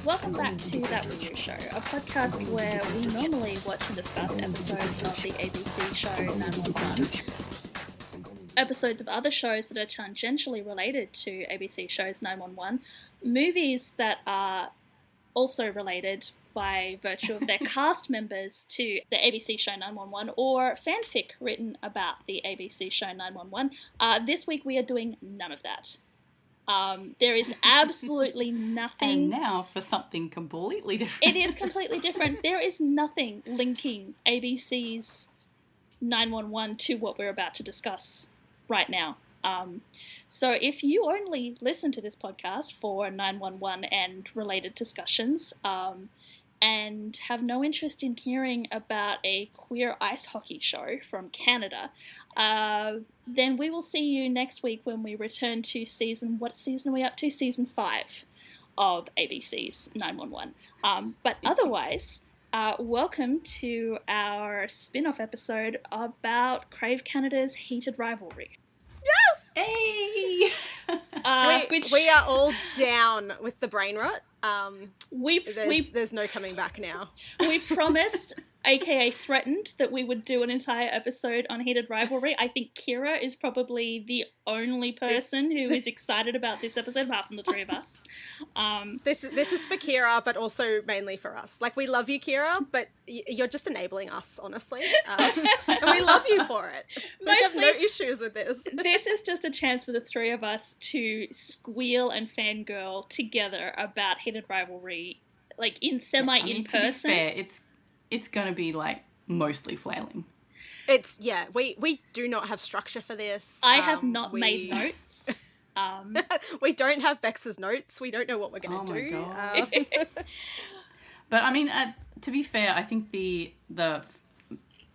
Welcome back to That Weewoo Show, a podcast where we normally watch and discuss episodes of the ABC show 911, episodes of other shows that are tangentially related to ABC shows 911, movies that are also related by virtue of their cast members to the ABC show 911, or fanfic written about the ABC show 911. This week we are doing none of that. There is absolutely nothing. And now for something completely different. It is completely different. There is nothing linking ABC's 911 to what we're about to discuss right now. So if you only listen to this podcast for 911 and related discussions, and have no interest in hearing about a queer ice hockey show from Canada, then we will see you next week when we return to what season are we up to? Season 5 of ABC's 911. But otherwise, welcome to our spin-off episode about Crave Canada's Heated Rivalry. Yes! Hey! We are all down with the brain rot. There's no coming back now. We promised, aka threatened, that we would do an entire episode on Heated Rivalry. I think Kira is probably the only person who is excited about this episode, apart from the three of us. This is for Kira, but also mainly for us. Like, we love you, Kira, but you're just enabling us, honestly. And we love you for it. We have no issues with this. This is just a chance for the three of us to squeal and fangirl together about Heated Rivalry, like in person. To be fair, it's going to be like mostly flailing. We do not have structure for this. I have not made notes. We don't have Bex's notes. We don't know what we're going to do. My God. But I mean, to be fair, I think the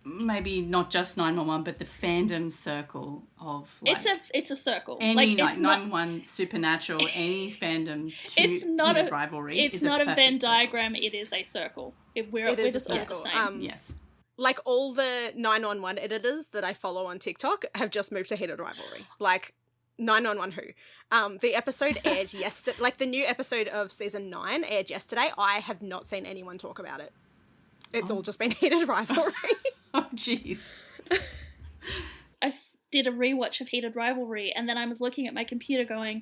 maybe not just 911, but the fandom circle of like, it's a circle. Any like, it's 911 supernatural, any fandom to it's not a rivalry. It's not a Venn diagram. It is a circle. We're just all the same. Yes. Like, all the 911 editors that I follow on TikTok have just moved to Heated Rivalry. Like, 911 who? The episode aired yesterday. Like, the new episode of season 9 aired yesterday. I have not seen anyone talk about it. It's all just been Heated Rivalry. Oh, jeez. I did a rewatch of Heated Rivalry, and then I was looking at my computer going,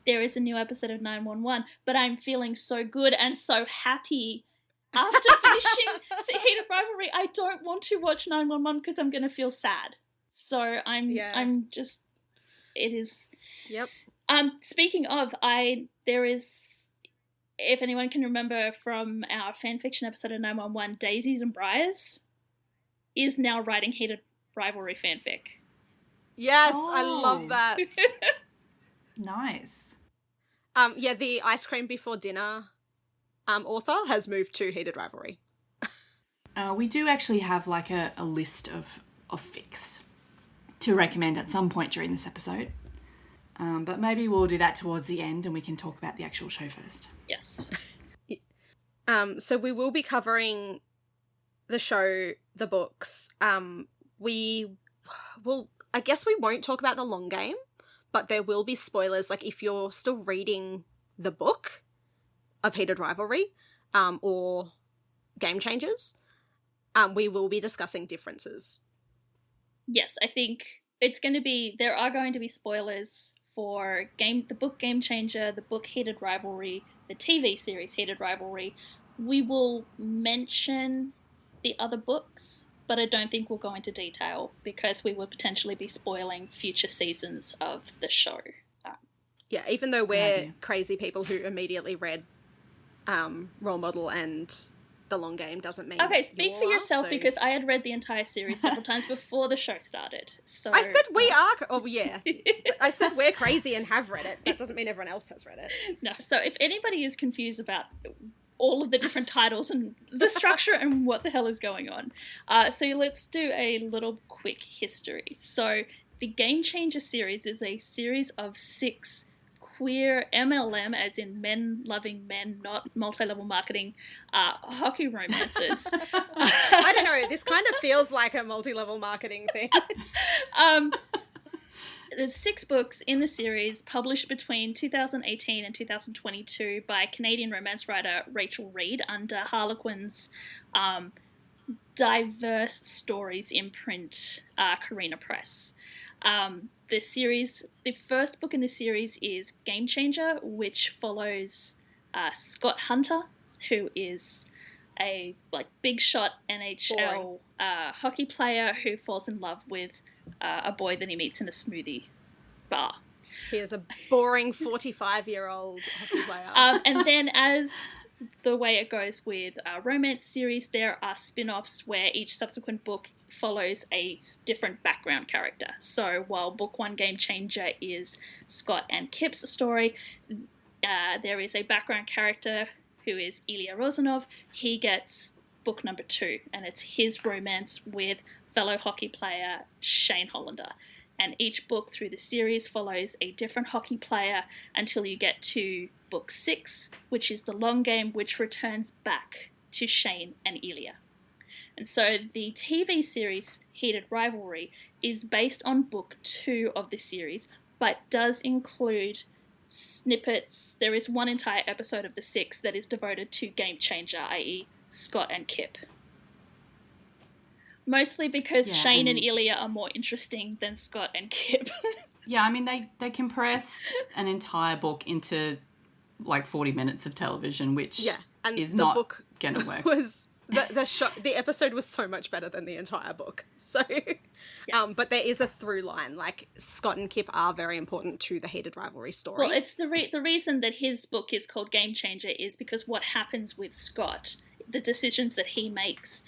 there is a new episode of 911, but I'm feeling so good and so happy after finishing Heated Rivalry. I don't want to watch 911 because I'm going to feel sad. So I'm just, it is. Yep. Speaking of, there is, if anyone can remember from our fanfiction episode of 911, Daisies and Briars is now writing Heated Rivalry fanfic. Yes, I love that. Nice. The ice cream before dinner author has moved to Heated Rivalry. We do actually have like a list of fics to recommend at some point during this episode. But maybe we'll do that towards the end and we can talk about the actual show first. Yes. So we will be covering the show, the books. I guess we won't talk about the long game, but there will be spoilers. Like, if you're still reading the book of Heated Rivalry, or Game Changers, we will be discussing differences. Yes, I think there are going to be spoilers for the book Game Changer, the book Heated Rivalry, the TV series Heated Rivalry. We will mention the other books, but I don't think we'll go into detail because we would potentially be spoiling future seasons of the show. Yeah, even though we're crazy people who immediately read Role Model and The Long Game doesn't mean. Okay, speak for yourself, because I had read the entire series several times before the show started. So I said we are. Oh yeah, I said we're crazy and have read it. That doesn't mean everyone else has read it. No. So if anybody is confused about all of the different titles and the structure and what the hell is going on, so let's do a little quick history. So the Game Changer series is a series of 6 queer MLM, as in men loving men, not multi-level marketing, hockey romances. I don't know, this kind of feels like a multi-level marketing thing. There's 6 books in the series published between 2018 and 2022 by Canadian romance writer Rachel Reed under Harlequin's diverse stories imprint, Carina Press. The first book in the series is Game Changer, which follows Scott Hunter, who is a big shot NHL hockey player who falls in love with a boy that he meets in a smoothie bar. He is a boring 45-year-old hockey player. And then, as the way it goes with romance series, there are spin-offs where each subsequent book follows a different background character. So while book 1, Game Changer, is Scott and Kip's story, there is a background character who is Ilya Rozanov. He gets book number 2, and it's his romance with fellow hockey player Shane Hollander. And each book through the series follows a different hockey player until you get to book 6, which is The Long Game, which returns back to Shane and Ilya. And so the TV series Heated Rivalry is based on book 2 of the series, but does include snippets. There is one entire episode of the 6 that is devoted to Game Changer, i.e. Scott and Kip. Mostly because Shane and Ilya are more interesting than Scott and Kip. Yeah, I mean, they compressed an entire book into 40 minutes of television, which is not going to work. The episode was so much better than the entire book. So, yes. But there is a through line. Scott and Kip are very important to the Heated Rivalry story. Well, it's the reason that his book is called Game Changer is because what happens with Scott, the decisions that he makes,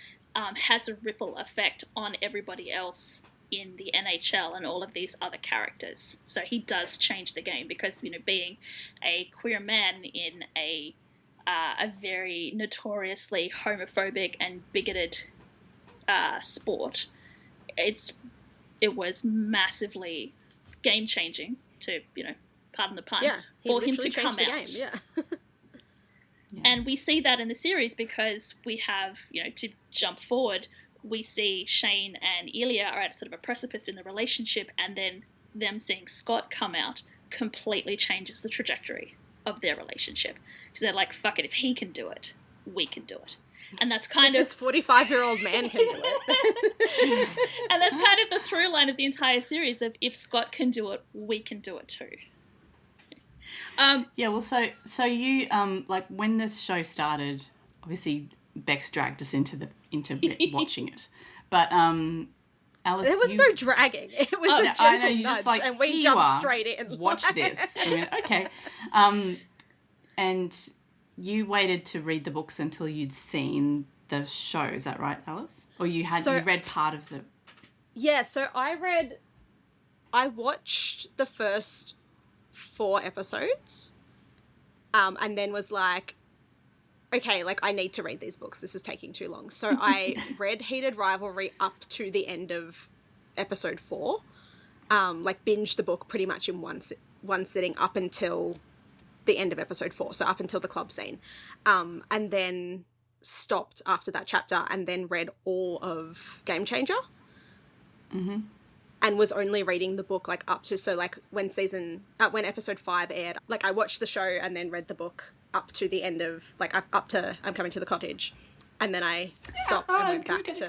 has a ripple effect on everybody else in the NHL and all of these other characters. So he does change the game because, being a queer man in a very notoriously homophobic and bigoted sport, it was massively game changing to, pardon the pun, for him to come out. Yeah. Yeah. And we see that in the series because we have, to jump forward, we see Shane and Ilya are at sort of a precipice in the relationship, and then them seeing Scott come out completely changes the trajectory of their relationship. Because they're like, fuck it, if he can do it, we can do it. And that's kind of... This 45-year-old man can do it. And that's kind of the through line of the entire series of if Scott can do it, we can do it too. So you when this show started, obviously Bex dragged us into watching it, but Alice, there was no dragging. It was a gentle nudge, and we jumped straight in. Watch this. I mean, okay, and you waited to read the books until you'd seen the show. Is that right, Alice? Or you read part of the? Yeah. So I watched the first 4 episodes, and then was like, okay, I need to read these books. This is taking too long. So I read Heated Rivalry up to the end of episode 4, binged the book pretty much in one sitting up until the end of episode 4, so up until the club scene, and then stopped after that chapter, and then read all of Game Changer. Mm-hmm. And was only reading the book up to, so when episode 5 aired, I watched the show and then read the book up to the end of up to I'm Coming to the Cottage, and then I stopped and went back to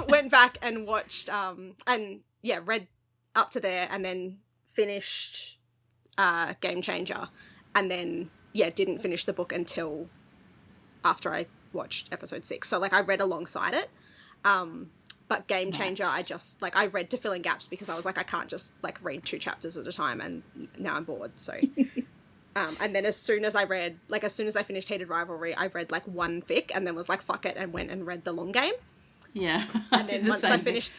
went back and watched read up to there, and then finished Game Changer, and then didn't finish the book until after I watched episode 6. So I read alongside it. But Game Changer, I just, I read to fill in gaps because I was I can't just, read 2 chapters at a time, and now I'm bored, so. And then as soon as I finished Heated Rivalry, I read, 1 fic, and then was fuck it, and went and read The Long Game. Yeah. And then once I finished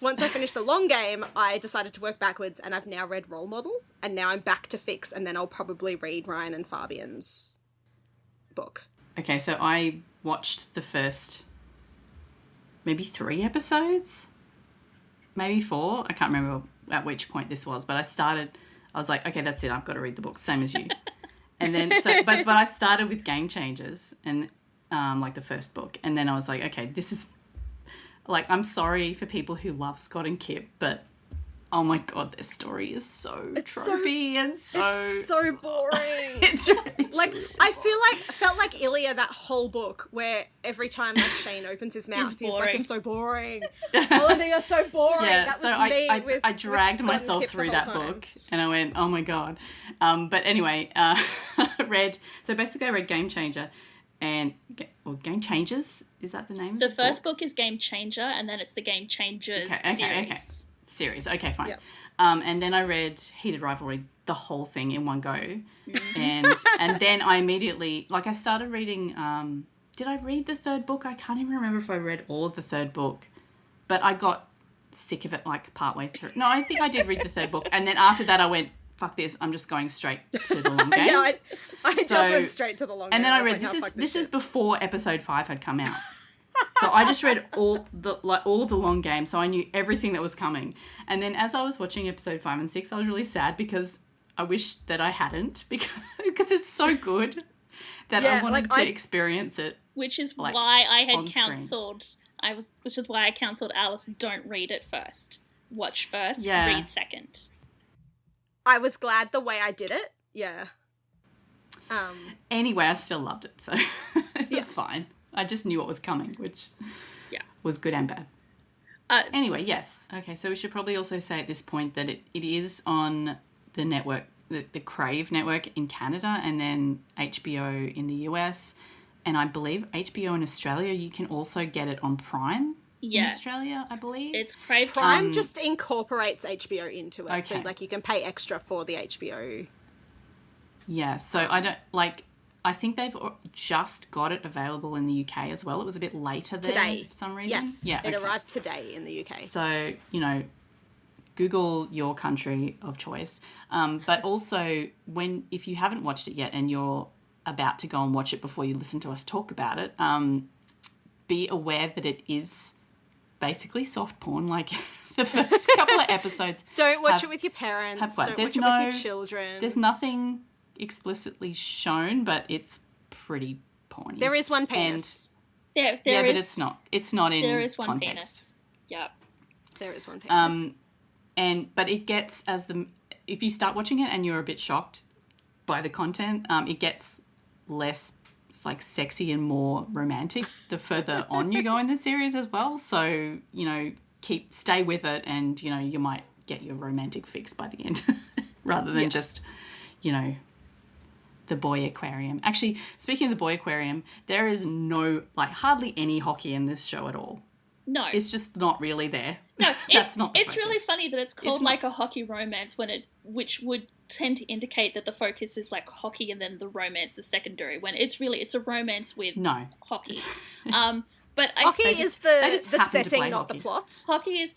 The Long Game, I decided to work backwards, and I've now read Role Model, and now I'm back to fics, and then I'll probably read Ryan and Fabian's book. Okay, so I watched the first... maybe 3 episodes, maybe 4. I can't remember at which point this was, but I was like, okay, that's it. I've got to read the book, same as you. And then, but I started with Game Changers and the first book. And then I was like, okay, this is I'm sorry for people who love Scott and Kip, but Oh my god, this story is so tropey and so... It's so boring. It's really Like, true. I felt like Ilya that whole book where every time like Shane opens his mouth, he's like, boring. "You're so boring. Melinda, you're so boring." Yeah, That was so me. I dragged with Scott and myself Kip the through whole that time. book and I went, oh my god. But anyway, so basically I read Game Changer and, Game Changers, is that the name The of the first book is Game Changer, and then it's the Game Changers series. Series, okay, fine. Yep. And then I read Heated Rivalry, the whole thing in one go. And then I immediately, I started reading, did I read the third book? I can't even remember if I read all of the third book, but I got sick of it partway through. No, I think I did read the third book. And then after that I went, fuck this, I'm just going straight to the long game. Yeah, I just went straight to the long game. And then I was read, like, this is before episode 5 had come out. So I just read all the long game, so I knew everything that was coming. And then as I was watching episode 5 and 6, I was really sad because I wish that I hadn't, because it's so good that I wanted to experience it. Which is why I had on screen. counselled which is why I counselled Alice, don't read it first. Watch first, Yeah. read second. I was glad the way I did it. Yeah. Anyway, I still loved it, so it was fine. I just knew what was coming, which was good and bad. Anyway, yes. Okay, so we should probably also say at this point that it is on the network, the Crave network in Canada, and then HBO in the US. And I believe HBO in Australia, you can also get it on Prime in Australia, I believe. It's Crave Prime just incorporates HBO into it. Okay. So, you can pay extra for the HBO. Yeah, so I think they've just got it available in the UK as well. It was a bit later there Today. for some reason. Yes, yeah, it arrived today in the UK. So, Google your country of choice. But also, if you haven't watched it yet and you're about to go and watch it before you listen to us talk about it, be aware that it is basically soft porn. The first couple of episodes. Don't watch it with your parents. Don't watch it with your children. There's nothing explicitly shown, but it's pretty porny. There is one penis. There but is, it's not. It's not in there is one context. penis. Yep. There is one penis. But it gets if you start watching it and you're a bit shocked by the content, it gets less sexy and more romantic the further on you go in the series as well. So stay with it, and you might get your romantic fix by the end, rather than just the boy aquarium. Actually, speaking of the boy aquarium, there is no hardly any hockey in this show at all. No. It's just not really there. No, That's not the it's really focus. funny that it's called a hockey romance which would tend to indicate that the focus is hockey and then the romance is secondary, when it's a romance with hockey. But hockey is the happen to setting, play not hockey. the plot. Hockey is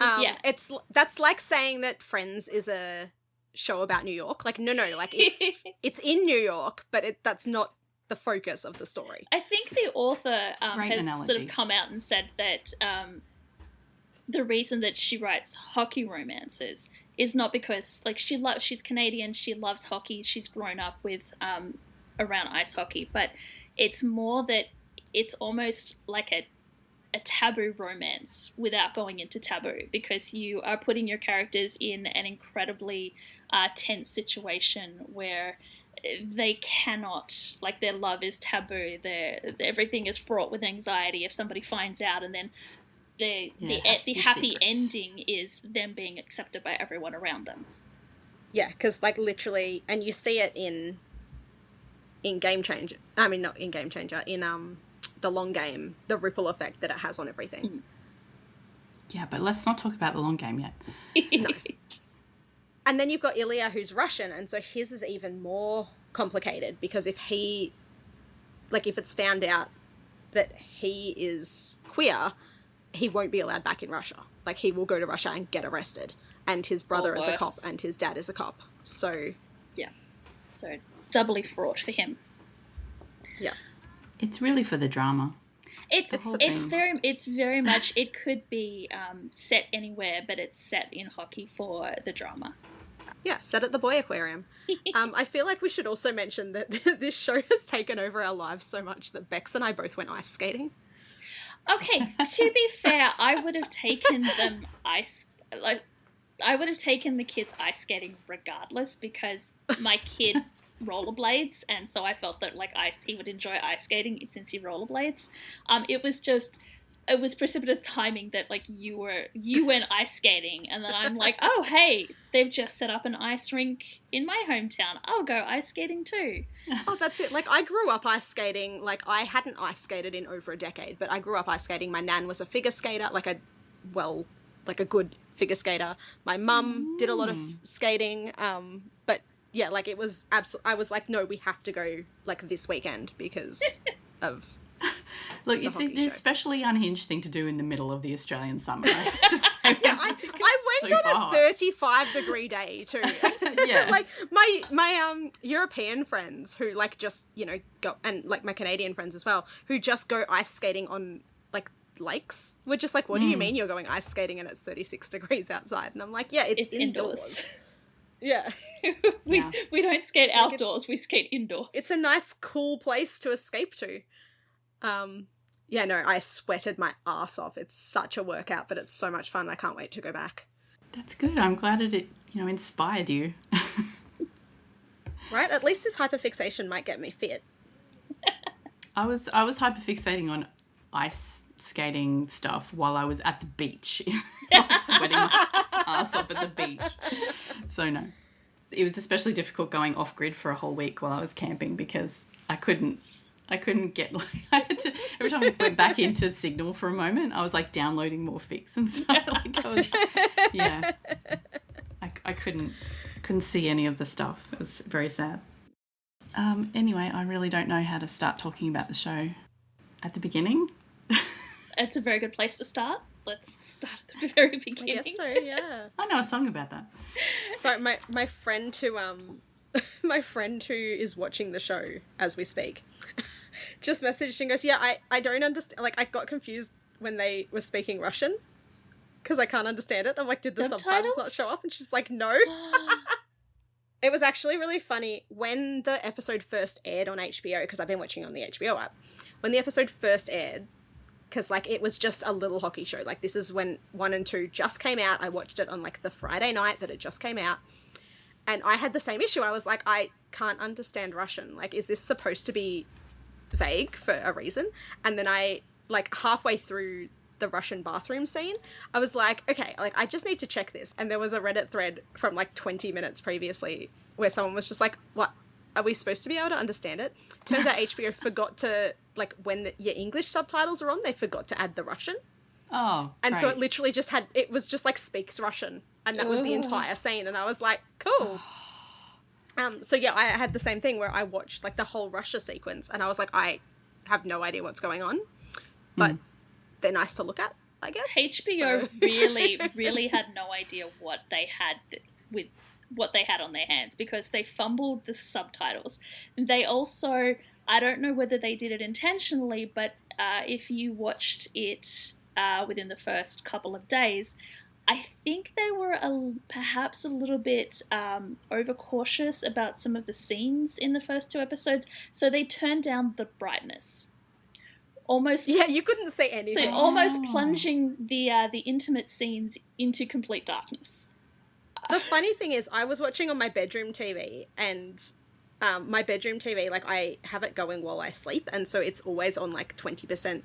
that's like saying that Friends is a show about New York. No, it's in New York, but that's not the focus of the story. I think the author has analogy. sort of come out and said that the reason that she writes hockey romances is not because she's Canadian, she loves hockey, she's grown up with around ice hockey, but it's more that it's almost like a taboo romance without going into taboo, because you are putting your characters in an incredibly tense situation where they cannot, their love is taboo, everything is fraught with anxiety if somebody finds out, and then the happy ending is them being accepted by everyone around them. Yeah, because literally, and you see it in Game Changer. I mean, not in Game Changer, in the long game, the ripple effect that it has on everything. Yeah, but let's not talk about the long game yet. No. And then you've got Ilya, who's Russian, and so his is even more complicated, because if it's found out that he is queer, he won't be allowed back in Russia. He will go to Russia and get arrested. And his brother is a cop and his dad is a cop. So... yeah. So, doubly fraught for him. Yeah. It's really for the drama. It's very much, it could be set anywhere, but it's set in hockey for the drama. Yeah, set at the boy aquarium. I feel like we should also mention that this show has taken over our lives so much that Bex and I both went ice skating. Okay, to be fair, I would have taken them ice... I would have taken the kids ice skating regardless because my kid rollerblades, and so I felt that like he would enjoy ice skating since he rollerblades. It was precipitous timing that like you went ice skating, and then I'm like, oh hey, they've just set up an ice rink in my hometown. I'll go ice skating too. Oh, that's it. Like, I grew up ice skating. Like, I hadn't ice skated in over a decade, but I grew up ice skating. My nan was a figure skater, like a good figure skater. My mum did a lot of skating, but yeah, like, it was I was like, no, we have to go, like, this weekend because of... Look, it's an especially unhinged thing to do in the middle of the Australian summer. I went on a 35-degree day too. Yeah. Like my European friends who like just, you know, go, and like my Canadian friends as well, who just go ice skating on like lakes. We're just like, what do you mean you're going ice skating and it's 36 degrees outside? And I'm like, yeah, it's indoors. Yeah. we don't skate outdoors, we skate indoors. It's a nice cool place to escape to. Yeah, no, I sweated my ass off. It's such a workout, but it's so much fun. I can't wait to go back. That's good. I'm glad it inspired you. Right? At least this hyperfixation might get me fit. I was hyperfixating on ice skating stuff while I was at the beach. I was sweating my ass off at the beach. So no. It was especially difficult going off grid for a whole week while I was camping because I couldn't get, like, I had to, every time I went back into Signal for a moment, I was like downloading more fix and stuff. Like I couldn't see any of the stuff. It was very sad. Anyway, I really don't know how to start talking about the show at the beginning. It's a very good place to start. Let's start at the very beginning. I guess so, yeah. I know a song about that. So my friend who is watching the show as we speak just messaged and goes, yeah, I don't understand. Like, I got confused when they were speaking Russian because I can't understand it. I'm like, did the subtitles not show up? And she's like, no. It was actually really funny when the episode first aired on HBO, because I've been watching on the HBO app. When the episode first aired, because, like, it was just a little hockey show. Like, this is when 1 and 2 just came out. I watched it on, like, the Friday night that it just came out. And I had the same issue. I was like, I can't understand Russian. Like, is this supposed to be vague for a reason? And then I, like, halfway through the Russian bathroom scene, I was like, okay, like, I just need to check this. And there was a Reddit thread from, like, 20 minutes previously where someone was just like, what? Are we supposed to be able to understand it? Turns out HBO forgot to, like, when your English subtitles are on, they forgot to add the Russian. Oh, and great. so it literally just it was just like speaks Russian, and that was the entire scene, and I was like, cool. So yeah, I had the same thing where I watched like the whole Russia sequence, and I was like, I have no idea what's going on, but they're nice to look at, I guess. HBO really had no idea what they had with what they had on their hands because they fumbled the subtitles. They also, I don't know whether they did it intentionally, but if you watched it within the first couple of days, I think they were perhaps a little bit overcautious about some of the scenes in the first 2 episodes, so they turned down the brightness. Almost, yeah, you couldn't see anything. So almost plunging the intimate scenes into complete darkness. The funny thing is, I was watching on my bedroom TV, and my bedroom TV, like, I have it going while I sleep, and so it's always on, like, 20%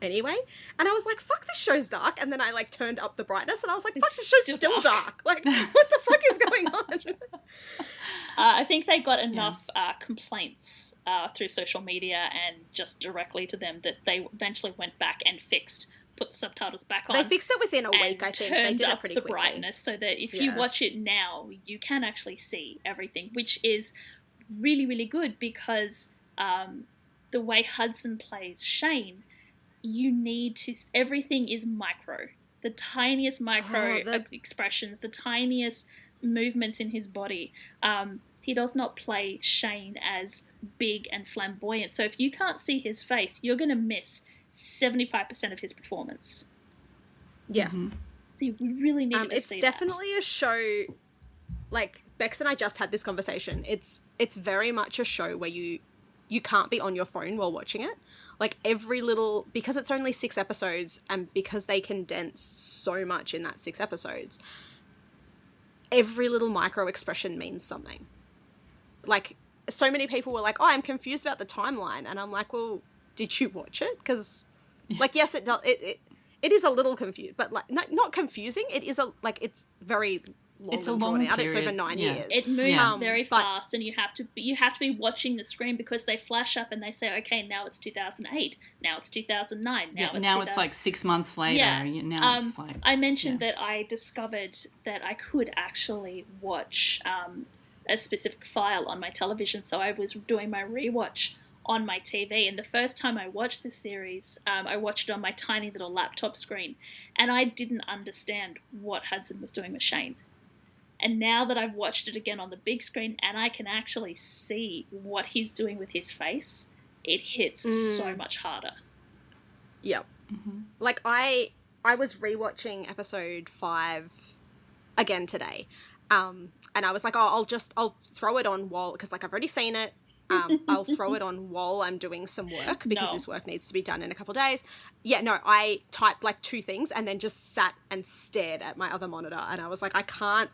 anyway. And I was like, fuck, this show's dark. And then I, like, turned up the brightness, and I was like, fuck, this show's still dark. Like, what the fuck is going on? I think they got enough complaints through social media and just directly to them that they eventually went back and put the subtitles back on. They fixed it within a week, I think. They did it pretty quickly. Turned up the brightness so that if you watch it now, you can actually see everything, which is really, really good because the way Hudson plays Shane, you need to... Everything is micro. The tiniest micro expressions, the tiniest movements in his body. He does not play Shane as big and flamboyant. So if you can't see his face, you're going to miss 75% of his performance. Yeah. So you really need to see It's definitely a show, like, Bex and I just had this conversation. It's very much a show where you can't be on your phone while watching it. Like, every little... Because it's only 6 episodes, and because they condense so much in that 6 episodes, every little micro expression means something. Like, so many people were like, oh, I'm confused about the timeline. And I'm like, well, did you watch it? Because, like, yes, it does. It is a little confused, but, like, not confusing. It is it's very long It's a and long drawn out. period. It's over 9 years. It moves very but- fast, and you have to be watching the screen because they flash up and they say, okay, now it's 2008, now it's 2009, now it's like 6 months later. Yeah. Now it's like... I mentioned that I discovered that I could actually watch a specific file on my television, so I was doing my rewatch on my TV, and the first time I watched the series, I watched it on my tiny little laptop screen, and I didn't understand what Hudson was doing with Shane. And now that I've watched it again on the big screen and I can actually see what he's doing with his face, it hits so much harder. Yep. Mm-hmm. Like, I was rewatching episode 5 again today, and I was like, oh, I'll throw it on while, because, like, I've already seen it. I'll throw it on while I'm doing some work, because this work needs to be done in a couple of days. Yeah, no, I typed, like, 2 things and then just sat and stared at my other monitor, and I was like, I can't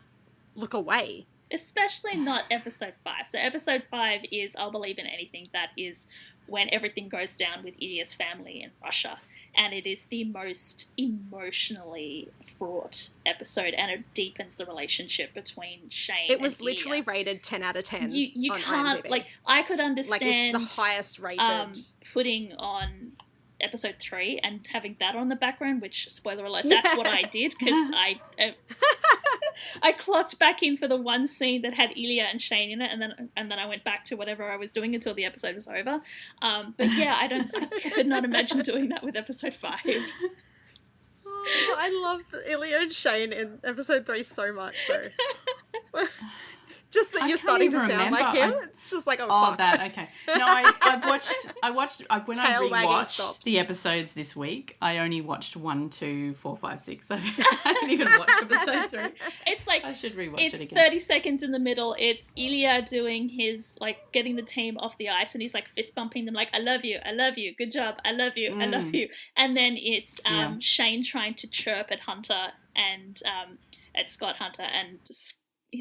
look away. Especially not episode 5. So episode 5 is I'll Believe in Anything. That is when everything goes down with Ilya's family in Russia. And it is the most emotionally fraught episode, and it deepens the relationship between Shane It was and literally Ilya. rated 10 out of 10 You on can't, IMDb. like, I could understand... Like, it's the highest rated. Putting on episode 3 and having that on the background, which, spoiler alert, that's what I did, because I clocked back in for the one scene that had Ilya and Shane in it, and then I went back to whatever I was doing until the episode was over. But yeah, I could not imagine doing that with episode 5. Oh, I love Ilya and Shane in episode 3 so much, though. Just that you're starting to sound like him. It's just like, fuck. That, okay. No, I watched when I Tail wagging rewatched stops. the episodes this week, I only watched 1, 2, 4, 5, 6. I didn't even watch episode 3. It's like, I should rewatch it's it again. 30 seconds in the middle. It's Ilya doing his, like, getting the team off the ice, and he's, like, fist bumping them, like, I love you, good job, I love you, I love you. And then it's Shane trying to chirp at Hunter and at Scott Hunter, and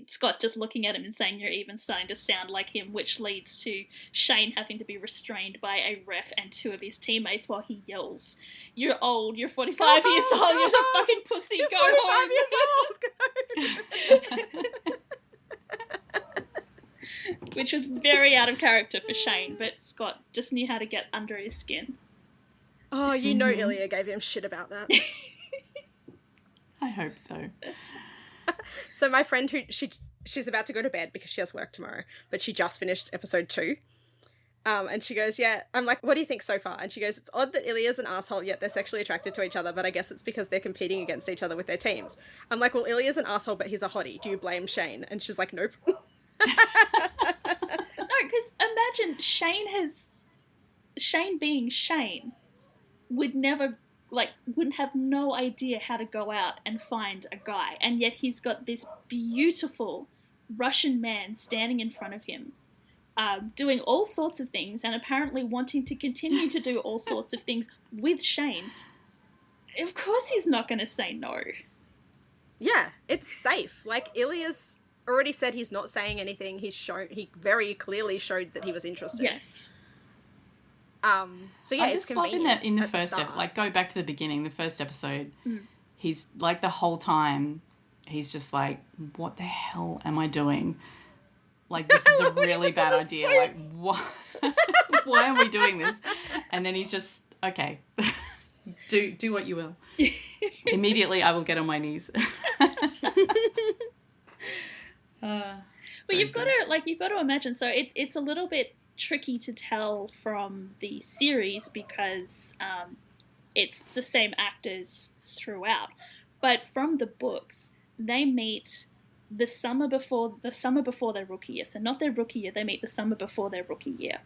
Scott just looking at him and saying, you're even starting to sound like him, which leads to Shane having to be restrained by a ref and 2 of his teammates while he yells, you're old, you're 45 years old, you're a fucking pussy, You're go 45 home. years old. Which was very out of character for Shane, but Scott just knew how to get under his skin. Oh, you know Ilya gave him shit about that. I hope so. So my friend, who she's about to go to bed because she has work tomorrow, but she just finished episode 2. And she goes, yeah, I'm like, what do you think so far? And she goes, it's odd that Ilya's an asshole, yet they're sexually attracted to each other, but I guess it's because they're competing against each other with their teams. I'm like, well, Ilya's an asshole, but he's a hottie. Do you blame Shane? And she's like, nope. No, because imagine Shane being Shane wouldn't have no idea how to go out and find a guy, and yet he's got this beautiful Russian man standing in front of him, doing all sorts of things, and apparently wanting to continue to do all sorts of things with Shane. Of course he's not going to say no. Yeah, it's safe. Like, Ilya's already said he's not saying anything. He very clearly showed that he was interested. Yes. So yeah, I it's just love convenient. in the at first start. like, go back to the beginning, the first episode, he's like, the whole time he's just like, what the hell am I doing? Like, this is a really bad idea. Like, why are we doing this? And then he's just, okay, do what you will. Immediately I will get on my knees. But you've got to imagine, so it's a little bit tricky to tell from the series because it's the same actors throughout. But from the books, they meet the summer before their rookie year. So not their rookie year, they meet the summer before their rookie year.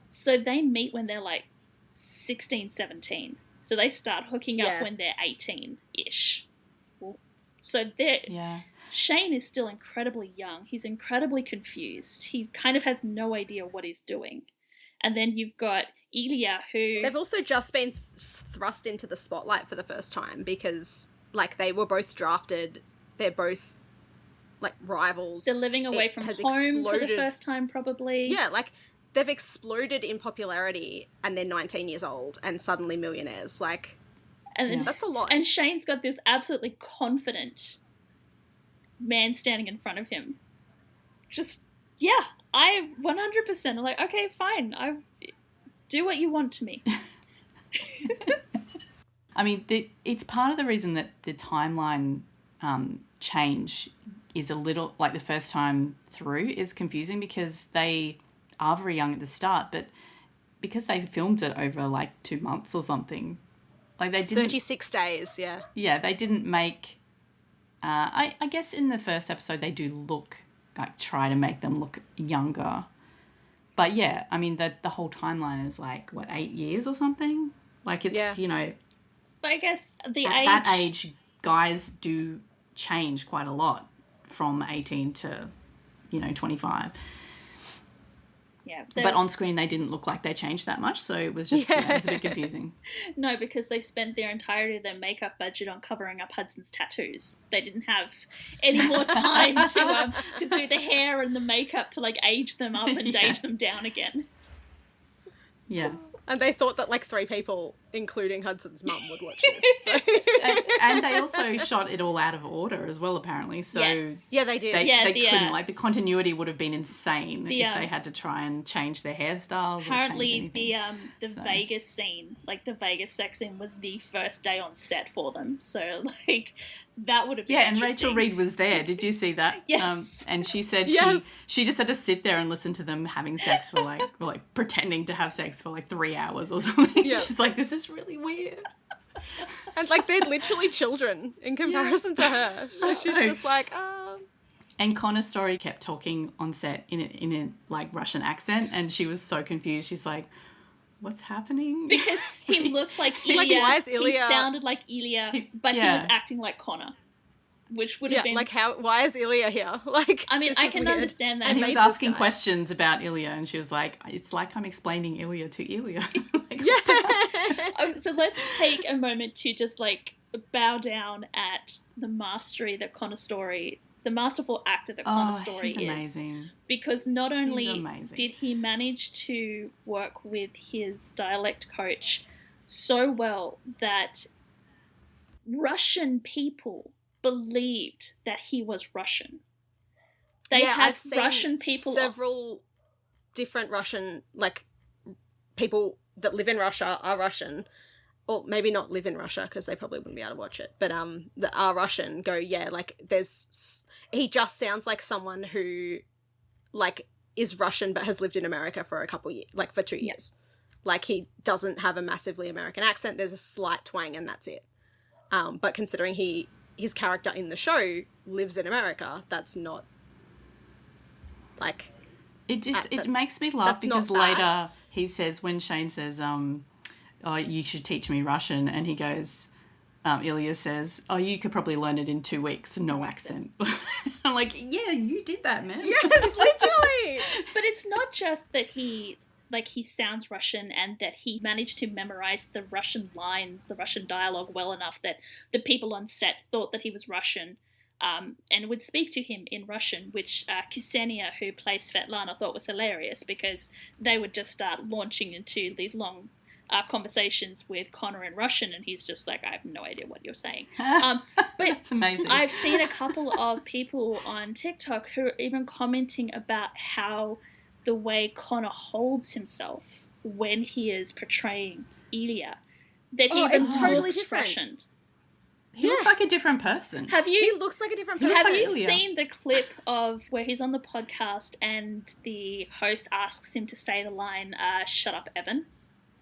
So they meet when they're like 16, 17. So they start hooking up when they're 18-ish. So Shane is still incredibly young. He's incredibly confused. He kind of has no idea what he's doing. And then you've got Ilya, who... They've also just been thrust into the spotlight for the first time because, like, they were both drafted they're both like rivals. They're living away from home for the first time, probably. Yeah, like they've exploded in popularity and they're 19 years old and suddenly millionaires. Like, and that's a lot. And Shane's got this absolutely confident man standing in front of him. Just, yeah, I 100% am like, okay, fine, do what you want to me. I mean, it's part of the reason that the timeline change is a little, like the first time through is confusing because they are very young at the start, but because they filmed it over like 2 months or something, like they didn't... 36 days, yeah. Yeah, they didn't make... I guess in the first episode they do look, like try to make them look younger. But yeah, I mean, the whole timeline is like, 8 years or something? Like it's, you know... But I guess at that age, guys do change quite a lot from 18 to, 25. Yeah. But on screen, they didn't look like they changed that much, so it was just it was a bit confusing. No, because they spent their entirety of their makeup budget on covering up Hudson's tattoos. They didn't have any more time to do the hair and the makeup to like age them up and age them down again. Yeah. And they thought that like 3 people, including Hudson's mum, would watch this. So. and they also shot it all out of order as well, apparently. So yes. Yeah, they did. They couldn't, like the continuity would have been insane if they had to try and change their hairstyles. Apparently, the Vegas scene, like the Vegas sex scene, was the first day on set for them. So like that would have been and Rachel Reid was there. Did you see that? Yes. And she said she just had to sit there and listen to them having sex for like pretending to have sex for like 3 hours or something. Yeah. She's like, this is really weird. And like they're literally children in comparison to her. So she's just like, And Connor's story kept talking on set in a like Russian accent, and she was so confused. She's like, what's happening? Because he looked like Ilya. Like, why is Ilya... He sounded like Ilya, but he was acting like Connor, which would have been... like why is Ilya here? Like, I mean, I can understand that. And he was asking questions about Ilya, and she was like, it's like I'm explaining Ilya to Ilya. So let's take a moment to just like bow down at the mastery that Connor Story, the masterful actor that Connor Story is. Amazing. Because not only did he manage to work with his dialect coach so well that Russian people believed that he was Russian. They had I've seen Russian people... Several different Russian, like, people that live in Russia are Russian, or maybe not live in Russia because they probably wouldn't be able to watch it, but that are Russian go, like, he just sounds like someone who, like, is Russian but has lived in America for a couple years, like, for 2 years. Like, he doesn't have a massively American accent. There's a slight twang and that's it. But considering his character in the show lives in America, that's not, like... It makes me laugh because later he says, when Shane says, you should teach me Russian, and he goes, Ilya says, you could probably learn it in 2 weeks, no accent. I'm like, yeah, you did that, man. Yes, literally. But it's not just that he sounds Russian and that he managed to memorize the Russian lines, the Russian dialogue well enough that the people on set thought that he was Russian. And would speak to him in Russian, which Ksenia, who plays Svetlana, thought was hilarious because they would just start launching into these long conversations with Connor in Russian, and he's just like, I have no idea what you're saying. But that's amazing. I've seen a couple of people on TikTok who are even commenting about how the way Connor holds himself when he is portraying Ilya, that he even totally looks different. Russian. He looks like a different person. He looks like a different person. Have you seen the clip of where he's on the podcast and the host asks him to say the line, shut up, Evan?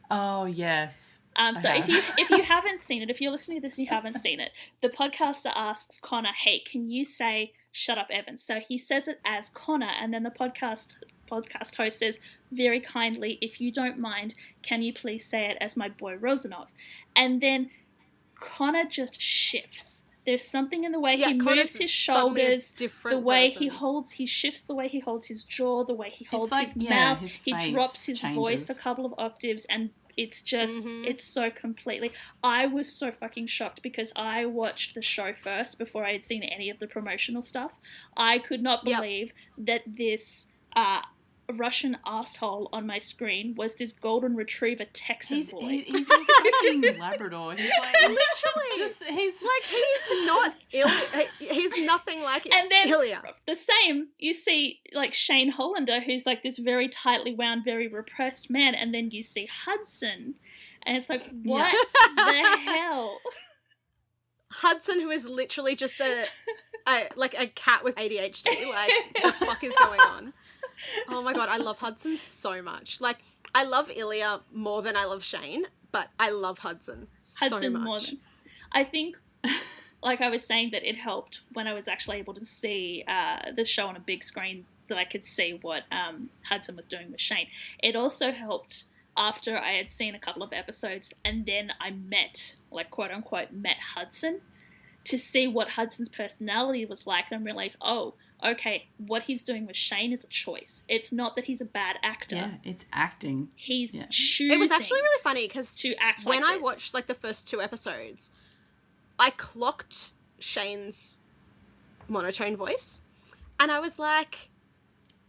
Oh, yes. So if you haven't seen it, if you're listening to this and you haven't seen it, the podcaster asks Connor, hey, can you say shut up, Evan? So he says it as Connor, and then the podcast host says, very kindly, if you don't mind, can you please say it as my boy Rozanov? And then Connor just shifts. There's something in the way he moves his shoulders, the way he shifts the way he holds his jaw, the way he holds his mouth. He drops his voice a couple of octaves, and It's just, it's so completely... I was so fucking shocked because I watched the show first before I had seen any of the promotional stuff. I could not believe that this Russian asshole on my screen was this golden retriever Texan boy. He's a fucking Labrador. He's like... Literally. He's not he's nothing like and then Ilya. The same, you see like Shane Hollander, who's like this very tightly wound, very repressed man, and then you see Hudson, and it's like, what the hell? Hudson, who is literally just a cat with ADHD. Like, what the fuck is going on? Oh my god, I love Hudson so much. Like, I love Ilya more than I love Shane, but I love Hudson so much. More than... I think, like I was saying, that it helped when I was actually able to see the show on a big screen, that I could see what Hudson was doing with Shane. It also helped after I had seen a couple of episodes and then I met, like, quote unquote, met Hudson, to see what Hudson's personality was like and realize, oh, okay, what he's doing with Shane is a choice. It's not that he's a bad actor. Yeah, it's acting. He's choosing. It was actually really funny because to act when like I watched like the first 2 episodes, I clocked Shane's monotone voice, and I was like,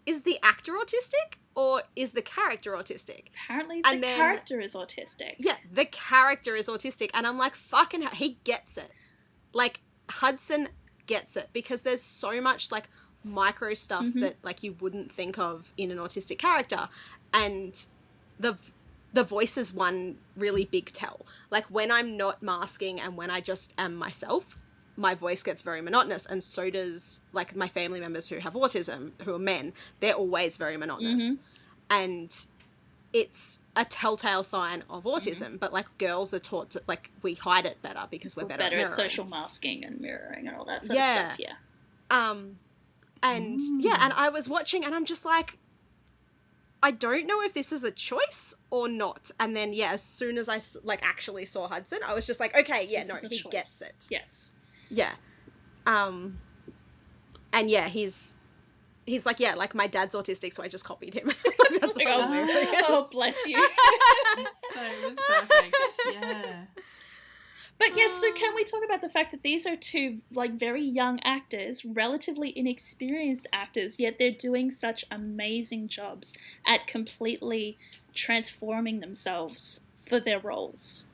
"Is the actor autistic or is the character autistic?" Apparently, the character is autistic. Yeah, the character is autistic, and I'm like, "Fucking hell, he gets it." Like, Hudson gets it because there's so much like micro stuff that like you wouldn't think of in an autistic character, and the voice is one really big tell. Like, when I'm not masking and when I just am myself, my voice gets very monotonous, and so does like my family members who have autism, who are men. They're always very monotonous, and it's a telltale sign of autism. But like, girls are taught to, like, we hide it better because we're better at social masking and mirroring and all that sort of stuff. And and I was watching and I'm just like, I don't know if this is a choice or not. And then as soon as I like actually saw Hudson, I was just like, okay, he gets it. Yes. Yeah. And he's like, yeah, like, my dad's autistic, so I just copied him. That's like, oh, bless you. So it was perfect. Yeah. But yes, so can we talk about the fact that these are 2 like very young actors, relatively inexperienced actors, yet they're doing such amazing jobs at completely transforming themselves for their roles.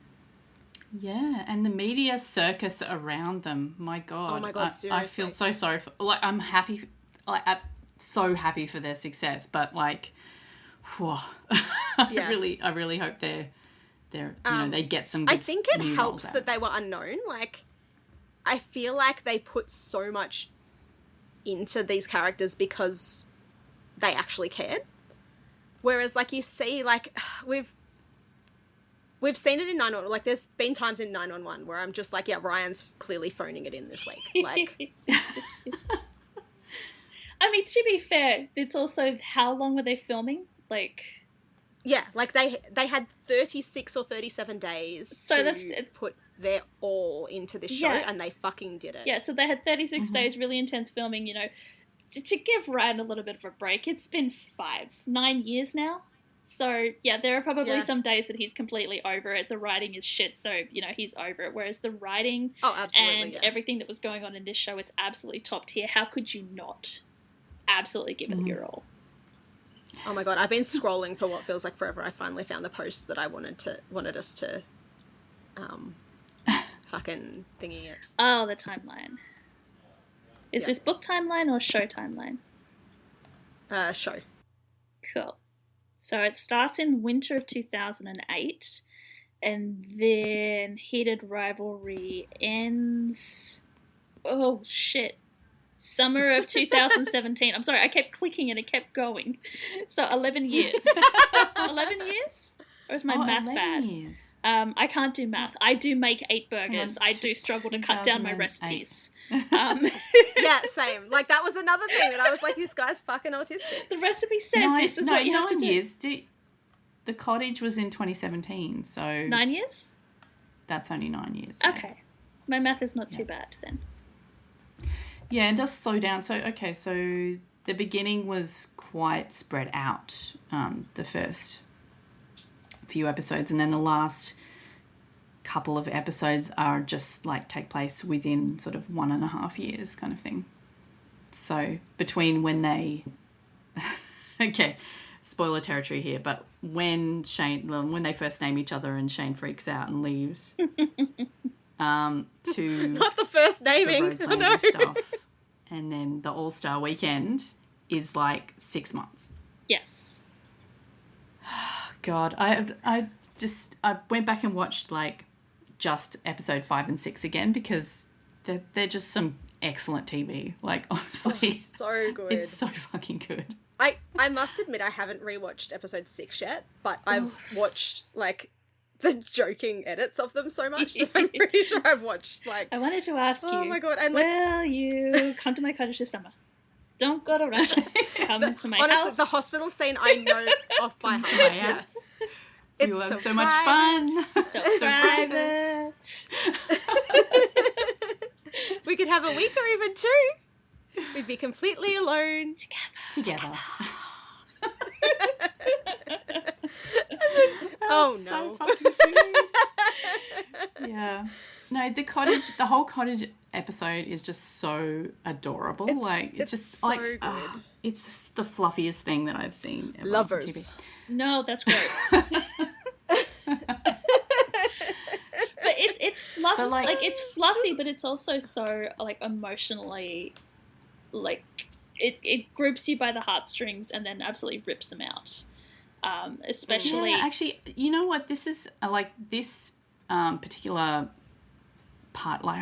Yeah, and the media circus around them. My God. Oh my God, seriously. I feel so sorry for, like, I'm happy, like, I'm so happy for their success, but like, whew, I really hope they're they get some good I think it new helps roles that they were unknown. Like, I feel like they put so much into these characters because they actually cared. Whereas, like, you see, like, we've seen it in 911. Like, there's been times in 911 where I'm just like, yeah, Ryan's clearly phoning it in this week. Like, I mean, to be fair, it's also, how long were they filming? Like... Yeah, like they had 36 or 37 days to put their all into this show, and they fucking did it. Yeah, so they had 36 days, really intense filming, you know, to give Ryan a little bit of a break. It's been 9 years now. So, yeah, there are probably some days that he's completely over it. The writing is shit, so, you know, he's over it. Whereas the writing and everything that was going on in this show is absolutely top tier. How could you not absolutely give it your all? Oh my God, I've been scrolling for what feels like forever. I finally found the post that I wanted us to fucking thingy it. Oh, the timeline. Is this book timeline or show timeline? Show. Cool. So it starts in winter of 2008, and then Heated Rivalry ends... Oh, shit. Summer of 2017. I'm sorry, I kept clicking and it kept going. So 11 years. 11 years? Or is my math 11 bad? Years. I can't do math. I do make 8 burgers. I do struggle to cut down my recipes. Yeah, same. Like, that was another thing that I was like, this guy's fucking autistic. The recipe said this is what you have to do. 9 years. The Cottage was in 2017, so... 9 years? That's only 9 years. Okay. My math is not too bad then. Yeah, and does slow down. So, okay, so the beginning was quite spread out, the first few episodes, and then the last couple of episodes are just like take place within sort of 1.5 years kind of thing. So between when they okay, spoiler territory here, but when they first name each other and Shane freaks out and leaves to Not the first naming. the Roselander stuff, and then the All-Star weekend is like 6 months. Yes. God, I went back and watched like just episode 5 and 6 again because they're just some excellent TV. Like, honestly, so good. It's so fucking good. I must admit I haven't rewatched episode 6 yet, but I've watched like the joking edits of them so much that I'm pretty sure I've watched like. I wanted to ask you. Oh my god! And will you come to my cottage this summer? Don't go to Russia. Come to my honestly, house. the hospital scene I know off by heart. Yes. We will have so much fun. So private. We could have a week or even 2. We'd be completely alone. Together. Oh no. So fucking cute. Yeah. No, the whole cottage episode is just so adorable. It's just so like good. it's the fluffiest thing that I've seen ever Lovers. on TV. No, that's gross. But it's fluffy. But, like it's fluffy, but it's also so like emotionally, like it grips you by the heartstrings and then absolutely rips them out. Especially, yeah, actually, you know what? This is like this particular part. Like,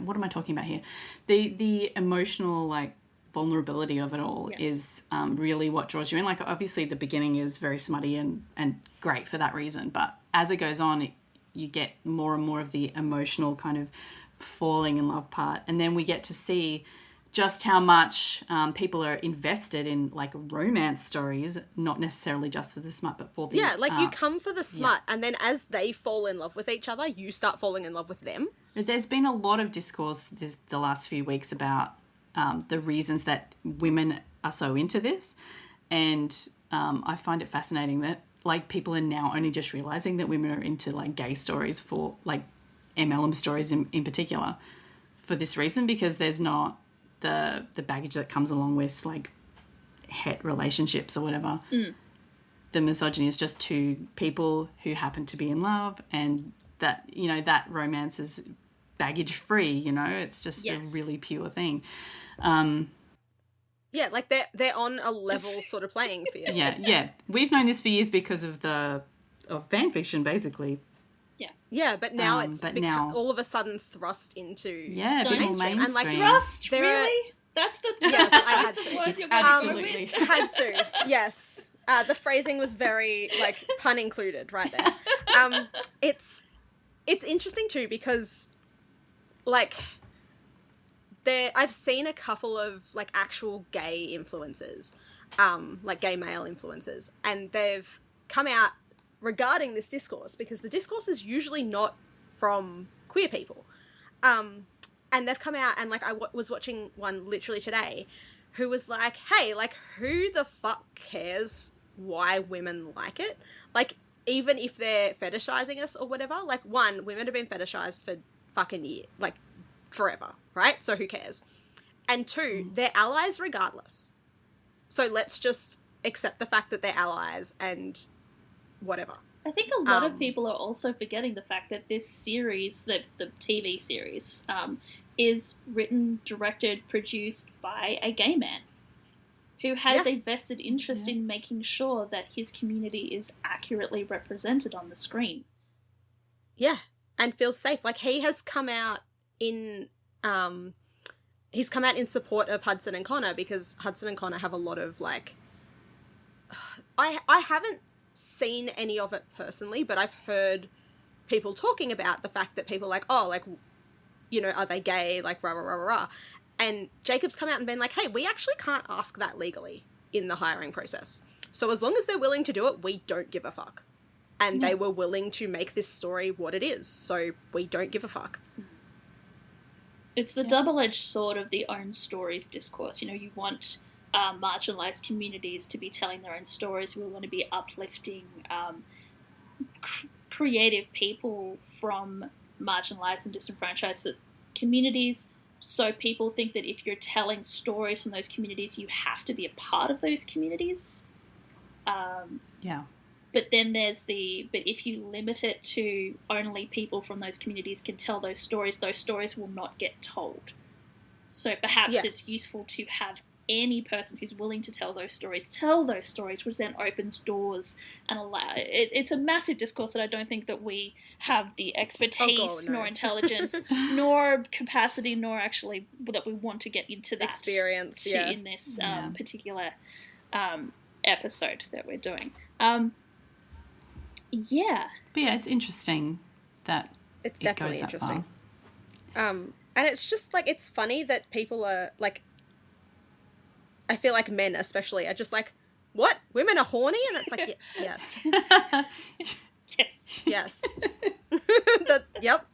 what am I talking about here? The emotional like vulnerability of it all is really what draws you in. Like, obviously, the beginning is very smutty and great for that reason, but as it goes on, you get more and more of the emotional kind of falling in love part, and then we get to see just how much people are invested in like romance stories, not necessarily just for the smut, but for the you come for the smut, and then as they fall in love with each other, you start falling in love with them. But there's been a lot of discourse the last few weeks about the reasons that women are so into this, and I find it fascinating that like people are now only just realizing that women are into like gay stories, for like MLM stories in particular, for this reason, because there's not the baggage that comes along with like het relationships or whatever. The misogyny is just two people who happen to be in love, and that, you know, that romance is baggage free, you know, it's just a really pure thing. Yeah, like they're on a level sort of playing field. Yeah. We've known this for years because of fan fiction, basically. Yeah, but now it's now all of a sudden thrust into a bit more mainstream. And like thrust, really? That's the yes, I had to. It's absolutely had to. Yes, the phrasing was very like pun included right there. It's interesting too because like I've seen a couple of like actual gay influencers, like gay male influencers, and they've come out regarding this discourse, because the discourse is usually not from queer people. And they've come out, and like I was watching one literally today who was like, hey, like who the fuck cares why women like it? Like, even if they're fetishizing us or whatever, like, one, women have been fetishized for fucking like forever, right? So who cares? And two, they're allies regardless. So let's just accept the fact that they're allies and whatever. I think a lot of people are also forgetting the fact that this series, the TV series, is written, directed, produced by a gay man who has a vested interest in making sure that his community is accurately represented on the screen. Yeah, and feels safe. Like, he has come out in support of Hudson and Connor, because Hudson and Connor have a lot of like I haven't seen any of it personally, but I've heard people talking about the fact that people like, oh, like, you know, are they gay, like rah rah rah rah, and Jacob's come out and been like, hey, we actually can't ask that legally in the hiring process, so as long as they're willing to do it, we don't give a fuck. And they were willing to make this story what it is, so we don't give a fuck. It's the double-edged sword of the own stories discourse. You know, you want marginalised communities to be telling their own stories. We want to be uplifting creative people from marginalized and disenfranchised communities. So people think that if you're telling stories from those communities, you have to be a part of those communities. But then there's but if you limit it to only people from those communities can tell those stories will not get told. So perhaps it's useful to have any person who's willing to tell those stories, which then opens doors and it's a massive discourse that I don't think that we have the expertise nor intelligence nor capacity nor actually that we want to get into that experience in this particular episode that we're doing. But it's interesting that it's definitely interesting. And it's just like, it's funny that people are like, I feel like men especially are just like, what? Women are horny? And it's like, yes. Yes. Yep.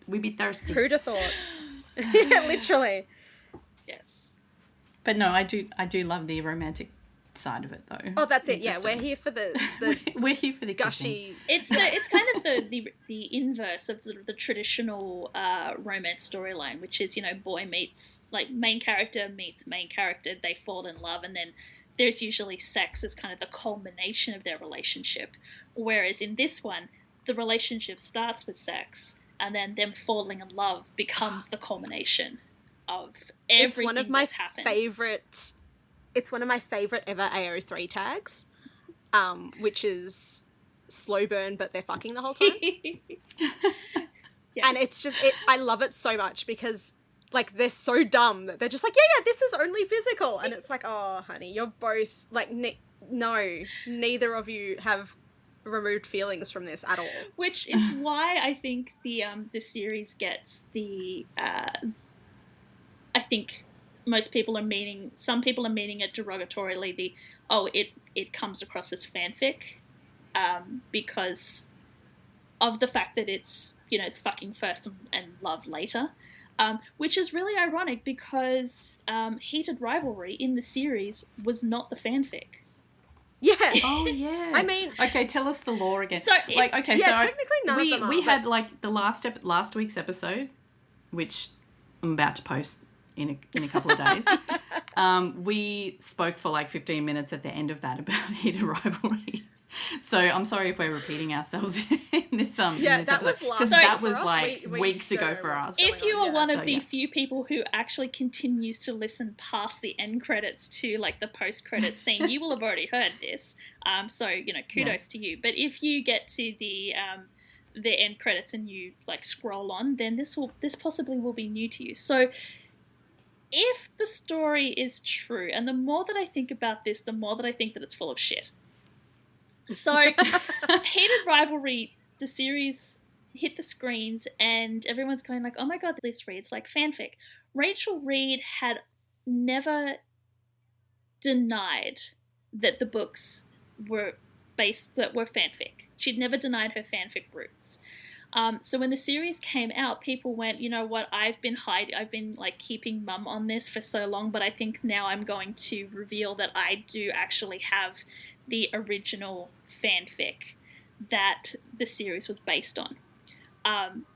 We be thirsty. Who'd have thought? Yeah, literally. Yes. But no, I do love the romantic side of it though. Oh, that's it. Yeah, we're here for the we're here for the gushy. It's kind of the inverse of the traditional romance storyline, which is, boy meets, like, main character meets main character, they fall in love, and then there's usually sex as kind of the culmination of their relationship. Whereas in this one, the relationship starts with sex, and then them falling in love becomes the culmination of everything that's happened. It's one of my favorite ever AO3 tags, which is slow burn, but they're fucking the whole time. Yes. And it's just, I love it so much because, like, they're so dumb that they're just like, yeah, this is only physical. And it's like, oh, honey, you're both, like, no, neither of you have removed feelings from this at all. Which is why I think the series gets I think most people are meaning, some people are meaning it derogatorily, it comes across as fanfic, because of the fact that it's, fucking first and love later, which is really ironic because Heated Rivalry in the series was not the fanfic. Yeah. Oh, yeah. I mean... Okay, tell us the lore again. So technically none of them are. We had, like, the last week's episode, which I'm about to post in a couple of days. We spoke for, like, 15 minutes at the end of that about Heated Rivalry. So I'm sorry if we're repeating ourselves in this that episode, was last because that was like weeks ago for us. If you are one of the few people who actually continues to listen past the end credits to, like, the post credits scene, you will have already heard this. So kudos to you. But if you get to the end credits and you, like, scroll on, then this possibly will be new to you. So if the story is true, and the more that I think about this, the more that I think that it's full of shit. So, Heated Rivalry, the series hit the screens and everyone's going like, oh my god, this reads like fanfic. Rachel Reed had never denied that the books were fanfic. She'd never denied her fanfic roots. So when the series came out, people went, you know what, I've been like keeping mum on this for so long, but I think now I'm going to reveal that I do actually have the original fanfic that the series was based on.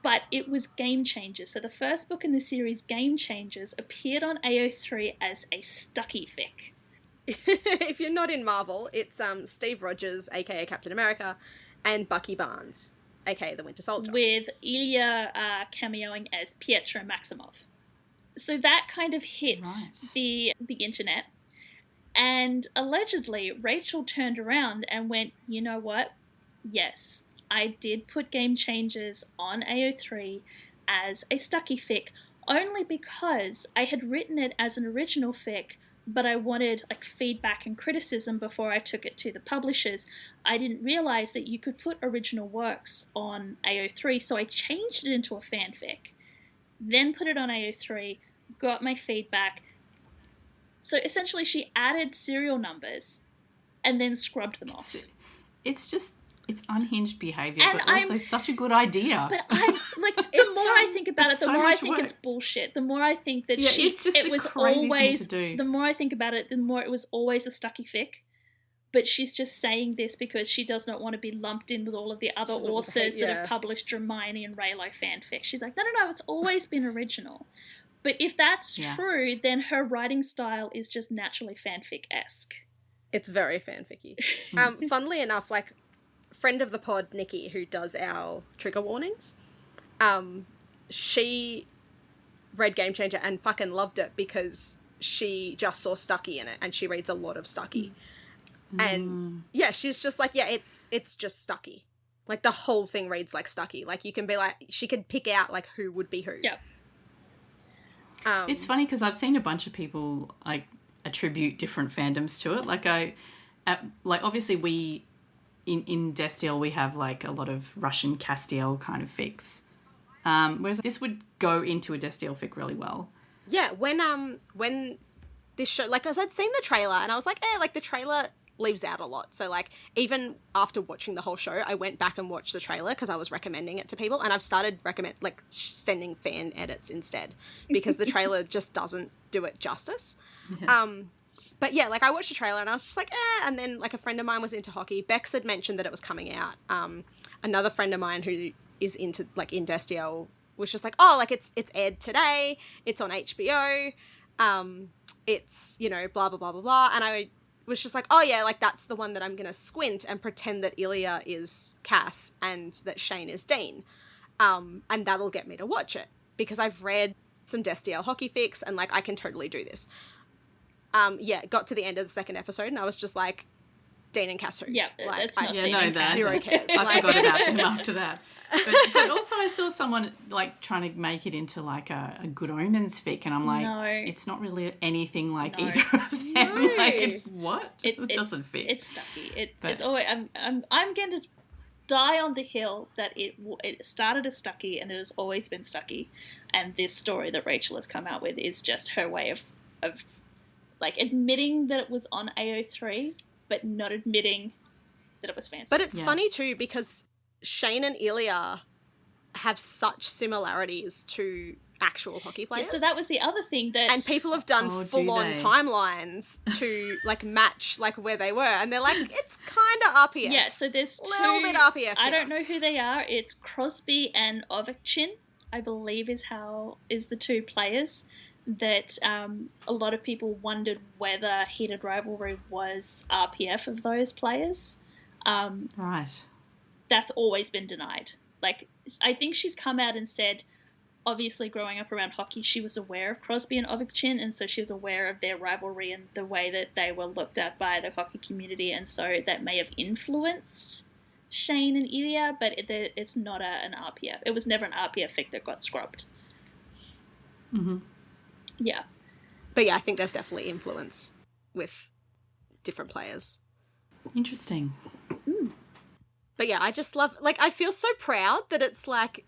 But it was Game Changers. So the first book in the series, Game Changers, appeared on AO3 as a Stucky fic. If you're not in Marvel, it's Steve Rogers, aka Captain America, and Bucky Barnes, aka the Winter Soldier, with Ilya cameoing as Pietro Maximoff. So that kind of hit the internet. And allegedly, Rachel turned around and went, you know what? Yes, I did put Game Changers on AO3 as a Stucky fic, only because I had written it as an original fic, but I wanted, like, feedback and criticism before I took it to the publishers. I didn't realize that you could put original works on AO3, so I changed it into a fanfic, then put it on AO3, got my feedback. So essentially she added serial numbers and then scrubbed them off. It's unhinged behaviour, but also such a good idea. But the more I think about it, the more I think it's bullshit. The more I think that the more I think about it, the more it was always a Stucky fic. but she's just saying this because she does not want to be lumped in with all of the other authors that have published Hermione and Raylo fanfic. She's like, no, it's always been original. But if that's true, then her writing style is just naturally fanfic-esque. It's very fanficky. Funnily enough, like, friend of the pod, Nikki, who does our trigger warnings, she read Game Changer and fucking loved it because she just saw Stucky in it, and she reads a lot of Stucky. And yeah, she's just like, it's just Stucky. Like, the whole thing reads like Stucky. Like, you can be like, she could pick out like who would be who. Yep. It's funny because I've seen a bunch of people like attribute different fandoms to it. Like obviously we in Destiel we have like a lot of Russian Castiel kind of fics, whereas this would go into a Destiel fic really well. Yeah, when this show, like, 'cause I'd seen the trailer and I was like, like, the trailer leaves out a lot. So, like, even after watching the whole show, I went back and watched the trailer because I was recommending it to people, and I've started sending fan edits instead because the trailer just doesn't do it justice. Yeah. But yeah, like, I watched the trailer and I was just like, and then, like, a friend of mine was into hockey. Bex had mentioned that it was coming out. Another friend of mine who is into, like, in Destiel was just like, like, it's aired today, it's on HBO, it's, you know, blah, blah, blah, blah, blah. And I was just like, yeah, like, that's the one that I'm going to squint and pretend that Ilya is Cass and that Shane is Dean. And that'll get me to watch it because I've read some Destiel hockey fics and, like, I can totally do this. Got to the end of the second episode and I was just like, Dean and Cass who? Yeah, like, that's not Dean and Cass. Zero cares. I forgot about them after that. But also I saw someone, like, trying to make it into, like, a Good Omens fic, and I'm like, no. It's not really anything like either of them. No. Like, it's what? It doesn't fit. It's Stucky. It's always, I'm going to die on the hill that it started as Stucky and it has always been Stucky, and this story that Rachel has come out with is just her way of like, admitting that it was on AO3, but not admitting that it was fanfic. But it's funny too because Shane and Ilya have such similarities to actual hockey players. Yeah, so that was the other thing that... And people have done full-on timelines to, like, match, like, where they were. And they're like, it's kind of RPF. Yeah, so there's a little bit RPF. I don't know who they are. It's Crosby and Ovechkin, I believe is the two players that a lot of people wondered whether Heated Rivalry was RPF of those players. Right. That's always been denied. Like, I think she's come out and said, obviously growing up around hockey, she was aware of Crosby and Ovechkin, and so she was aware of their rivalry and the way that they were looked at by the hockey community, and so that may have influenced Shane and Ilya, but it's not an RPF. It was never an RPF fic that got scrubbed. Mm-hmm. Yeah. But yeah, I think there's definitely influence with different players. Interesting. Mm. But yeah, I just love, like, I feel so proud that it's like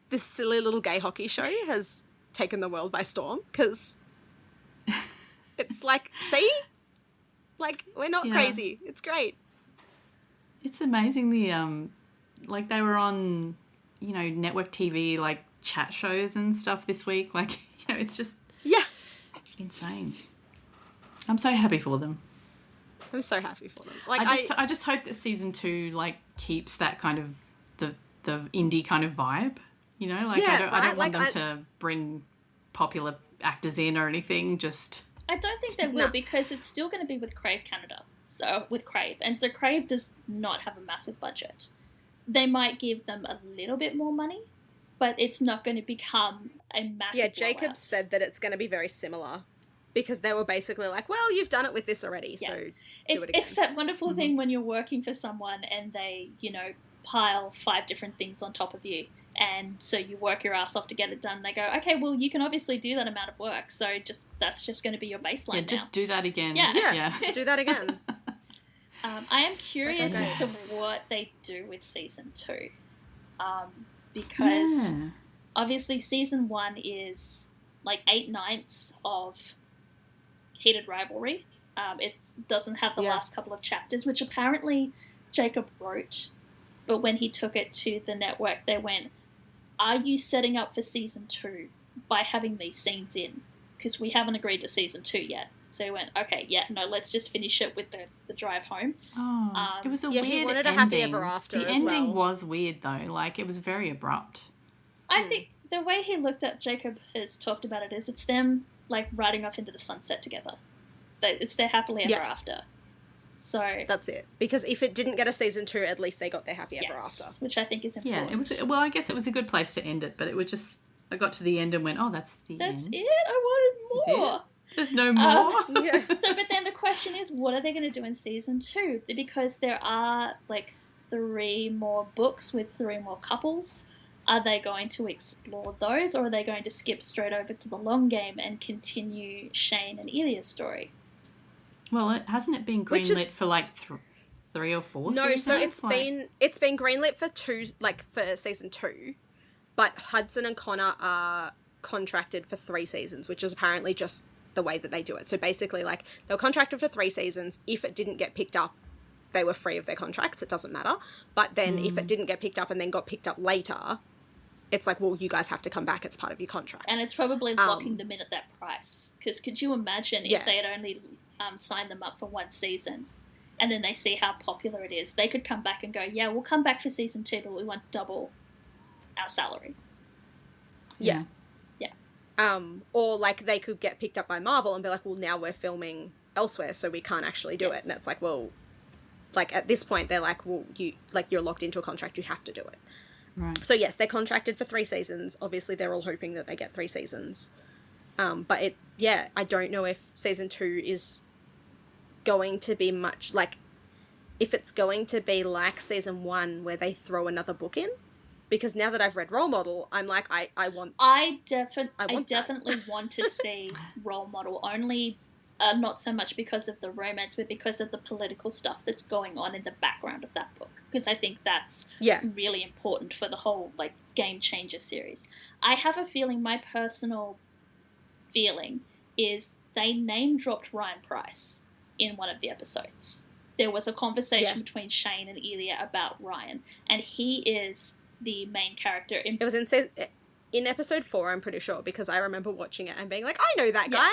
this silly little gay hockey show has taken the world by storm, because it's like, see? Like, we're not crazy. It's great. It's amazing like, they were on, you know, network TV, like, chat shows and stuff this week. Like, you know, it's just insane. I'm so happy for them. I'm so happy for them. Like, I just hope that season 2, like, keeps that kind of the indie kind of vibe, you know? Like, I don't want them to bring popular actors in or anything, just... I don't think they will, because it's still going to be with Crave Canada, so with Crave. And so Crave does not have a massive budget. They might give them a little bit more money, but it's not going to become a massive blowout. Jacob said that it's going to be very similar, because they were basically like, well, you've done it with this already, so do it again. It's that wonderful thing when you're working for someone and they, you know, pile 5 different things on top of you, and so you work your ass off to get it done. They go, okay, well, you can obviously do that amount of work, so that's just going to be your baseline now. Just do that again. Yeah. Just do that again. I am curious as to what they do with season 2, because obviously season 1 is like 8/9 of Heated Rivalry. It doesn't have the last couple of chapters, which apparently Jacob wrote, but when he took it to the network, they went, are you setting up for season 2 by having these scenes in? Because we haven't agreed to season 2 yet. So he went, okay, yeah, no, let's just finish it with the drive home. Oh, it was a Yeah, weird he wanted a ending. happy ever after The as ending well. was weird though. Like it was very abrupt. I think the way he looked at Jacob has talked about it is it's them like riding off into the sunset together. It's their happily ever after. So that's it. Because if it didn't get a season 2, at least they got their happy ever after. Which I think is important. Yeah, it was. Well, I guess it was a good place to end it, but it was just. I got to the end and went, "Oh, that's the end." That's it. I wanted more. There's no more. Yeah. So, but then the question is, what are they going to do in season 2? Because there are like 3 more books with 3 more couples. Are they going to explore those, or are they going to skip straight over to the long game and continue Shane and Ilya's story? Well, hasn't it been greenlit for like 3 or 4 seasons? No, so it's been greenlit for 2, like for season 2, but Hudson and Connor are contracted for 3 seasons, which is apparently just the way that they do it. So basically, like, they were contracted for 3 seasons. If it didn't get picked up, they were free of their contracts. It doesn't matter. But then if it didn't get picked up and then got picked up later, it's like, well, you guys have to come back. It's part of your contract. And it's probably locking them in at that price. Because could you imagine if they had only signed them up for 1 season and then they see how popular it is, they could come back and go, yeah, we'll come back for season 2, but we want double our salary. Yeah. Or like they could get picked up by Marvel and be like, well, now we're filming elsewhere, so we can't actually do it. And it's like, well, like at this point, they're like, well, you're locked into a contract, you have to do it. Right. So yes, they're contracted for 3 seasons. Obviously, they're all hoping that they get 3 seasons. But I don't know if season 2 is going to be much like, if it's going to be like season 1 where they throw another book in. Because now that I've read Role Model, I'm like, I definitely want to see Role Model, only not so much because of the romance, but because of the political stuff that's going on in the background of that book. Because I think that's really important for the whole like Game Changer series. I have a feeling, my personal feeling is they name dropped Ryan Price in one of the episodes. There was a conversation between Shane and Ilya about Ryan, and he is the main character. It was in episode 4, I'm pretty sure, because I remember watching it and being like, I know that guy.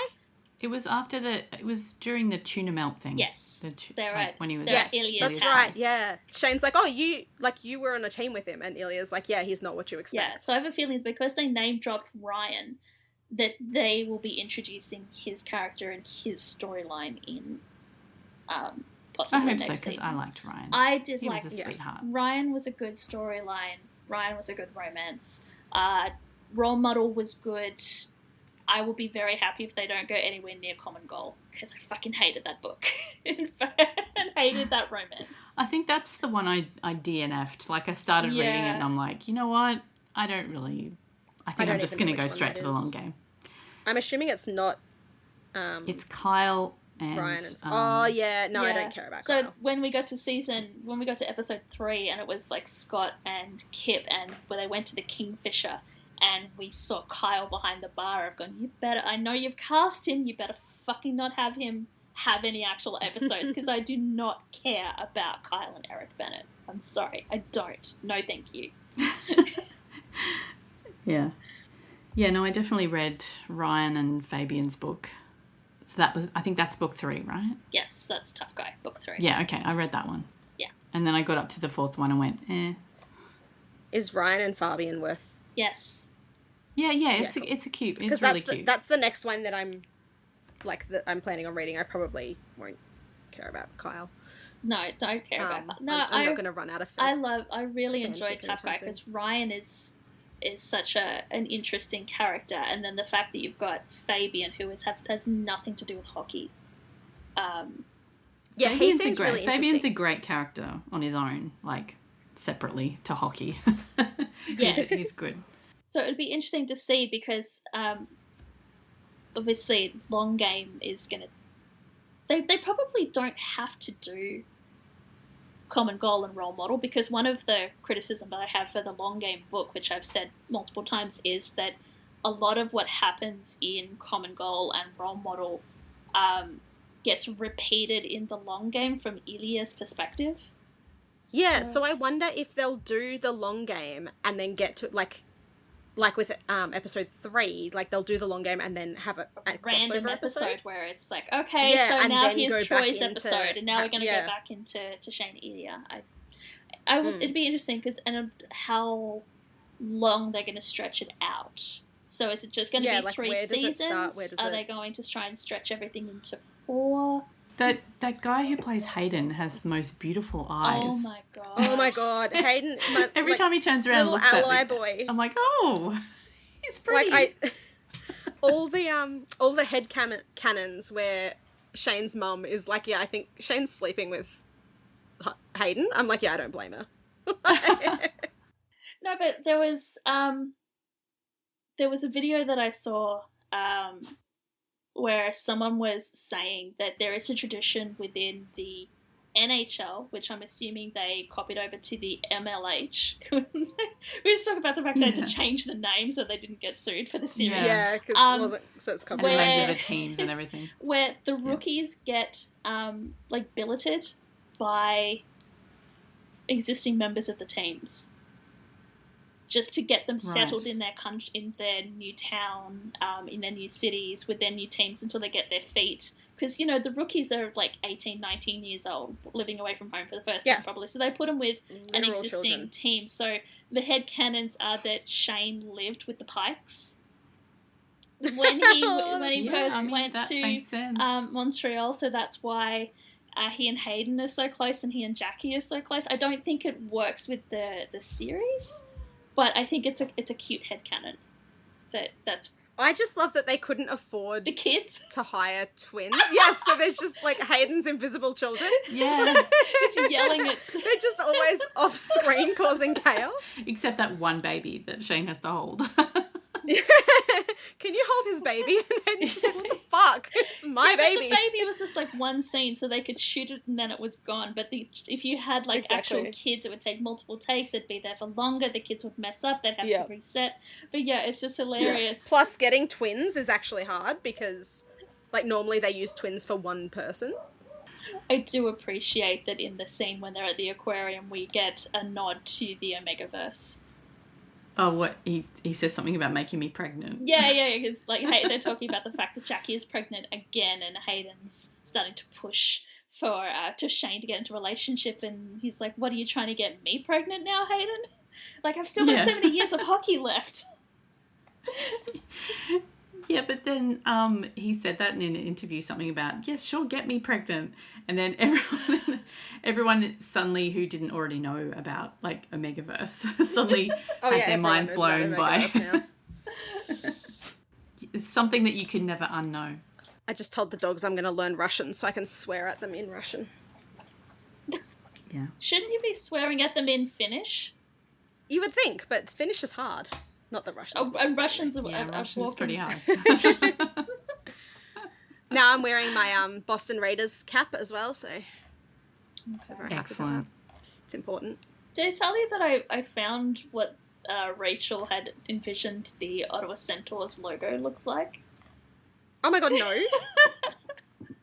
It was it was during the tuna melt thing. Yes. They're right. When he was at Ilya's that's house. Right, yeah. Shane's like, oh, you were on a team with him, and Ilya's like, yeah, he's not what you expect. Yeah, so I have a feeling because they name dropped Ryan, that they will be introducing his character and his storyline in possibly next season. I hope so, because I liked Ryan. I did he was a sweetheart. Ryan was a good storyline. Ryan was a good romance. Role Model was good. I will be very happy if they don't go anywhere near Common Goal, because I fucking hated that book and hated that romance. I think that's the one I DNF'd. Like, I started reading it and I'm like, you know what? I think I'm just going to go straight to the long game. I'm assuming it's not... it's Kyle and... Brian and... I don't care about Kyle. So when we got to episode 3, and it was like Scott and Kip, and where they went to the Kingfisher, and we saw Kyle behind the bar, I've gone, I know you've cast him, you better fucking not have him have any actual episodes, because I do not care about Kyle and Eric Bennett. I'm sorry, I don't. No, thank you. Yeah. Yeah, no, I definitely read Ryan and Fabian's book. So I think that's book 3, right? Yes, that's Tough Guy, book 3. Yeah, okay, I read that one. Yeah. And then I got up to the 4th one and went, eh. Is Ryan and Fabian worth... Yes. Yeah, it's a cute. It's really cute. That's the next one that I'm planning on reading. I probably won't care about Kyle. No, don't care about. No, I'm not going to run out of. I really enjoyed Tough Guy because Ryan is such an interesting character, and then the fact that you've got Fabian, who has nothing to do with hockey. He seems really interesting. Fabian's a great character on his own, like separately to hockey. Yes, he's good. So it'd be interesting to see because obviously long game is going to... They probably don't have to do Common Goal and Role Model, because one of the criticism that I have for the long game book, which I've said multiple times, is that a lot of what happens in Common Goal and Role Model gets repeated in the long game from Ilya's perspective. Yeah, so I wonder if they'll do the long game and then get to, like like with episode 3, like they'll do the long game and then have a random crossover episode where it's like, okay, Yeah, so and now then here's go back Troy's into- episode, and now we're going to yeah. go back into Shane Ilya. I was it'd be interesting because how long they're going to stretch it out. So is it just going to be like, 3 where does it seasons? start? Where does Are it- they going to try and stretch everything into 4? That guy who plays Hayden has the most beautiful eyes. Oh my god! Oh my god, Hayden! Every time he turns around and little looks at ally me, boy. I'm like, oh, it's pretty. Like all the head cannons where Shane's mum is like, yeah, I think Shane's sleeping with Hayden. I'm like, yeah, I don't blame her. No, but there was a video that I saw where someone was saying that there is a tradition within the NHL, which I'm assuming they copied over to the MLH. We just talk about the fact they had to change the name so they didn't get sued for the series. Yeah, because it wasn't, so it's and the copyrighted. names of the teams and everything. Where the rookies get like billeted by existing members of the teams, just to get them settled in their country, in their new town, in their new cities, with their new teams until they get their feet. Because, you know, the rookies are like 18, 19 years old, living away from home for the first time probably. So they put them with an Literal existing children. team. So the headcanons are that Shane lived with the Pikes. When he first went that to makes sense. Montreal, so that's why he and Hayden are so close and he and Jackie are so close. I don't think it works with the series, but I think it's a cute headcanon. That's I just love that they couldn't afford the kids. to hire twins. Yes, so there's just like Hayden's invisible children. Yeah. Just yelling at... They're just always off screen causing chaos. Except that one baby that Shane has to hold. Can you hold his baby? And Hayden's just like, what the fuck? It's my But baby. the baby was just like one scene, so they could shoot it and then it was gone. But if you had like actual kids, it would take multiple takes. They'd be there for longer. The kids would mess up. They'd have to reset. But yeah, it's just hilarious. Plus, getting twins is actually hard because, like, normally they use twins for one person. I do appreciate that in the scene when they're at the aquarium, we get a nod to the Omegaverse. Oh, what? He says something about making me pregnant. Yeah, because like, hey, they're talking about the fact that Jackie is pregnant again, and Hayden's starting to push for to Shane to get into a relationship, and he's like, "What are you trying to get me pregnant now, Hayden? Like, I've still got so many years of hockey left." Yeah, but then he said that in an interview, something about, yes, sure, get me pregnant. And then everyone suddenly who didn't already know about, like, Omegaverse suddenly had their minds blown by... It's something that you could never unknow. I just told the dogs I'm going to learn Russian so I can swear at them in Russian. Yeah. Shouldn't you be swearing at them in Finnish? You would think, but Finnish is hard. Not the Russians. Oh, and Russians are Russian's pretty hard. Now I'm wearing my Boston Raiders cap as well, so... Excellent. It's important. Did I tell you that I found what Rachel had envisioned the Ottawa Centaurs logo looks like? Oh my god, no.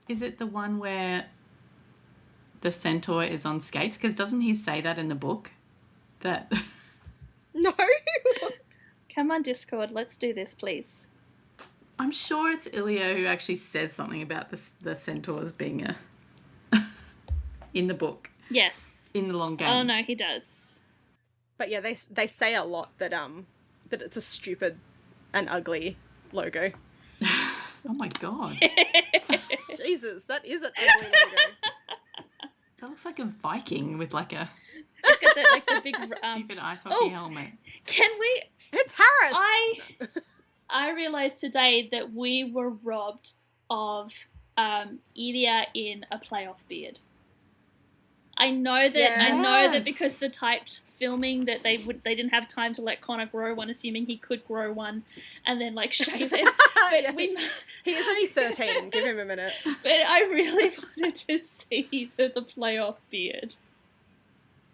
Is it the one where the centaur is on skates? Because doesn't he say that in the book? That... No. Come on, Discord, let's do this, please. I'm sure it's Ilya who actually says something about the centaurs being in the book. Yes. In the long game. Oh no, he does. But yeah, they say a lot that that it's a stupid and ugly logo. Oh my god. Jesus, that is an ugly logo. That looks like a Viking with like a It's got the big stupid ice hockey helmet. Can we? It's Harris. I realized today that we were robbed of Ilya in a playoff beard. I know that because the typed filming that they didn't have time to let Connor grow one, assuming he could grow one and then like shave it. But he is only 13. Give him a minute. But I really wanted to see the playoff beard.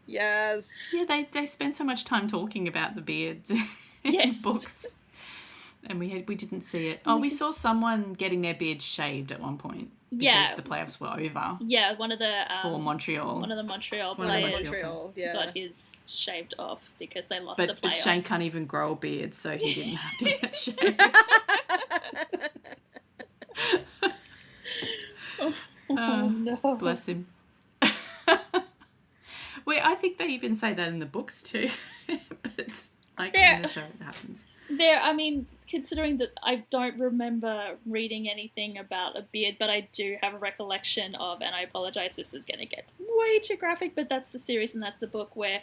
Yes. Yeah, they spend so much time talking about the beards in books. and we didn't see it. Oh, we saw someone getting their beard shaved at one point because the playoffs were over. Yeah, one of the for Montreal. One of the Montreal players got his shaved off because they lost the playoffs. But Shane can't even grow a beard, so he didn't have to get shaved. Oh, no. Bless him. Wait, I think they even say that in the books too. But it's like in the show it happens. I mean, considering that I don't remember reading anything about a beard, but I do have a recollection of, and I apologise, this is going to get way too graphic, but that's the series and that's the book where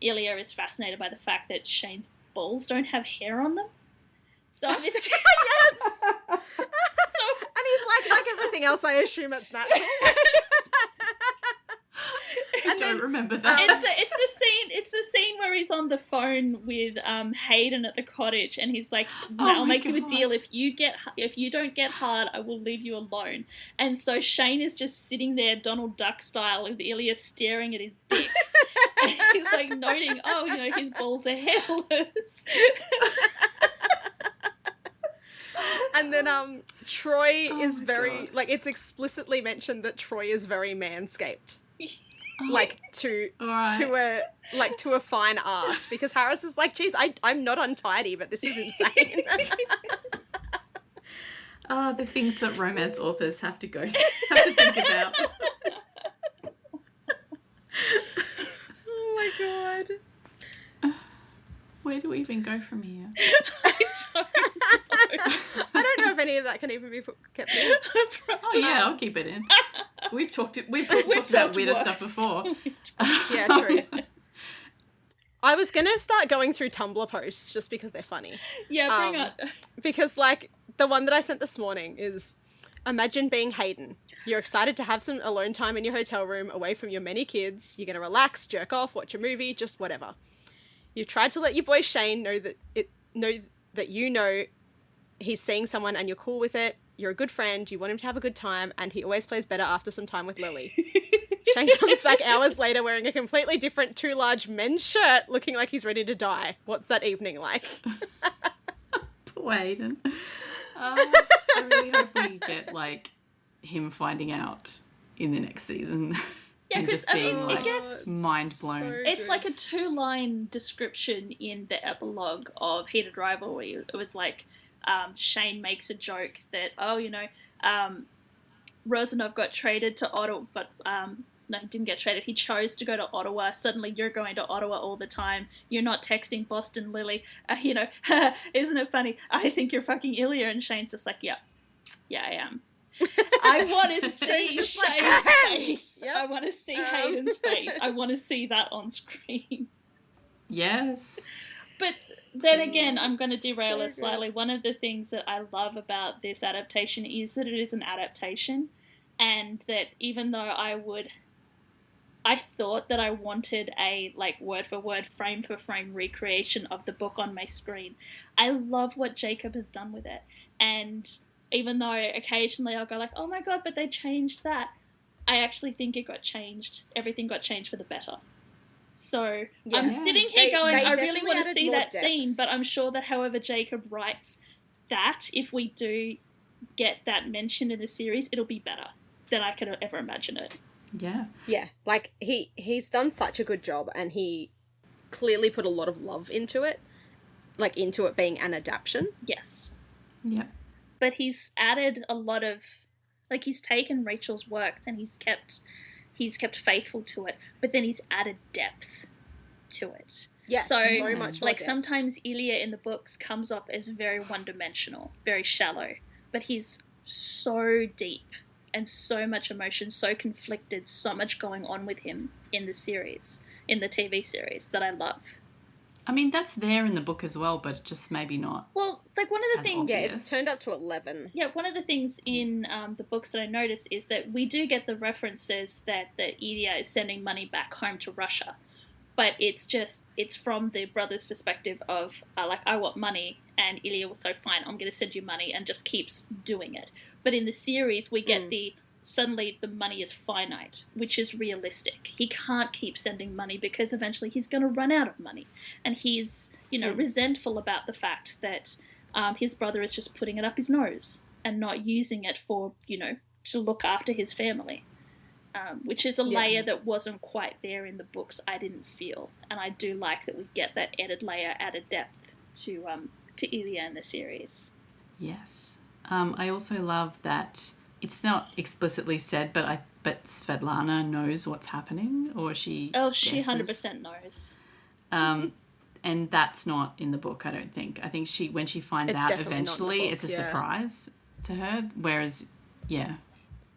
Ilya is fascinated by the fact that Shane's balls don't have hair on them. So it's... Yes! And he's like everything else, I assume it's natural. I don't remember that. It's the scene where he's on the phone with Hayden at the cottage, and he's like, "I'll make you a deal. If you don't get hard, I will leave you alone." And so Shane is just sitting there, Donald Duck style, with Ilya staring at his dick. And he's like noting, his balls are hairless. And then Troy is very it's explicitly mentioned that Troy is very manscaped. To a fine art, because Harris is like, geez, I'm not untidy, but this is insane. The things that romance authors have to think about. Oh my god. Where do we even go from here? I don't know if any of that can even be kept in. Oh yeah, I'll keep it in. We've talked about weirder stuff before. Yeah, true. I was gonna start going through Tumblr posts just because they're funny. Yeah, bring on. Because the one that I sent this morning is, imagine being Hayden. You're excited to have some alone time in your hotel room, away from your many kids. You're gonna relax, jerk off, watch a movie, just whatever. You've tried to let your boy Shane know that he's seeing someone and you're cool with it. You're a good friend. You want him to have a good time, and he always plays better after some time with Lily. Shane comes back hours later wearing a completely different too large men's shirt, looking like he's ready to die. What's that evening like? Poor Hayden. I really hope we get him finding out in the next season. Yeah, and just being mind blown. So it's like a 2-line description in the epilogue of Heated Rivalry. It was like, Shane makes a joke that, Rosanov got traded to Ottawa, but no, he didn't get traded. He chose to go to Ottawa. Suddenly you're going to Ottawa all the time. You're not texting Boston Lily. Isn't it funny? I think you're fucking Ilya. And Shane's just like, yeah, I am. I want to see Shane's face. Yep. I want to see Hayden's face. I want to see that on screen. Yes. But then again, I'm going to derail us slightly. One of the things that I love about this adaptation is that it is an adaptation, and that even though I thought that I wanted a word for word, frame for frame recreation of the book on my screen. I love what Jacob has done with it, and even though occasionally I'll go oh my god, but they changed that, I actually think it got changed. Everything got changed for the better. So yeah. I'm sitting here going, I really want to see that scene, but I'm sure that however Jacob writes that, if we do get that mentioned in the series, it'll be better than I could ever imagine it. Yeah. Yeah, he's done such a good job, and he clearly put a lot of love into it, into it being an adaptation. Yes. Yeah. But he's added a lot of, he's taken Rachel's work and he's kept faithful to it, but then he's added depth to it. Yes, so much more depth. Sometimes Ilya in the books comes off as very one-dimensional, very shallow, but he's so deep and so much emotion, so conflicted, so much going on with him in the series, in the TV series, that I love. I mean, that's there in the book as well, but just maybe not. Well, one of the things... Obvious. Yeah, it's turned up to 11. Yeah, one of the things in the books that I noticed is that we do get the references that Ilya is sending money back home to Russia. But it's from the brother's perspective of, I want money, and Ilya was so, fine, I'm going to send you money, and just keeps doing it. But in the series, we get suddenly the money is finite, which is realistic. He can't keep sending money because eventually he's going to run out of money. And he's, resentful about the fact that his brother is just putting it up his nose and not using it for, to look after his family. Which is a layer that wasn't quite there in the books, I didn't feel. And I do like that we get that added layer, added depth to Ilya in the series. Yes. I also love that it's not explicitly said, but Svetlana knows what's happening, or she she guesses. 100% knows. And that's not in the book, I don't think. I think when she finds out eventually, it's a surprise to her, whereas, yeah.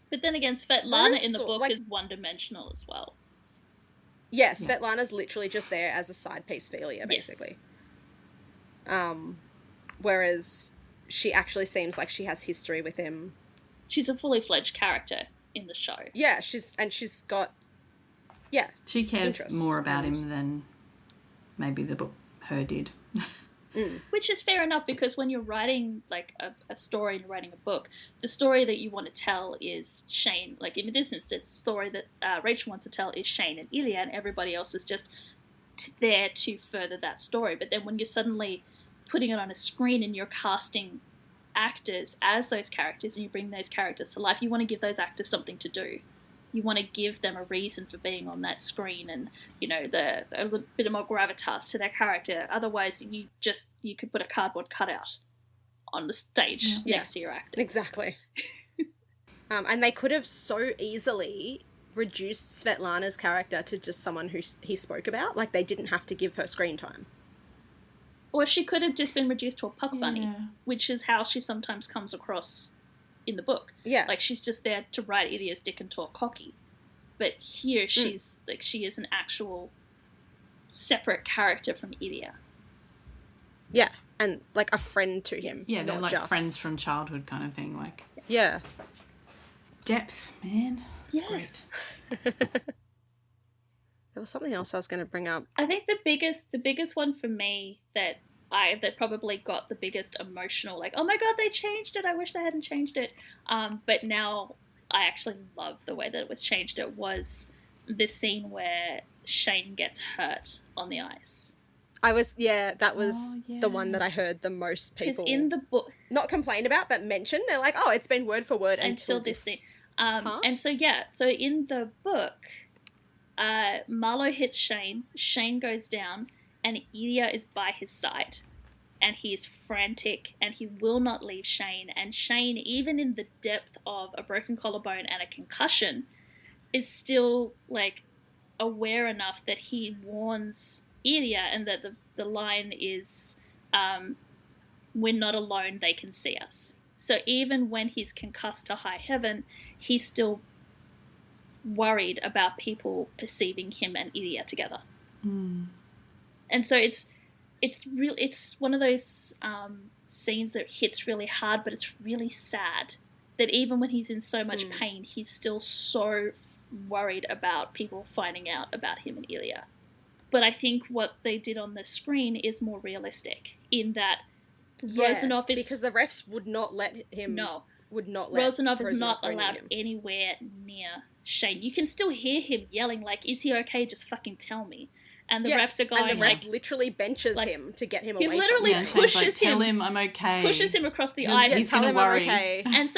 But then again, Svetlana in the book is one-dimensional as well. Yeah, Svetlana's literally just there as a side piece for Ilya, basically. Yes. Whereas she actually seems like she has history with him. She's a fully fledged character in the show. Yeah, she's got she cares more about him than maybe the book her did. Which is fair enough, because when you're writing like a story and you're writing a book, the story that you want to tell is Shane. Like in this instance, the story that Rachel wants to tell is Shane and Ilya, and everybody else is just there to further that story. But then when you're suddenly putting it on a screen and you're casting actors as those characters and you bring those characters to life, you want to give those actors something to do. You want to give them a reason for being on that screen, and a little bit more gravitas to their character. Otherwise, you could put a cardboard cutout on the stage next to your actors. Exactly. And they could have so easily reduced Svetlana's character to just someone who he spoke about. Like, they didn't have to give her screen time. Or she could have just been reduced to a puck bunny, which is how she sometimes comes across in the book. Yeah. Like, she's just there to ride Ilya's dick and talk cocky. But here she's like, she is an actual separate character from Ilya. Yeah, and like a friend to him. Yeah, they're like friends from childhood kind of thing. Like, yeah. Depth, man. That's great. There was something else I was going to bring up. I think the biggest one for me that probably got the biggest emotional, like, oh my god, they changed it, I wish they hadn't changed it. But now I actually love the way that it was changed. It was the scene where Shane gets hurt on the ice. That was the one that I heard the most people in the book not complain about, but mention. They're like, oh, it's been word for word until this scene. Part. And so in the book, Marlo hits Shane. Shane goes down, and Ilya is by his side, and he is frantic, and he will not leave Shane. And Shane, even in the depth of a broken collarbone and a concussion, is still like aware enough that he warns Ilya, and that the line is, "We're not alone; they can see us." So even when he's concussed to high heaven, he's still worried about people perceiving him and Ilya together. And so it's one of those scenes that hits really hard, but it's really sad that even when he's in so much pain, he's still so worried about people finding out about him and Ilya. But I think what they did on the screen is more realistic, in that Rozanov is... because the refs would not let him... No. Would not let Rozanov is not allowed anywhere near Shane. You can still hear him yelling, like, is he okay? Just fucking tell me. And the refs are going, and the ref literally benches him to get him away from him. He literally pushes him. Tell him I'm okay. Pushes him across the ice. He's going to worry. Okay. And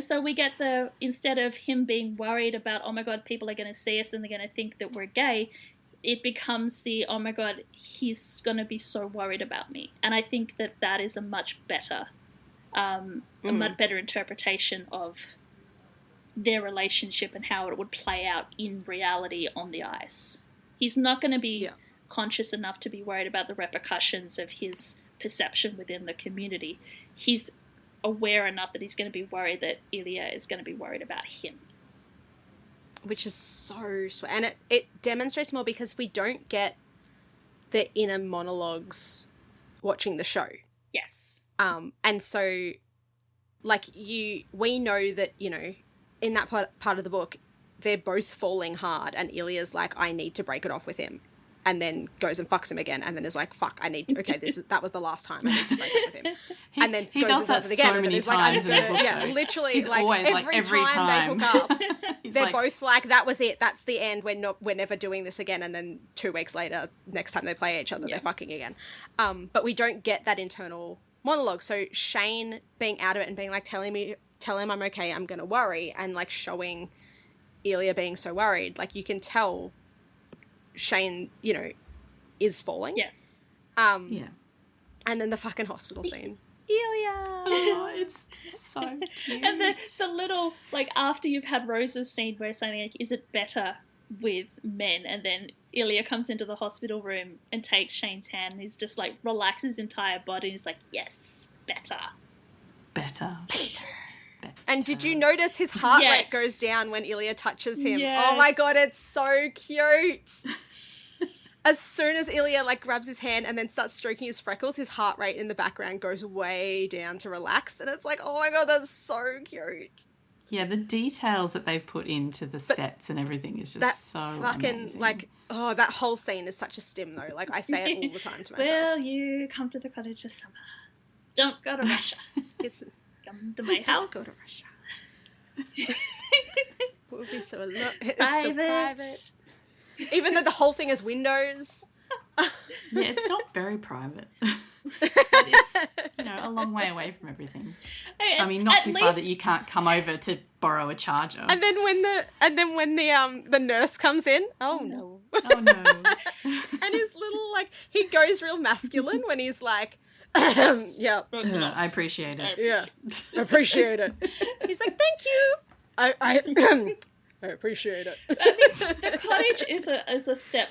so we get instead of him being worried about, oh my God, people are going to see us and they're going to think that we're gay, it becomes oh my God, he's going to be so worried about me. And I think that is a much better interpretation of their relationship and how it would play out in reality on the ice. He's not going to be conscious enough to be worried about the repercussions of his perception within the community. He's aware enough that he's going to be worried that Ilya is going to be worried about him. Which is so sweet. And it demonstrates more because we don't get the inner monologues watching the show. Yes. And so, like, we know that, in that part of the book, they're both falling hard, and Ilya's like, I need to break it off with him, and then goes and fucks him again, and then is like, fuck, I need to, okay, that was the last time, I need to break it with him. And then he does that it again, so and then many times in the book, yeah, though. literally, He's like, always, every time they hook up, they're like, both like, that was it, that's the end, we're never doing this again, and then 2 weeks later, next time they play each other, they're fucking again. But we don't get that internal monologue. So Shane being out of it and being like, tell him I'm okay, I'm gonna worry, and like showing Elia being so worried, like you can tell Shane, you know, is falling. Yes. Yeah. And then the fucking hospital scene. Elia! Oh, it's so cute. And the little, like, after you've had Rose's scene where it's saying, like, is it better with men? And then Ilya comes into the hospital room and takes Shane's hand and he's just, like, relaxes his entire body and he's like, yes, better. Better. And did you notice his heart Yes. rate goes down when Ilya touches him? Yes. Oh my god, it's so cute. As soon as Ilya like grabs his hand and then starts stroking his freckles, his heart rate in the background goes way down to relax. And it's like, oh my god, that's so cute. Yeah, the details that they've put into the sets and everything is just so fucking amazing. like, oh, that whole scene is such a stim though. Like I say it all the time to myself. Will you come to the cottage this summer? Don't go to Russia. It's Come to my house. don't go to Russia. It would be so it's so private. Even though the whole thing is windows. Yeah, it's not very private. It's, you know, a long way away from everything. I mean, not too far that you can't come over to borrow a charger. And then when the nurse comes in, oh no. Oh no. And his little like he goes real masculine when he's like yeah. I appreciate it. Yeah. Appreciate it. He's like, thank you. I appreciate it. I mean, the cottage is a step,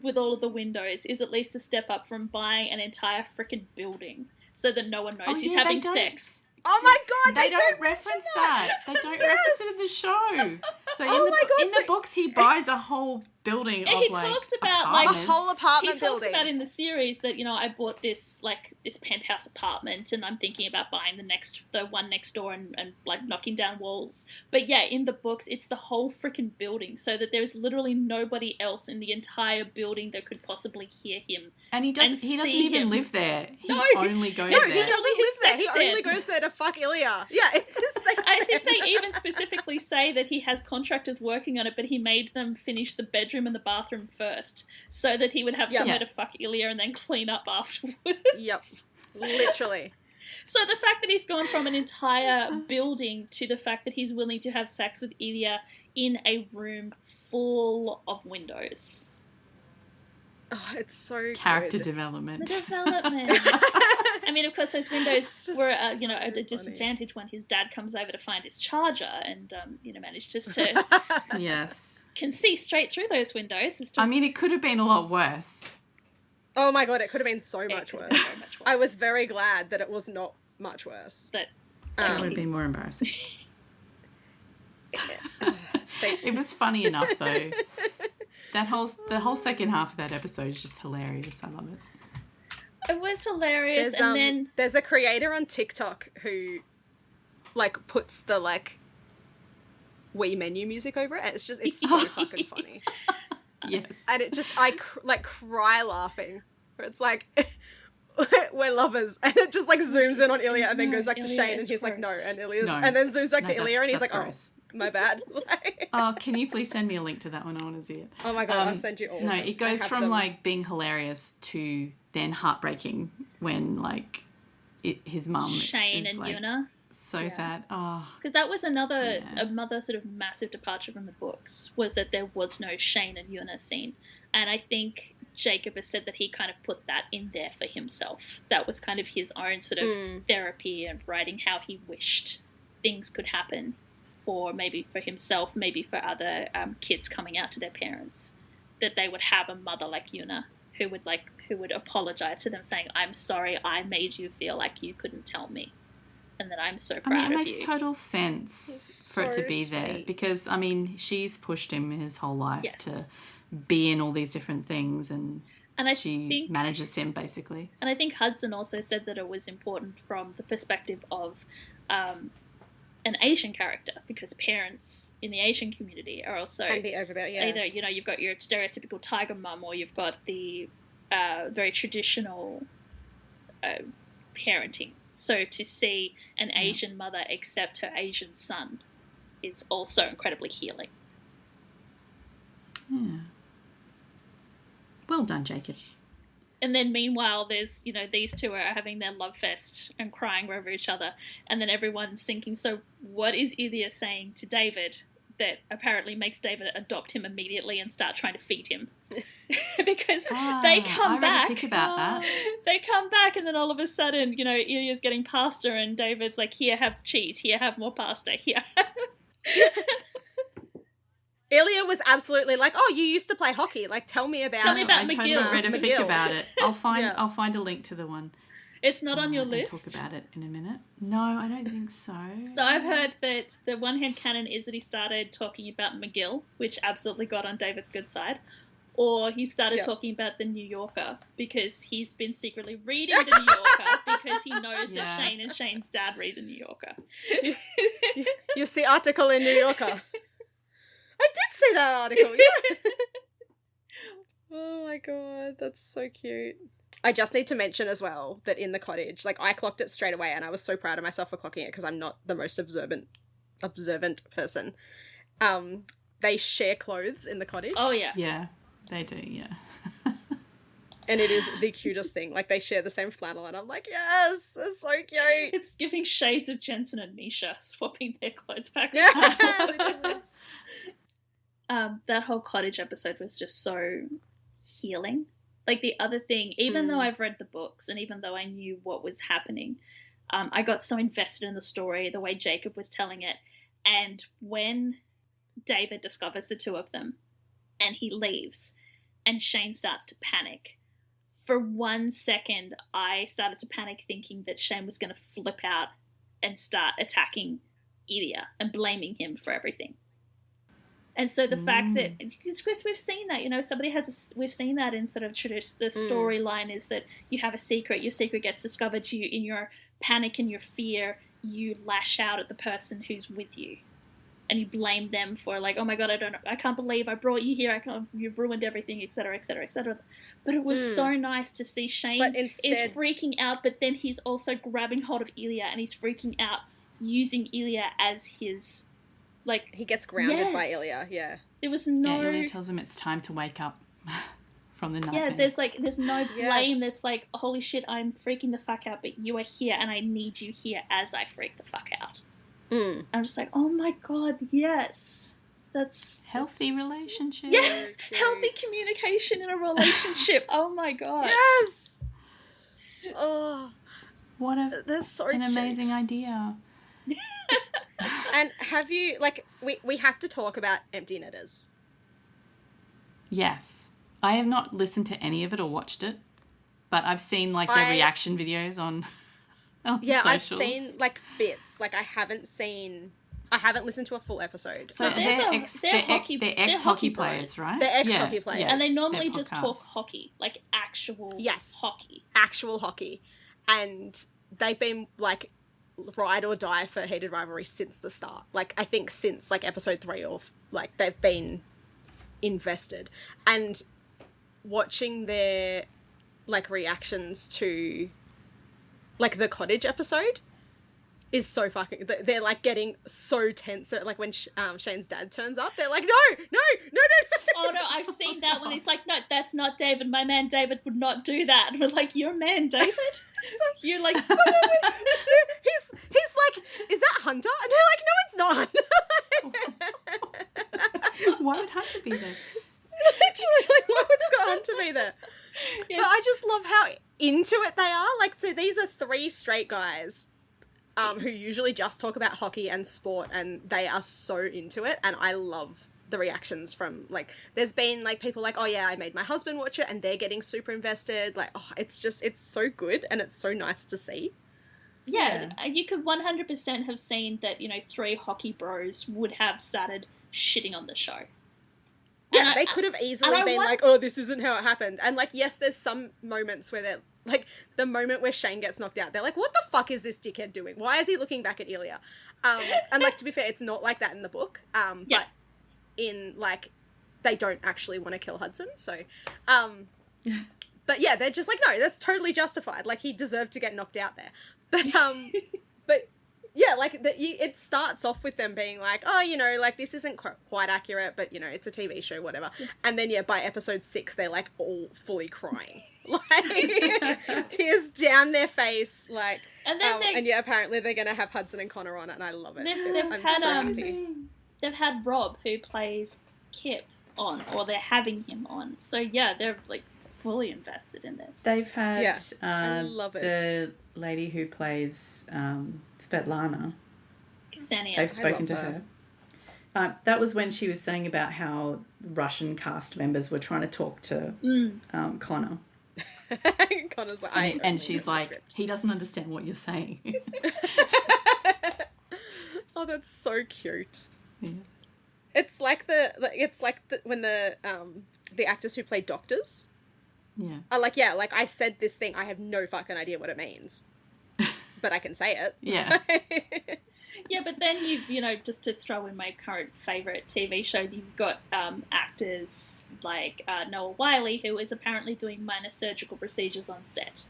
with all of the windows, is at least a step up from buying an entire freaking building so that no one knows he's having sex. Oh my god, They don't reference that. They don't reference it in the show. So Oh in the books, he buys a whole building of He like talks about, apartments. a whole apartment He talks building. about in the series that, you know, I bought this penthouse apartment and I'm thinking about buying the one next door and like knocking down walls. But yeah, in the books, it's the whole freaking building so that there's literally nobody else in the entire building that could possibly hear him. And he doesn't see even him. live there. He No, only goes No, there. he doesn't live there. He sex only den. goes there to fuck Ilya. Yeah, it's his sex I think den. they even specifically say that he has contractors working on it, but he made them finish the bedroom and the bathroom first so that he would have somewhere to fuck Ilya and then clean up afterwards. Yep. Literally. So the fact that he's gone from an entire building to the fact that he's willing to have sex with Ilya in a room full of windows. Oh, it's so Character good. development. The development. I mean, of course, those windows were, at a disadvantage when his dad comes over to find his charger and, manages to Yes. can see straight through those windows. I mean, it could have been a lot worse. Oh my god, it could have been so much could have worse. been so much worse. I was very glad that it was not much worse. But It would have been more embarrassing. Thank It was funny enough, though. The whole second half of that episode is just hilarious. I love it. it was hilarious. There's, And then there's a creator on TikTok who, like, puts the, like, Wii menu music over it. And it's so fucking funny. Yes. And it just, I cry laughing. Where it's like, we're lovers. And it just, like, zooms in on Ilya and then goes back to Ilya, Shane and it's he's like, no. gross. And Ilya's, No. and then zooms back No, to Ilya and he's like, that's gross. oh, my bad. Oh, can you please send me a link to that one? I want to see it. Oh my god, I'll send you all. No, of them. it goes I have from them. like being hilarious to then heartbreaking when like his mum Shane is and like Yuna. so sad. Oh, Because that was another sort of massive departure from the books, was that there was no Shane and Yuna scene. And I think Jacob has said that he kind of put that in there for himself. That was kind of his own sort of therapy and writing how he wished things could happen, or maybe for himself, maybe for other kids coming out to their parents, that they would have a mother like Yuna who would apologize to them, saying, "I'm sorry, I made you feel like you couldn't tell me, and that I'm so proud I mean, it of makes you." total sense for it to so be there sweet. because I mean, she's pushed him his whole life Yes. to be in all these different things, and And I she think manages him basically. And I think Hudson also said that it was important from the perspective of an Asian character, because parents in the Asian community are also Can be overbearing, yeah. either, you've got your stereotypical tiger mum, or you've got the very traditional parenting. So to see an Asian mother accept her Asian son is also incredibly healing. Yeah. Well done, Jacob. And then meanwhile, there's, you know, these two are having their love fest and crying over each other. And then everyone's thinking, so what is Ilya saying to David that apparently makes David adopt him immediately and start trying to feed him? Because they come back. Think about that. They come back, and then all of a sudden, you know, Ilya's getting pasta, and David's like, here, have cheese. Here, have more pasta. Here. Ilya was absolutely like, oh, you used to play hockey. Like, tell me about McGill. I totally read a fic about it. I'll find a link to the one. It's not on your and list? Talk about it in a minute. No, I don't think so. So I've heard that the one-hand canon is that he started talking about McGill, which absolutely got on David's good side. Or he started talking about the New Yorker because he's been secretly reading the New Yorker because he knows that Shane and Shane's dad read the New Yorker. You see article in New Yorker. I did see that article, yeah. Oh my god, that's so cute. I just need to mention as well that in the cottage, like, I clocked it straight away, and I was so proud of myself for clocking it because I'm not the most observant person. They share clothes in the cottage. Oh, yeah. Yeah, they do, yeah. And it is the cutest thing. Like, they share the same flannel, and I'm like, yes, it's so cute. It's giving shades of Jensen and Misha swapping their clothes back. Yeah. That whole cottage episode was just so healing. Like, the other thing, even though I've read the books and even though I knew what was happening, I got so invested in the story, the way Jacob was telling it. And when David discovers the two of them and he leaves and Shane starts to panic, for 1 second I started to panic thinking that Shane was going to flip out and start attacking Ilya and blaming him for everything. And so the fact that, because we've seen that, you know, we've seen that in sort of the storyline is that you have a secret, your secret gets discovered, you, in your panic and your fear, you lash out at the person who's with you. And you blame them for, like, oh my god, I can't believe I brought you here, you've ruined everything, etc., etc., etc. But it was so nice to see Shane is freaking out, but then he's also grabbing hold of Ilya and he's freaking out, using Ilya as his... Like, he gets grounded by Ilya, yeah. There was no... Yeah, Ilya tells him it's time to wake up from the nightmare. Yeah, there's no blame. There's like, holy shit, I'm freaking the fuck out, but you are here and I need you here as I freak the fuck out. I'm just like, oh my god, yes. That's... Healthy relationship. Yes! Healthy communication in a relationship. Oh my god. Yes! Oh. What that's so an cute. amazing idea. And have you, like, we have to talk about Empty Netters. Yes. I have not listened to any of it or watched it, but I've seen, like, their reaction videos on yeah, socials. I've seen, like, bits. Like, I haven't listened to a full episode. So they're ex-hockey players, right? They're ex-hockey players. Yes, and they normally just talk hockey, like actual hockey. Actual hockey. And they've been, like, ride or die for Hated Rivalry since the start. Like, I think since, like, episode 3 or, like, they've been invested. And watching their, like, reactions to, like, the Cottage episode is so fucking... They're, like, getting so tense. Like, when Shane's dad turns up, they're like, no. Oh, no, I've seen that when he's like, no, that's not David. My man David would not do that. And we're like, your man David? You're like... he's like, is that Hunter? And they're like, no, it's not. Why would Hunter be there? Literally, like, why would Scott Hunter be there? Yes. But I just love how into it they are. Like, so these are 3 straight guys who usually just talk about hockey and sport, and they are so into it, and I love the reactions from, like, there's been, like, people like, oh yeah, I made my husband watch it, and they're getting super invested. Like, oh, it's so good, and it's so nice to see. Yeah, you could 100% have seen that, you know, 3 hockey bros would have started shitting on the show. Yeah, they could have easily been like, oh, this isn't how it happened. And, like, yes, there's some moments where they're, like, the moment where Shane gets knocked out, they're like, what the fuck is this dickhead doing? Why is he looking back at Ilya? And, like, to be fair, it's not like that in the book. But in, like, they don't actually want to kill Hudson, so... But, yeah, they're just like, no, that's totally justified. Like, he deserved to get knocked out there. But, yeah, like, it starts off with them being like, oh, you know, like, this isn't quite accurate, but, you know, it's a TV show, whatever. And then, yeah, by episode 6, they're, like, all fully crying. like tears down their face, like. And then and yeah, apparently they're gonna have Hudson and Connor on it, and I love it. they've had Rob, who plays Kip, on, or they're having him on. So yeah, they're like fully invested in this. They've had I love it. the lady who plays Svetlana. Ksenia. They've spoken to her. That was when she was saying about how Russian cast members were trying to talk to Connor. Connor's like, and she's like, he doesn't understand what you're saying. Oh, that's so cute. Yeah. It's like when the actors who play doctors. Yeah. Are like, yeah, like I said this thing, I have no fucking idea what it means, but I can say it. Yeah. Yeah, but then you know, just to throw in my current favourite TV show, you've got actors like Noah Wiley, who is apparently doing minor surgical procedures on set.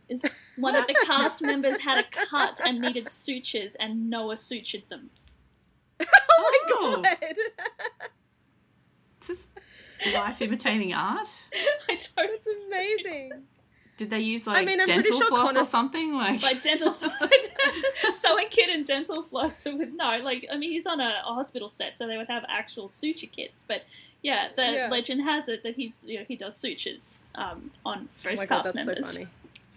Is one of the cast members had a cut and needed sutures, and Noah sutured them. Oh my god! This is life imitating art. I don't. It's amazing. Did they use I'm dental pretty sure floss Connor's... or something like dental sewing kit and dental floss with he's on a hospital set, so they would have actual suture kits. But yeah, legend has it that he does sutures for his cast members. So funny.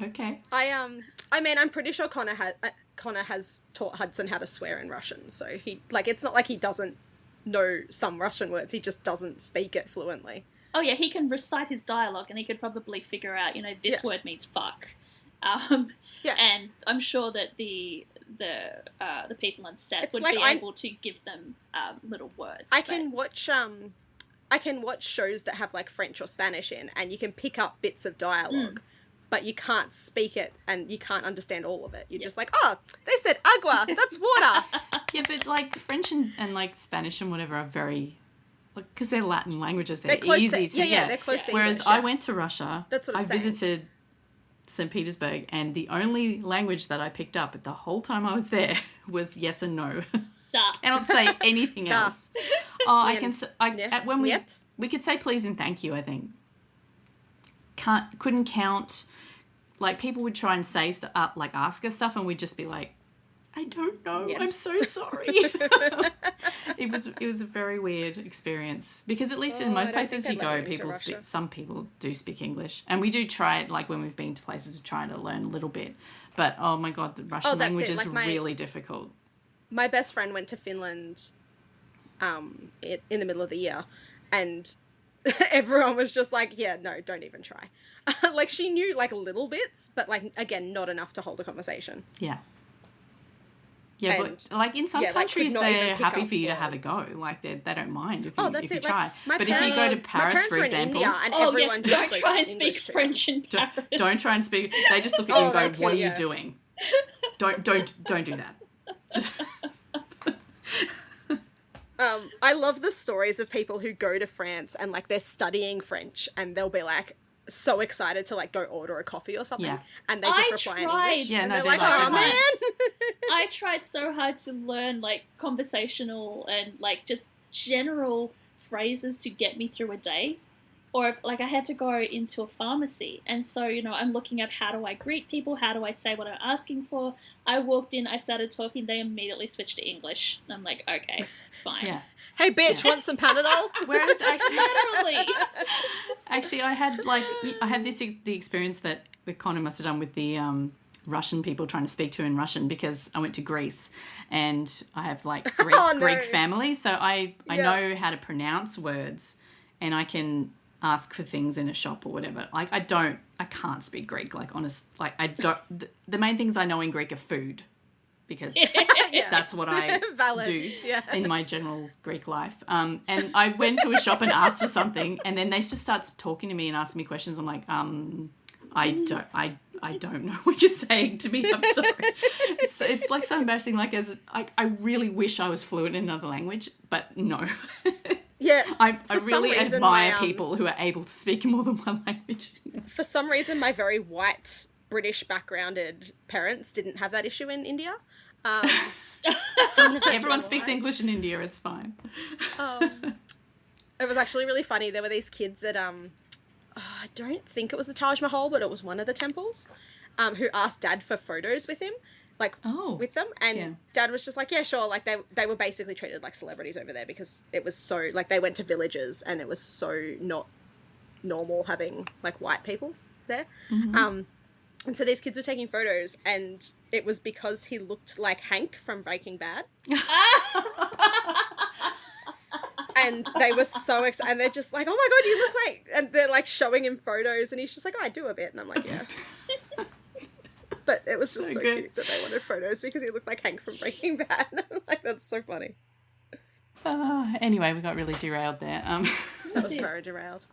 Okay. I'm pretty sure Connor has taught Hudson how to swear in Russian, so he it's not like he doesn't know some Russian words, he just doesn't speak it fluently. Oh yeah, he can recite his dialogue, and he could probably figure out, this word means fuck. And I'm sure that the people on set would be able to give them little words. I can watch shows that have like French or Spanish in, and you can pick up bits of dialogue, but you can't speak it, and you can't understand all of it. You're just like, oh, they said agua, that's water. Yeah, but like French and like Spanish and whatever are very. Because they're Latin languages, they're easy to they're close to Whereas English, I went to Russia, that's what I'm saying. visited St. Petersburg, and the only language that I picked up the whole time I was there was yes and no. I cannot say anything else. I can. We could say please and thank you. I think couldn't count. Like people would try and say ask us stuff, and we'd just be like, I don't know. Yes. I'm so sorry. It was a very weird experience because at least in most places you go, some people do speak English, and we do try it when we've been to places to try to learn a little bit. But oh my god, the Russian language is really difficult. My best friend went to Finland, in the middle of the year, and everyone was just like, "Yeah, no, don't even try." She knew little bits, but again, not enough to hold a conversation. Yeah. Yeah, but in some countries they're happy for you to have a go. They don't mind if you try. But if you go to Paris, for example, and everyone don't try and speak French in Paris. Don't try and speak. They just look at you and go, "What are you doing? Don't do that." Just. I love the stories of people who go to France and they're studying French, and they'll be so excited to go order a coffee or something, and they just reply in English. Yeah, no, they're like, oh man. I tried so hard to learn conversational and just general phrases to get me through a day, or if, I had to go into a pharmacy, and so I'm looking at how do I greet people, how do I say what I'm asking for. I walked in, I started talking, they immediately switched to English. I'm like, okay, fine. Yeah. Hey bitch, want some Panadol? Whereas actually, I had the experience that Connor must have done with the Russian people trying to speak to in Russian, because I went to Greece and I have Greek family, so I know how to pronounce words, and I can ask for things in a shop or whatever. I can't speak Greek. I don't. The main things I know in Greek are food, because that's what I do in my general Greek life. And I went to a shop and asked for something, and then they just start talking to me and asking me questions. I'm like, I don't know what you're saying to me. I'm sorry. It's so embarrassing. I really wish I was fluent in another language, but no. Yeah, I really admire people who are able to speak more than one language. For some reason, my very white British backgrounded parents didn't have that issue in India. Everyone speaks English in India. It's fine. It was actually really funny. There were these kids at I don't think it was the Taj Mahal, but it was one of the temples, who asked Dad for photos with him, like, with them. And Dad was just like, yeah, sure. Like, they were basically treated like celebrities over there because it was so, like, they went to villages and it was so not normal having, like, white people there. And so these kids were taking photos, and it was because he looked like Hank from Breaking Bad. And they were so excited, and they're just like, oh my God, you look like, and they're like showing him photos, and he's just like, oh, I do a bit. And I'm like, yeah. But it was just so cute that they wanted photos because he looked like Hank from Breaking Bad. Like, that's so funny. Anyway, we got really derailed there. That was very derailed.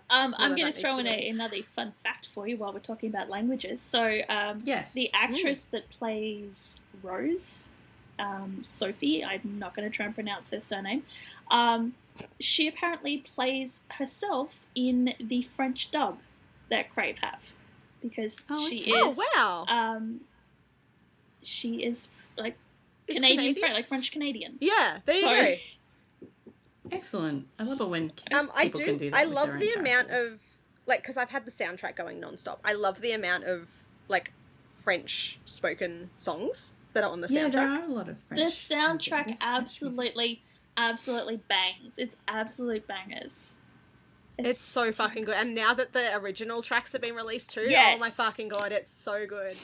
I'm going to throw in another fun fact for you while we're talking about languages. So, the actress that plays Rose, Sophie, I'm not going to try and pronounce her surname, she apparently plays herself in the French dub that Crave have, because she is she is like Canadian? like French Canadian. Yeah, there you go. Excellent. I love it when I people can do that. I with love their own the amount characters. of, like, because I've had the soundtrack going nonstop. I love the amount of, like, French spoken songs that are on the soundtrack. Yeah, there are a lot of French. The soundtrack absolutely bangs. It's absolute bangers. It's so fucking good. And now that the original tracks have been released too, oh my fucking God, it's so good.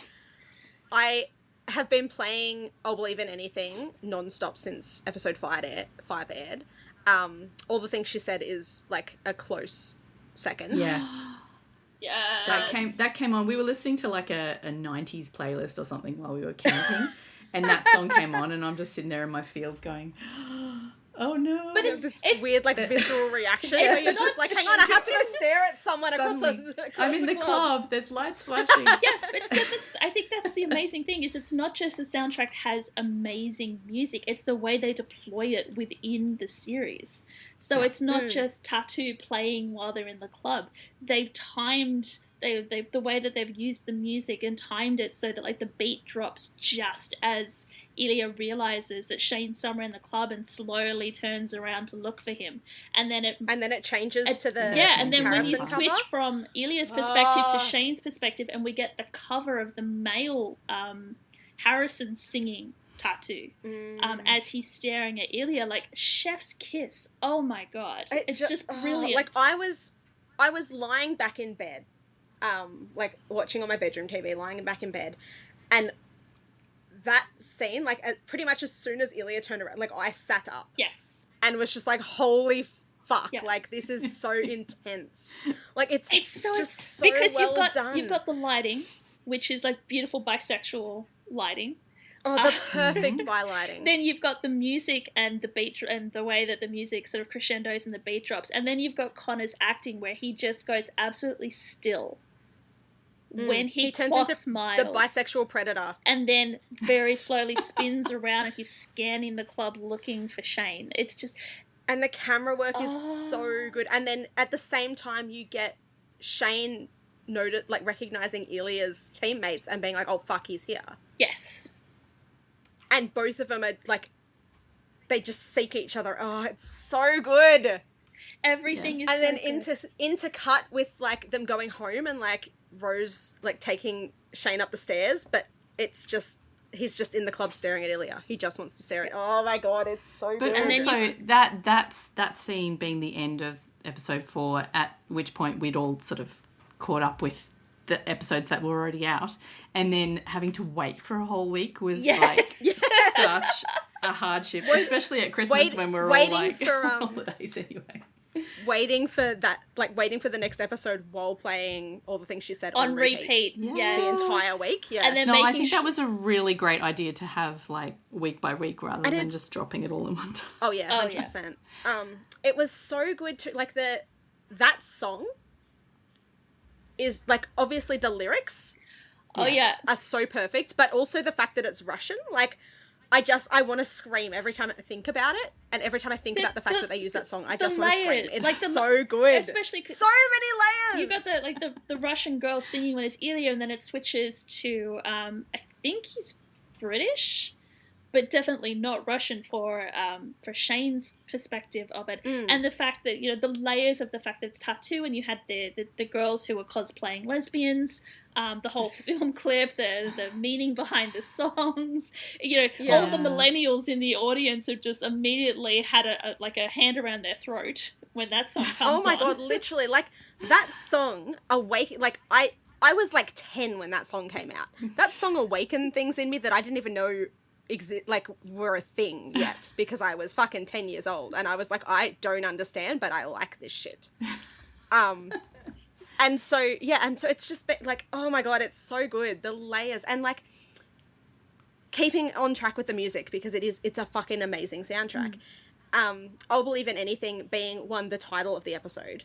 I have been playing I'll Believe in Anything nonstop since episode 5 aired. All the Things She Said is like a close second. Yes. Yes. That came on. We were listening to like a 90s playlist or something while we were camping, and that song came on, and I'm just sitting there in my feels going, oh no. But it's this weird, like, visceral reaction where you're just like, hang on, I have to go stare at someone across I'm in the club. There's lights flashing. Yeah, but I think that's the amazing thing, is it's not just the soundtrack has amazing music, it's the way they deploy it within the series. So it's not just Tattoo playing while they're in the club. They've timed the way that they've used the music and timed it so that, like, the beat drops just as Ilya realizes that Shane's somewhere in the club and slowly turns around to look for him, and then it changes to the and then when you cover? switch from Ilya's perspective to Shane's perspective, and we get the cover of the male Harrison singing Tattoo as he's staring at Ilya, like, chef's kiss. Oh my God, it's just brilliant. Like, I was lying back in bed, like, watching on my bedroom TV, lying back in bed, and that scene, like, pretty much as soon as Ilya turned around, like, I sat up. Yes. And was just like, holy fuck, like, this is so intense. Like, it's just so because well done. You've got the lighting, which is, like, beautiful bisexual lighting. Oh, the perfect by lighting. Then you've got the music and the beat and the way that the music sort of crescendos and the beat drops. And then you've got Connor's acting, where he just goes absolutely still. When he turns into Miles, the bisexual predator, and then very slowly spins around and he's scanning the club looking for Shane. It's just, and the camera work is so good. And then at the same time, you get Shane recognizing Ilya's teammates and being like, "Oh fuck, he's here." Yes, and both of them are like, they just seek each other. Oh, it's so good. Everything is, and so then good. into cut with, like, them going home and, like, Rose, like, taking Shane up the stairs, but it's just, he's just in the club staring at Ilya. He just wants to stare at. Oh my God, it's so good. And so that scene being the end of episode 4, at which point we'd all sort of caught up with the episodes that were already out, and then having to wait for a whole week was such a hardship, especially at Christmas when we're all like for, holidays anyway. Waiting for the next episode while playing All the Things She Said on repeat. Yes. The entire week. Yeah. And then I think that was a really great idea to have, like, week by week rather than just dropping it all in one time. Oh yeah, 100%. It was so good to, like, that song is, like, obviously the lyrics are so perfect, but also the fact that it's Russian, like, I want to scream every time I think about it, and every time I think about the fact that they use that song, I just want to scream. It's like so good. Especially so many layers. You got the Russian girl singing when it's Ilya, and then it switches to I think he's British, but definitely not Russian for Shane's perspective of it, and the fact that the layers of the fact that it's tattoo, and you had the girls who were cosplaying lesbians, the whole film clip, the meaning behind the songs, all the millennials in the audience have just immediately had a hand around their throat when that song comes on. Oh my god, literally, like that song I was like 10 when that song came out. That song awakened things in me that I didn't even know were a thing yet, because I was fucking 10 years old and I was like, I don't understand, but I like this shit. And so it's just like, oh my god, it's so good. The layers and like keeping on track with the music, because it's a fucking amazing soundtrack. I'll Believe in Anything being, one, the title of the episode,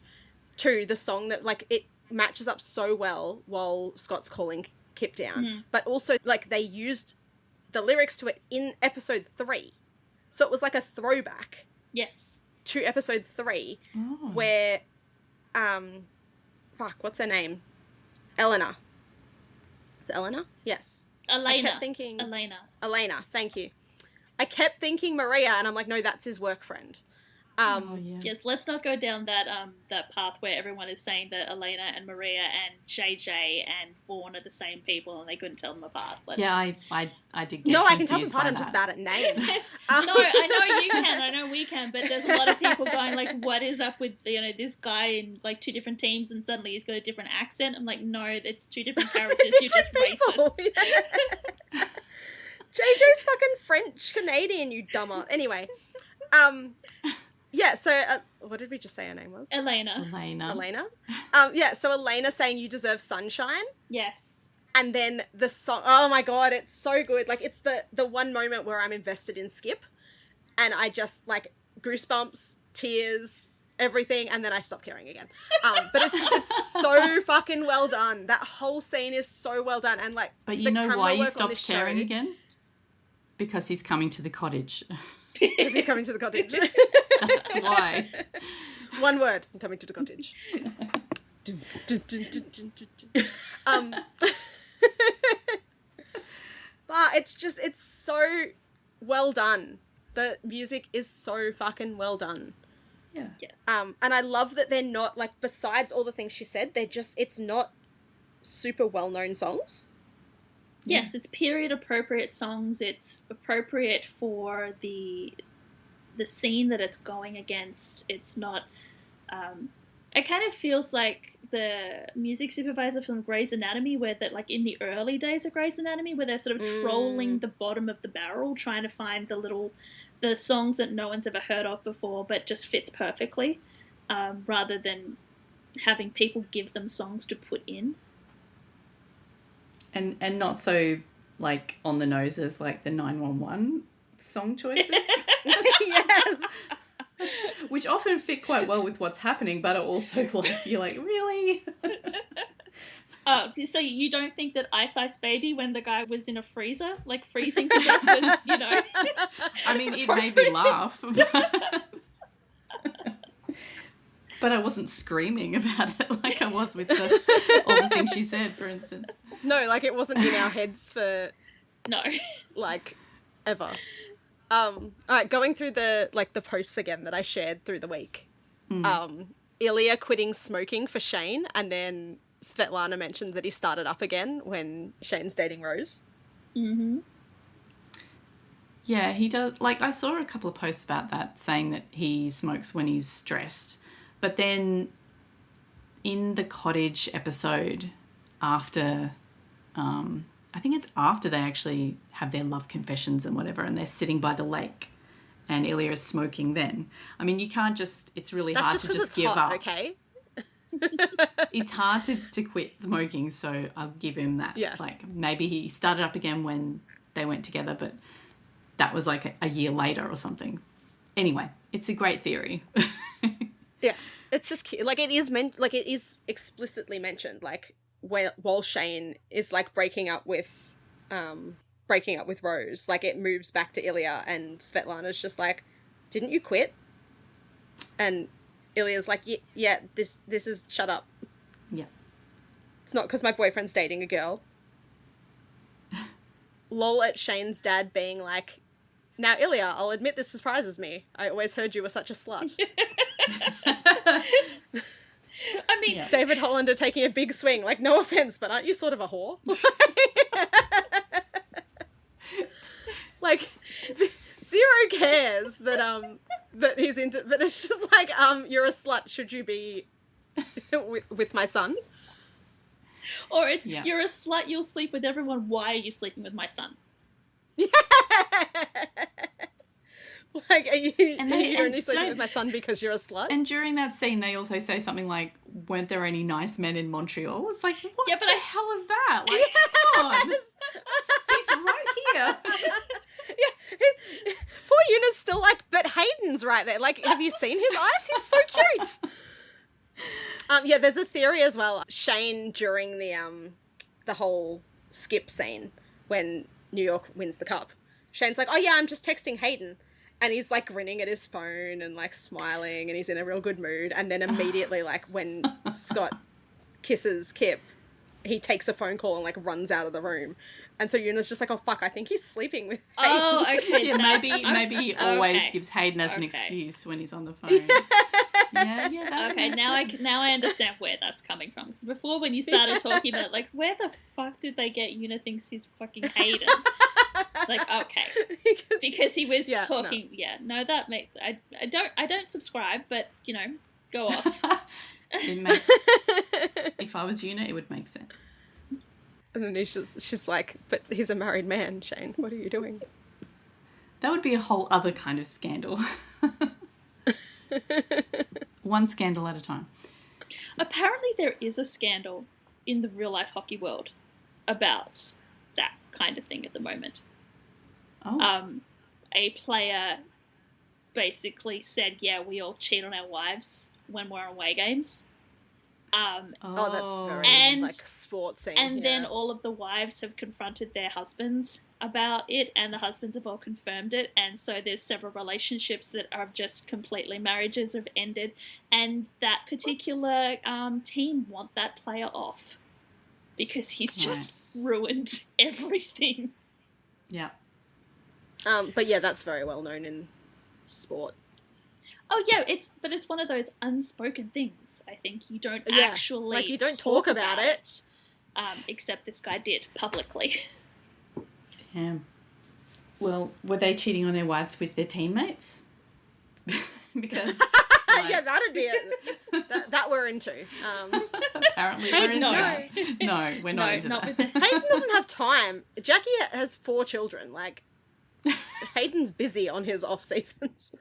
two, the song that like it matches up so well while Scott's calling Kip down, but also like they used the lyrics to it in episode 3, so it was like a throwback to episode 3 where what's her name, Eleanor, is it Eleanor? Yes, Elena. I kept thinking Elena, thank you. I kept thinking Maria, and I'm like, no, that's his work friend. Yes, let's not go down that path where everyone is saying that Elena and Maria and JJ and Vaughn are the same people and they couldn't tell them apart. I did get No, I can tell them confused apart, by I'm just that. bad at names. No, I know you can, I know we can, but there's a lot of people going like, what is up with this guy in like 2 different teams and suddenly he's got a different accent? I'm like, no, it's 2 different characters, you're just people. racist. Yeah. JJ's fucking French Canadian, you dumber. Anyway, yeah, so what did we just say her name was? Elena. Yeah, so Elena saying you deserve sunshine. Yes. And then the song, oh my god, it's so good. Like, it's the one moment where I'm invested in Skip, and I just like goosebumps, tears, everything, and then I stop caring again. But it's so fucking well done. That whole scene is so well done, and like. But you know why you stopped caring again? Because he's coming to the cottage. Because he's coming to the cottage. That's why. One word. I'm coming to the cottage. But it's so well done. The music is so fucking well done. Yeah. Yes. And I love that they're not, like, besides all the things she said, it's not super well-known songs. Yes, it's period appropriate songs. It's appropriate for the scene that it's going against. It's not. It kind of feels like the music supervisor from Grey's Anatomy, where that like in the early days of Grey's Anatomy, where they're sort of trolling the bottom of the barrel, trying to find the songs that no one's ever heard of before, but just fits perfectly, rather than having people give them songs to put in. And not so, like, on the nose as, like, the 911 song choices. Yes. Which often fit quite well with what's happening, but are also, like, you're like, really? So you don't think that Ice Ice Baby, when the guy was in a freezer, like, freezing to death, was, I mean, it made me laugh. But I wasn't screaming about it like I was with all the things she said, for instance. No, like, it wasn't in our heads for, no, like, ever. All right, going through the posts again that I shared through the week. Ilya quitting smoking for Shane, and then Svetlana mentioned that he started up again when Shane's dating Rose. Mm-hmm. Yeah, he does. Like, I saw a couple of posts about that, saying that he smokes when he's stressed. But then in the Cottage episode, after, I think it's after they actually have their love confessions and whatever, and they're sitting by the lake and Ilya is smoking then. I mean, you can't just, it's really hard to just give hot, up. Okay. It's hard to quit smoking, so I'll give him that. Yeah. Like, maybe he started up again when they went together, but that was like a year later or something. Anyway, it's a great theory. Yeah, it's just cute. Like, it is explicitly mentioned, like, while Shane is like breaking up with Rose, like, it moves back to Ilya, and Svetlana's just like, "Didn't you quit?" And Ilya's like, "Yeah, this is shut up. Yeah, it's not because my boyfriend's dating a girl." Lol at Shane's dad being like, Now, Ilya, I'll admit this surprises me. I always heard you were such a slut. I mean, Yeah. David Hollander taking a big swing. Like, no offense, but aren't you sort of a whore? Like, zero cares that he's into, but it's just like, you're a slut. Should you be with my son? or it's, Yeah. you're a slut, you'll sleep with everyone, why are you sleeping with my son? Yeah. Like, are you, And are they- you and only sleeping don't- with my son because you're a slut? And during that scene, they also say something like, "Weren't there any nice men in Montreal?" It's like, what Yeah, but the hell is that? Like, come on, he's right here. Yeah, poor Eunice still like, but Hayden's right there. Like, have you seen his eyes? He's so cute. Yeah, there's a theory as well. Shane during the whole skip scene when New York wins the cup. Shane's like, "Oh yeah, I'm just texting Hayden." And he's like grinning at his phone and like smiling and he's in a real good mood. And then immediately, like when Scott kisses Kip, he takes a phone call and like runs out of the room. And so Eunice's just like, "Oh fuck, I think he's sleeping with Hayden." Oh, okay. Yeah, maybe he always okay. gives Hayden as an Okay. excuse when he's on the phone. Yeah, that Okay, makes now sense. I understand where that's coming from. Because before, when you started talking about like, where the fuck did they get Una thinks he's fucking Hayden? Like, okay, because he was Yeah, talking. no. Yeah, no, that makes I don't subscribe, but you know, go off. It makes. If I was Una, it would make sense. And then she's like, "But he's a married man, Shane. What are you doing?" That would be a whole other kind of scandal. One scandal at a time. Apparently, there is a scandal in the real life hockey world about that kind of thing at the moment. Oh, A player basically said, "Yeah, we all cheat on our wives when we're on away games." Oh, that's very And- like sports scene. And then yeah. all of the wives have confronted their husbands about it, and the husbands have all confirmed it. And so there's several relationships that are just completely, marriages have ended, and that particular team want that player off because he's just Nice. ruined everything. yeah. But yeah, that's very well known in sport. Oh yeah, it's one of those unspoken things. I think you don't Yeah, actually like, you don't talk about it. Except this guy did publicly. Damn. Well, were they cheating on their wives with their teammates? Because like, Yeah, that'd be it. That we're into. apparently we're into No. that. No, we're not No, into not that. with the- Hayden doesn't have time. Jackie has 4 children. Like, Hayden's busy on his off seasons.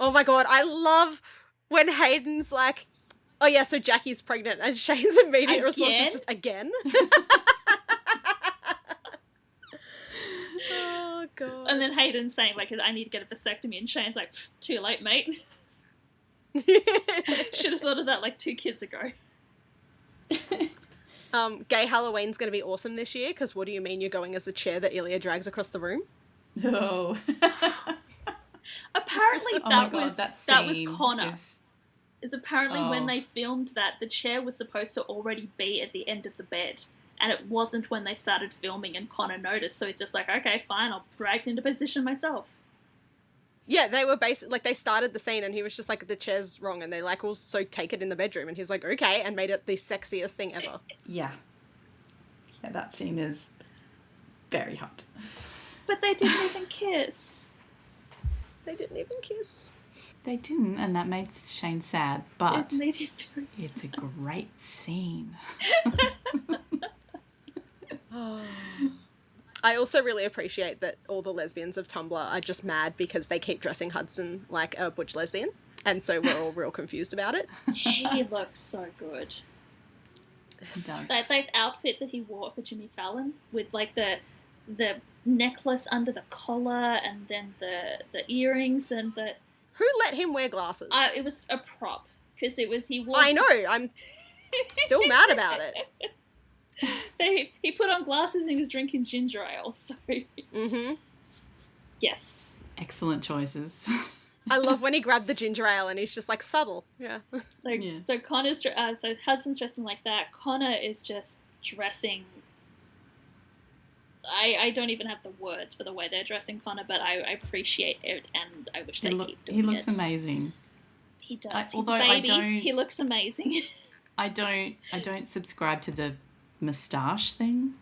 Oh my god, I love when Hayden's like, "Oh yeah, so Jackie's pregnant," and Shane's immediate response Again? is just, "Again?" Oh god. And then Hayden's saying, like, I need to get a vasectomy, and Shane's like, too late, mate. Should have thought of that like 2 kids ago. Gay Halloween's going to be awesome this year, because what do you mean you're going as the chair that Ilya drags across the room? No. Apparently Oh my that God, was that was scene Connor. is- Is apparently when Oh. they filmed that, the chair was supposed to already be at the end of the bed. And it wasn't when they started filming, and Connor noticed, so he's just like, okay, fine, I'll drag into position myself. Yeah, they were basically, like, they started the scene and he was just like, "The chair's wrong," and they like, "Also take it in the bedroom," and he's like, "Okay," and made it the sexiest thing ever. Yeah. Yeah, that scene is very hot. But they didn't even kiss. They didn't even kiss. They didn't, and that made Shane sad, but It made him very it's a great scene. I also really appreciate that all the lesbians of Tumblr are just mad because they keep dressing Hudson like a butch lesbian, and so we're all real confused about it. He looks so good. He does. That like outfit that he wore for Jimmy Fallon with like the necklace under the collar and then the earrings and the Who let him wear glasses? it was a prop because he wore. I know, I'm still mad about it. He put on glasses and he was drinking ginger ale. So Mm-hmm. yes, Excellent choices. I love when he grabbed the ginger ale and he's just like, subtle. Yeah. Yeah. so Connor's so Hudson's dressing like that. Connor is just dressing. I don't even have the words for the way they're dressing Connor, but I appreciate it, and I wish they keep doing it. He looks amazing. He does. Although He's a baby. He looks amazing. I don't subscribe to the moustache thing.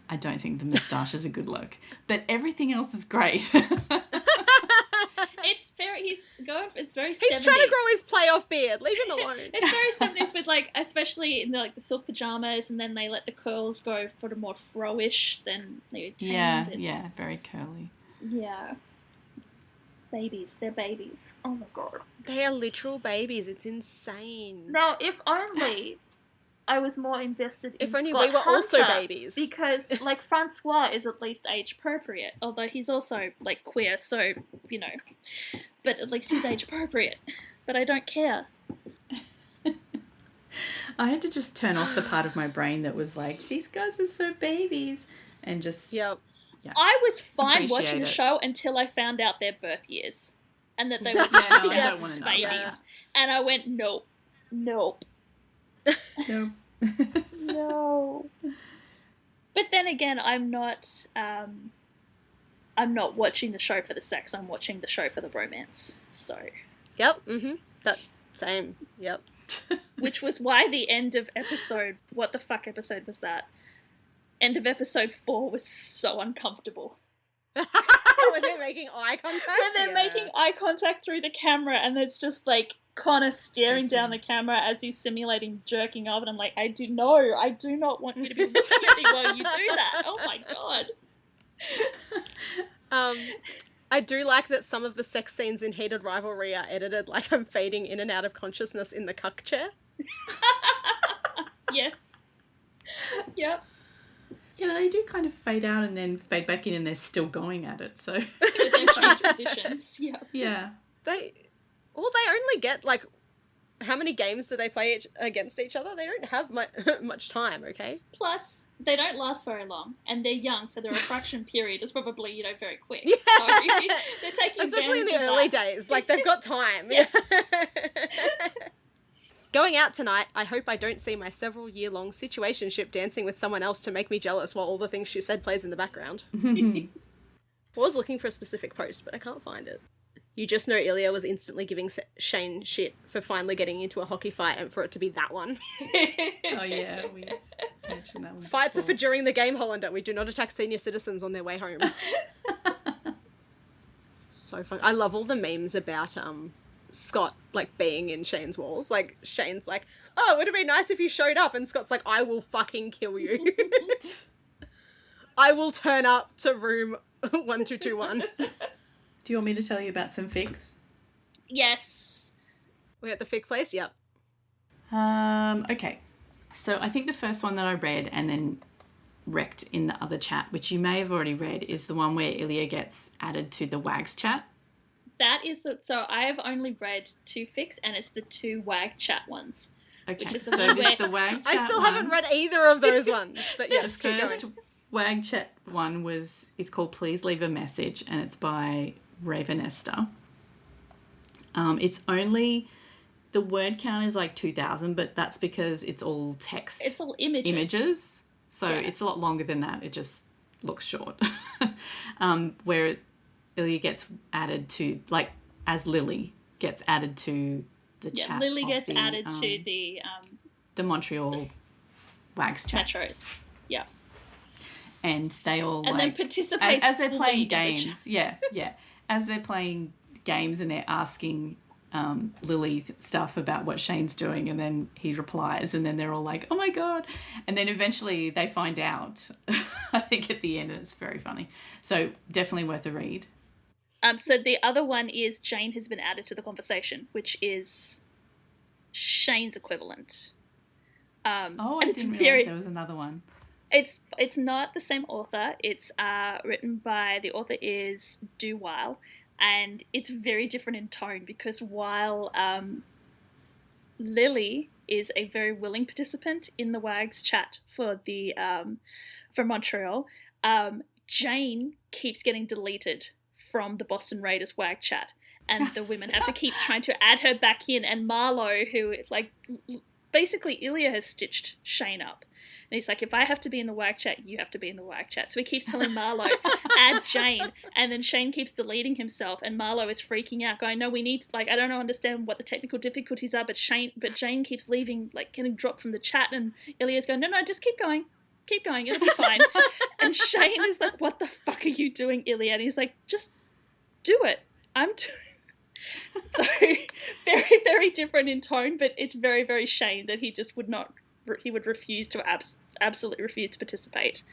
I don't think the moustache is a good look, but everything else is great. It's very 70s. He's trying to grow his playoff beard. Leave him alone. It's very 70s with, like, especially in the silk pajamas, and then they let the curls go for the more fro-ish than they tend. Yeah, very curly. Yeah. Babies. They're babies. Oh my god. They are literal babies. It's insane. Now, if only I was more invested in If only Scott we were Hunter, also babies. Because, like, Francois is at least age appropriate, although he's also, like, queer, so, you know. But at least he's age appropriate. But I don't care. I had to just turn off the part of my brain that was like, these guys are so babies, and just... Yep. Yeah. I was fine Appreciate watching the it. show until I found out their birth years. And that they were I don't just wanna know. babies. Yeah. And I went, nope. No. No. But then again, I'm not watching the show for the sex. I'm watching the show for the romance. So, Yep. Mm-hmm. That same. Yep. which was why the end of episode, what the fuck episode was that? End of episode 4 was so uncomfortable. When they're making eye contact. When they're making eye contact through the camera, and it's just like Connor staring down the camera as he's simulating jerking off, and I'm like, I do not want you to be looking at me while you do that. Oh my god. I do like that some of the sex scenes in Heated Rivalry are edited like I'm fading in and out of consciousness in the cuck chair. Yes. Yep. Yeah, they do kind of fade out and then fade back in, and they're still going at it, so... But then change positions. Yeah. They only get, like, how many games do they play against each other? They don't have much time, okay? Plus, they don't last very long, and they're young, so their refraction period is probably, very quick. Yeah. So they're taking especially in the advantage of early that. days. Like, they've got time. Yes. Going out tonight, I hope I don't see my several-year-long situationship dancing with someone else to make me jealous while all the things she said plays in the background. I was looking for a specific post, but I can't find it. You just know Ilya was instantly giving Shane shit for finally getting into a hockey fight and for it to be that one. Oh, yeah, we mentioned that one. Fights are for during the game, Hollander. We do not attack senior citizens on their way home. So fun. I love all the memes about Scott, like, being in Shane's walls. Like, Shane's like, oh, it would have been nice if you showed up. And Scott's like, I will fucking kill you. I will turn up to room 1221. Do you want me to tell you about some fics? Yes. We're at the fig place? Yep. Okay. So I think the first one that I read and then wrecked in the other chat, which you may have already read, is the one where Ilya gets added to the WAGs chat. That is so I have only read 2 fics, and it's the 2 WAG chat ones. Okay, Which is the so one this where the WAG chat I still one, haven't read either of those ones. But the yes, keep first going. WAG chat one it's called Please Leave a Message, and it's by Raven Esther. It's only, the word count is like 2,000, but that's because it's all text. It's all images. So Yeah. it's a lot longer than that. It just looks short. Where Ilya gets added to, like, as Lily gets added to the chat. Lily of gets the, added to the Montreal WAGs chat. metros. Yeah. And they all, And like, then participate as they're fully playing in the games. Yeah. As they're playing games and they're asking Lily stuff about what Shane's doing, and then he replies, and then they're all like, oh my god, and then eventually they find out. I think at the end, and it's very funny, so definitely worth a read. So the other one is Jane has been added to the conversation, which is Shane's equivalent. I and didn't realize there was another one. It's not the same author. It's written by, the author is Du Weil, and it's very different in tone, because while Lily is a very willing participant in the WAGs chat for the for Montreal, Jane keeps getting deleted from the Boston Raiders WAG chat, and the women have to keep trying to add her back in, and Marlo, who, like, basically Ilya has stitched Shane up. And he's like, if I have to be in the work chat, you have to be in the work chat. So he keeps telling Marlo, add Jane. And then Shane keeps deleting himself, and Marlo is freaking out, going, no, we need to, like, I don't understand what the technical difficulties are, but Jane keeps leaving, like, getting dropped from the chat. And Ilya's going, no, just keep going. Keep going, it'll be fine. And Shane is like, what the fuck are you doing, Ilya? And he's like, just do it. I'm doing. So very, very different in tone, but it's very, very Shane that he just would not, he would refuse to absolutely refuse to participate.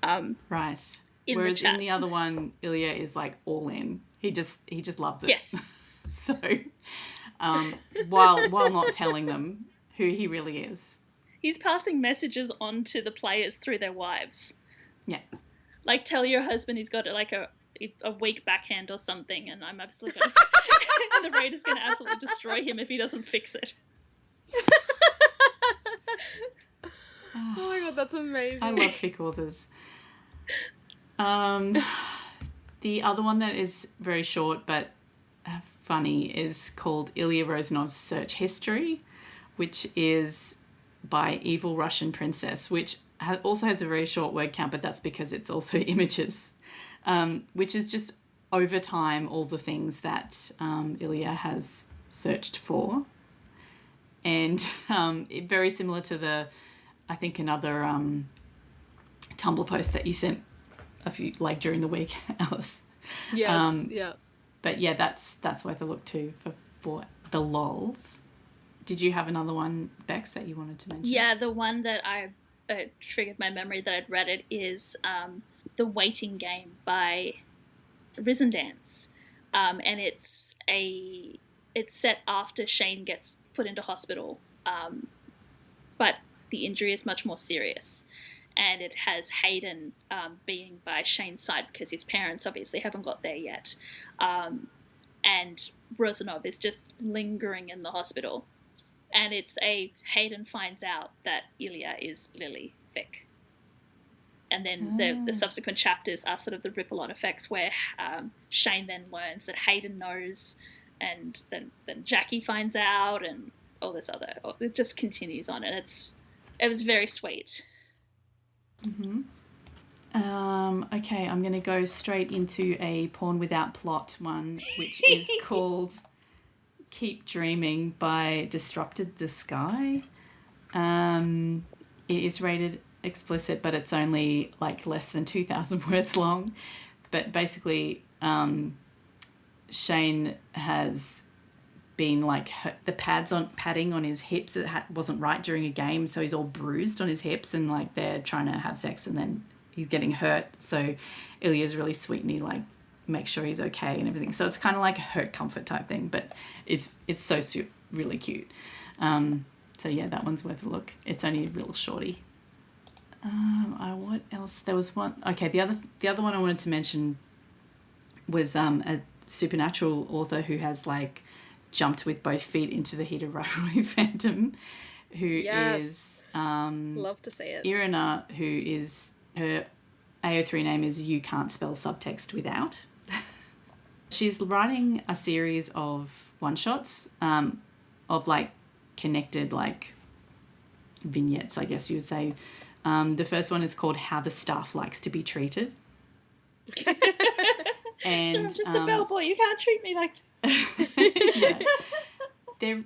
Right. In Whereas the in the other one, Ilya is like all in. He just loves it. Yes. So while not telling them who he really is. He's passing messages on to the players through their wives. Yeah. Like, tell your husband he's got like a weak backhand or something, and I'm absolutely going and the Raiders going to absolutely destroy him if he doesn't fix it. Oh my god, that's amazing. I love fic authors. The other one that is very short but funny is called Ilya Rozanov's Search History, which is by Evil Russian Princess, which also has a very short word count, but that's because it's also images, which is just over time all the things that Ilya has searched for. And very similar to I think another Tumblr post that you sent a few, like, during the week, Alice. Yes, yeah. But yeah, that's worth a look too for the lols. Did you have another one, Bex, that you wanted to mention? Yeah, the one that I triggered my memory that I'd read it is The Waiting Game by Risen Dance. And it's set after Shane gets put into hospital. But the injury is much more serious. And it has Hayden being by Shane's side because his parents obviously haven't got there yet. And Rozanov is just lingering in the hospital. And it's Hayden finds out that Ilya is Lily Vick. And then the subsequent chapters are sort of the ripple-on effects where Shane then learns that Hayden knows, and then Jackie finds out, and all this other... It just continues on, and it was very sweet. Mm-hmm. Okay, I'm going to go straight into a porn without plot one, which is called Keep Dreaming by Disrupted the Sky. It is rated explicit, but it's only like less than 2,000 words long. But basically, Shane has been like the padding on his hips wasn't right during a game, so he's all bruised on his hips, and like they're trying to have sex, and then he's getting hurt. So Ilya's really sweet, and he like makes sure he's okay and everything. So it's kind of like a hurt comfort type thing, but it's so really cute. So yeah, that one's worth a look. It's only a real shorty. What else? There was one. Okay, the other one I wanted to mention was a supernatural author who has like jumped with both feet into the heat of Rivalry fandom, who is love to see it. Irina, who is her AO3 name is You Can't Spell Subtext Without. She's writing a series of one-shots of like connected like vignettes, I guess you would say. The first one is called How the Staff Likes to Be Treated. And so I'm just the bellboy. You can't treat me like yeah.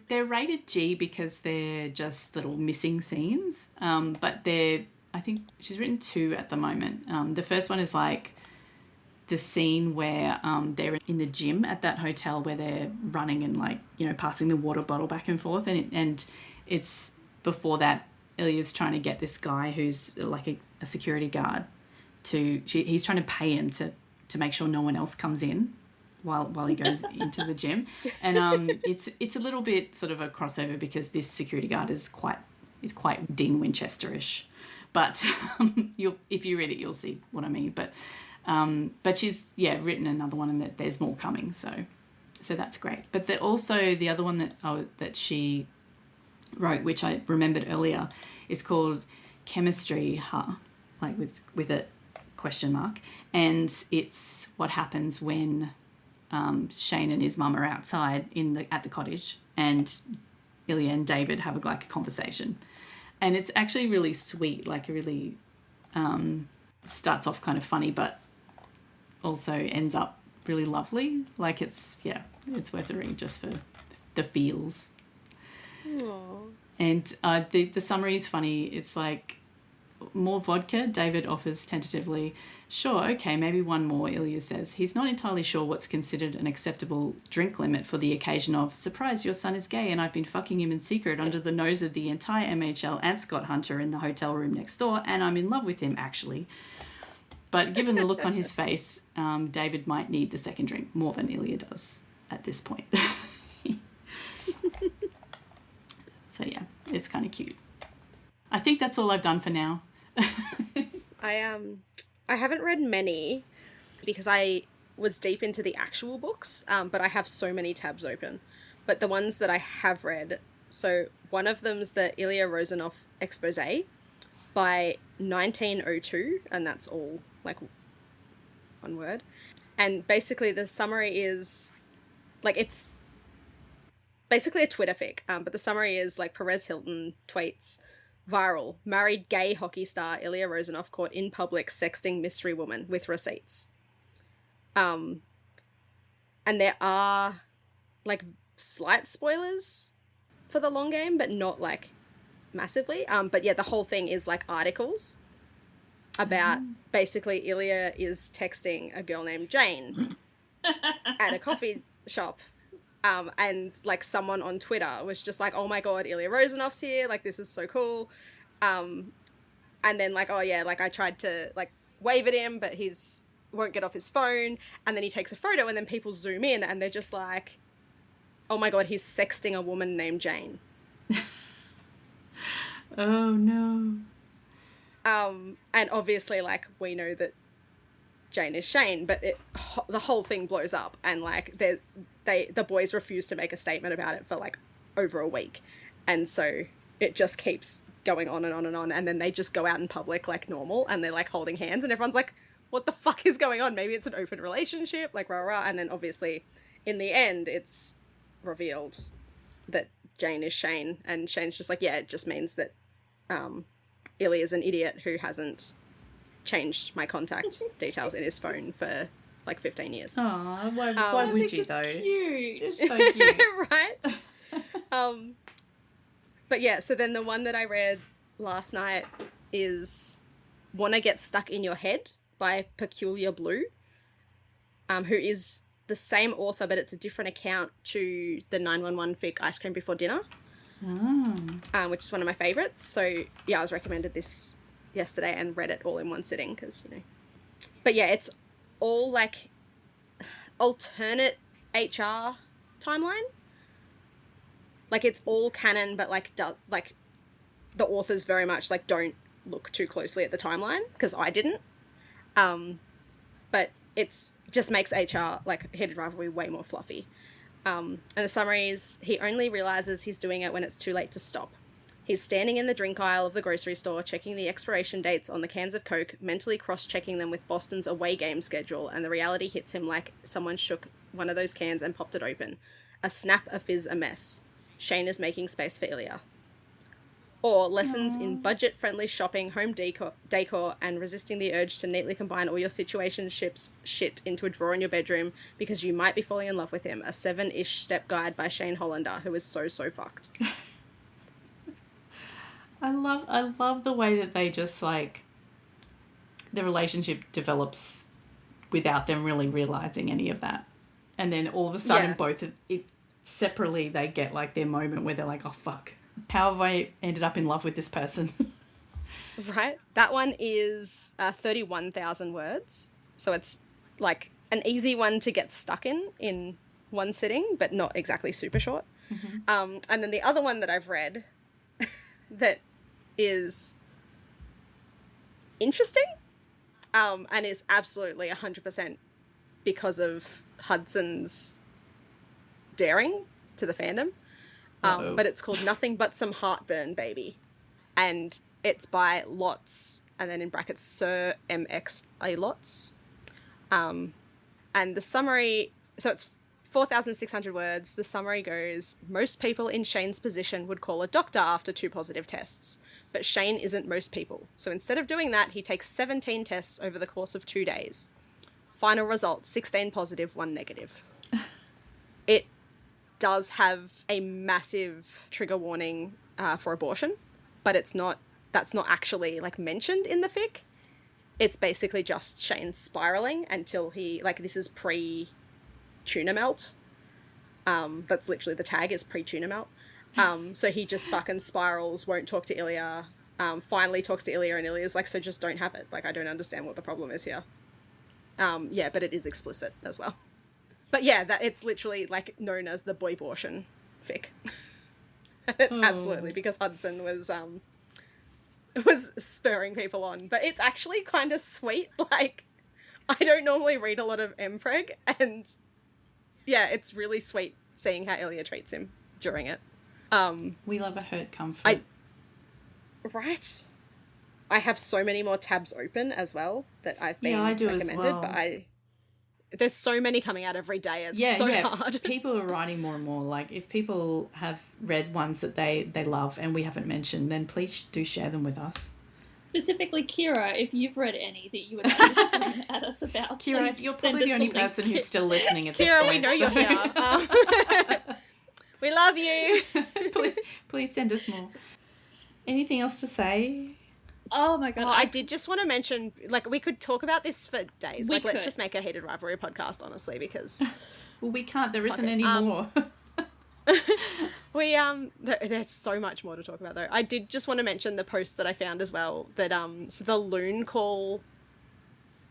They're rated G because they're just little missing scenes. But I think she's written 2 at the moment. The first one is like the scene where they're in the gym at that hotel where they're running and like, you know, passing the water bottle back and forth. And it's before that, Ilya's trying to get this guy who's like a security guard he's trying to pay him to make sure no one else comes in while he goes into the gym. And it's a little bit sort of a crossover because this security guard is quite Dean Winchester-ish. But if you read it, you'll see what I mean. But she's written another one, and that there's more coming. So that's great. But also the other one that she wrote, which I remembered earlier, is called Chemistry, like with a question mark, and it's what happens when Shane and his mum are outside at the cottage, and Ilya and David have a conversation. And it's actually really sweet, like really starts off kind of funny, but also ends up really lovely. Like it's worth the read just for the feels. Aww. And the summary is funny. It's like, more vodka, David offers tentatively. Sure, okay, maybe one more, Ilya says. He's not entirely sure what's considered an acceptable drink limit for the occasion of, surprise, your son is gay and I've been fucking him in secret under the nose of the entire MHL and Scott Hunter in the hotel room next door, and I'm in love with him, actually. But given the look on his face, David might need the second drink more than Ilya does at this point. So yeah, it's kind of cute. I think that's all I've done for now. I haven't read many because I was deep into the actual books, but I have so many tabs open. But the ones that I have read, so one of them's the Ilya Rozanov expose by 1902, and that's all like one word. And basically the summary is like, it's basically a Twitter fic, but the summary is like, Perez Hilton tweets, viral, married gay hockey star Ilya Rozanov caught in public sexting mystery woman with receipts. And there are like slight spoilers for the long game, but not like massively. But yeah, the whole thing is like articles about basically Ilya is texting a girl named Jane at a coffee shop. And like someone on Twitter was just like, oh my God, Ilya Rozanov's here. Like, this is so cool. And then like, oh yeah, like I tried to like wave at him, but he's won't get off his phone. And then he takes a photo and then people zoom in and they're just like, oh my God, he's sexting a woman named Jane. Oh no. And obviously like we know that Jane is Shane, but the whole thing blows up and like the boys refuse to make a statement about it for like over a week. And so it just keeps going on and on and on. And then they just go out in public like normal and they're like holding hands and everyone's like, what the fuck is going on? Maybe it's an open relationship, like rah rah. And then obviously in the end it's revealed that Jane is Shane, and Shane's just like, yeah, it just means that Ilya's an idiot who hasn't changed my contact details in his phone for like 15 years. Aw, why would you though? Cute. It's so cute. Right? But yeah, so then the one that I read last night is Wanna Get Stuck in Your Head by Peculiar Blue, who is the same author, but it's a different account to the 911 fic Ice Cream Before Dinner, which is one of my favourites. So yeah, I was recommended this yesterday and read it all in one sitting because, you know. But yeah, it's all like alternate HR timeline. Like it's all canon, but like the authors very much like don't look too closely at the timeline because I didn't. But it's just makes HR like Heated Rivalry way more fluffy. And the summary is, he only realizes he's doing it when it's too late to stop. He's standing in the drink aisle of the grocery store, checking the expiration dates on the cans of Coke, mentally cross-checking them with Boston's away game schedule, and the reality hits him like someone shook one of those cans and popped it open. A snap, a fizz, a mess. Shane is making space for Ilya. Or lessons in budget-friendly shopping, home decor, and resisting the urge to neatly combine all your situationships shit into a drawer in your bedroom because you might be falling in love with him. A 7-ish step guide by Shane Hollander, who is so fucked. I love the way that they just like the relationship develops without them really realizing any of that, and then all of a sudden both of it separately they get like their moment where they're like, oh fuck, how have I ended up in love with this person? Right, that one is 31,000 words, so it's like an easy one to get stuck in one sitting, but not exactly super short. And then the other one that I've read that is interesting and is absolutely 100% because of Hudson's daring to the fandom, but it's called Nothing But Some Heartburn, Baby, and it's by Lots, and then in brackets Sir MX A Lots, and the summary, so it's 4,600 words. The summary goes, most people in Shane's position would call a doctor after 2 positive tests, but Shane isn't most people. So instead of doing that, he takes 17 tests over the course of 2 days. Final result, 16 positive, 1 negative. It does have a massive trigger warning for abortion, but that's not actually like mentioned in the fic. It's basically just Shane spiraling until he, like, this is pre-tuna melt. That's literally the tag, is pre-tuna melt. So he just fucking spirals, won't talk to Ilya, finally talks to Ilya, and Ilya's like, so just don't have it. Like, I don't understand what the problem is here. Yeah, but it is explicit as well. But yeah, that it's literally like known as the boy-bortion fic. It's absolutely because Hudson was spurring people on. But it's actually kind of sweet. Like, I don't normally read a lot of MPreg, and yeah, it's really sweet seeing how Ilya treats him during it. We love a hurt comfort. Right. I have so many more tabs open as well that I've been recommended, as well. But there's so many coming out every day. It's so hard. People are writing more and more. Like, if people have read ones that they love and we haven't mentioned, then please do share them with us. Specifically, Kira, if you've read any that you would like to scream at us about. Kira, you're probably the only person who's still listening at this point. Kira, we know you're here. We love you. please send us more. Anything else to say? Oh my god. I did just want to mention, like, we could talk about this for days. Let's just make a Heated Rivalry podcast, honestly, because... Well, we can't. There isn't any more. There's so much more to talk about, though. I did just want to mention the post that I found as well, that so the loon call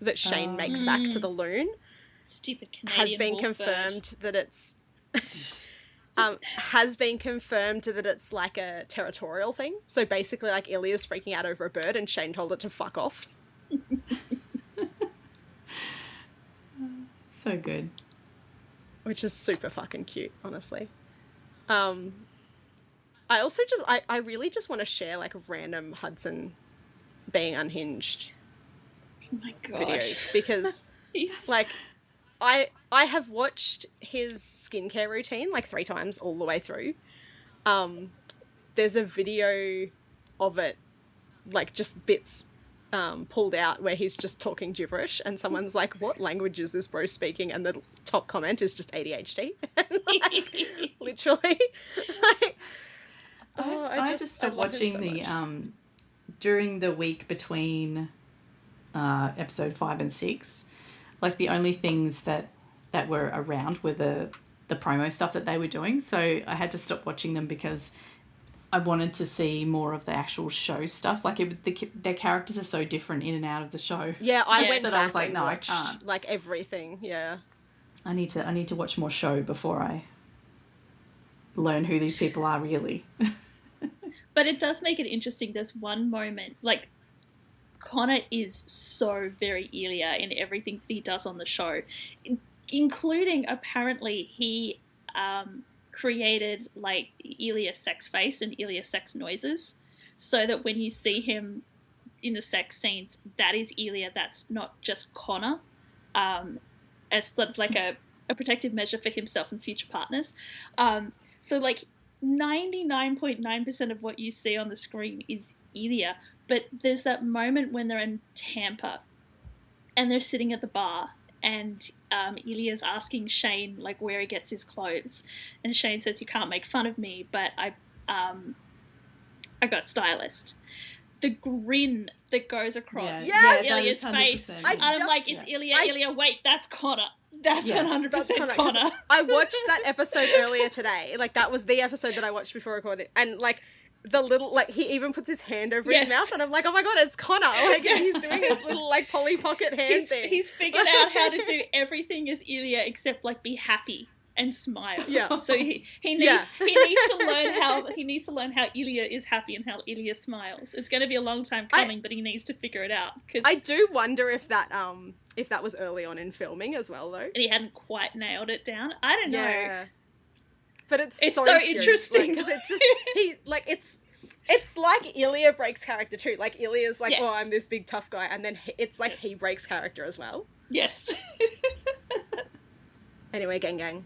that Shane makes back to the loon stupid Canadian has been confirmed that it's like a territorial thing. So basically, like, Ilya's freaking out over a bird and Shane told it to fuck off. So good. Which is super fucking cute, honestly. I also I really just want to share, like, random Hudson being unhinged videos, because like I have watched his skincare routine like 3 times all the way through. There's a video of it, like, just bits pulled out where he's just talking gibberish and someone's like, what language is this bro speaking? And the top comment is just ADHD. Like, literally. Like, I had to stop watching during the week between episode 5 and 6. Like, the only things that were around were the promo stuff that they were doing. So I had to stop watching them because I wanted to see more of the actual show stuff. Like, their characters are so different in and out of the show. Yeah, I went that back I was like, and no, watched, I can't. like, everything. Yeah. I need to watch more show before I learn who these people are really. But it does make it interesting. There's one moment, like, Connor is so very Ilya in everything he does on the show, including apparently he created, like, Ilya sex face and Ilya sex noises, so that when you see him in the sex scenes, that is Ilya, that's not just Connor, as sort of like a protective measure for himself and future partners. So, like, 99.9% of what you see on the screen is Ilya, but there's that moment when they're in Tampa and they're sitting at the bar and Ilya's asking Shane, like, where he gets his clothes, and Shane says, you can't make fun of me, but I got stylist. The grin that goes across Ilya's face, I'm like, it's Ilya, Ilya, wait, that's Connor. That's 100% Connor. I watched that episode earlier today. Like, that was the episode that I watched before recording. And, like, the little, like, he even puts his hand over his mouth, and I'm like, oh my god, it's Connor. Like, and he's doing his little, like, Polly Pocket hand thing. He's figured out how to do everything as Ilya except, like, be happy and smile. Yeah. So he needs to learn how Ilya is happy and how Ilya smiles. It's going to be a long time coming, but he needs to figure it out. I do wonder if that was early on in filming as well, though. And he hadn't quite nailed it down. I don't know. Yeah. But it's so interesting because it's just it's like Ilya breaks character too. Like, Ilya's like, oh, I'm this big tough guy, and then it's like he breaks character as well. Yes. Anyway, gang.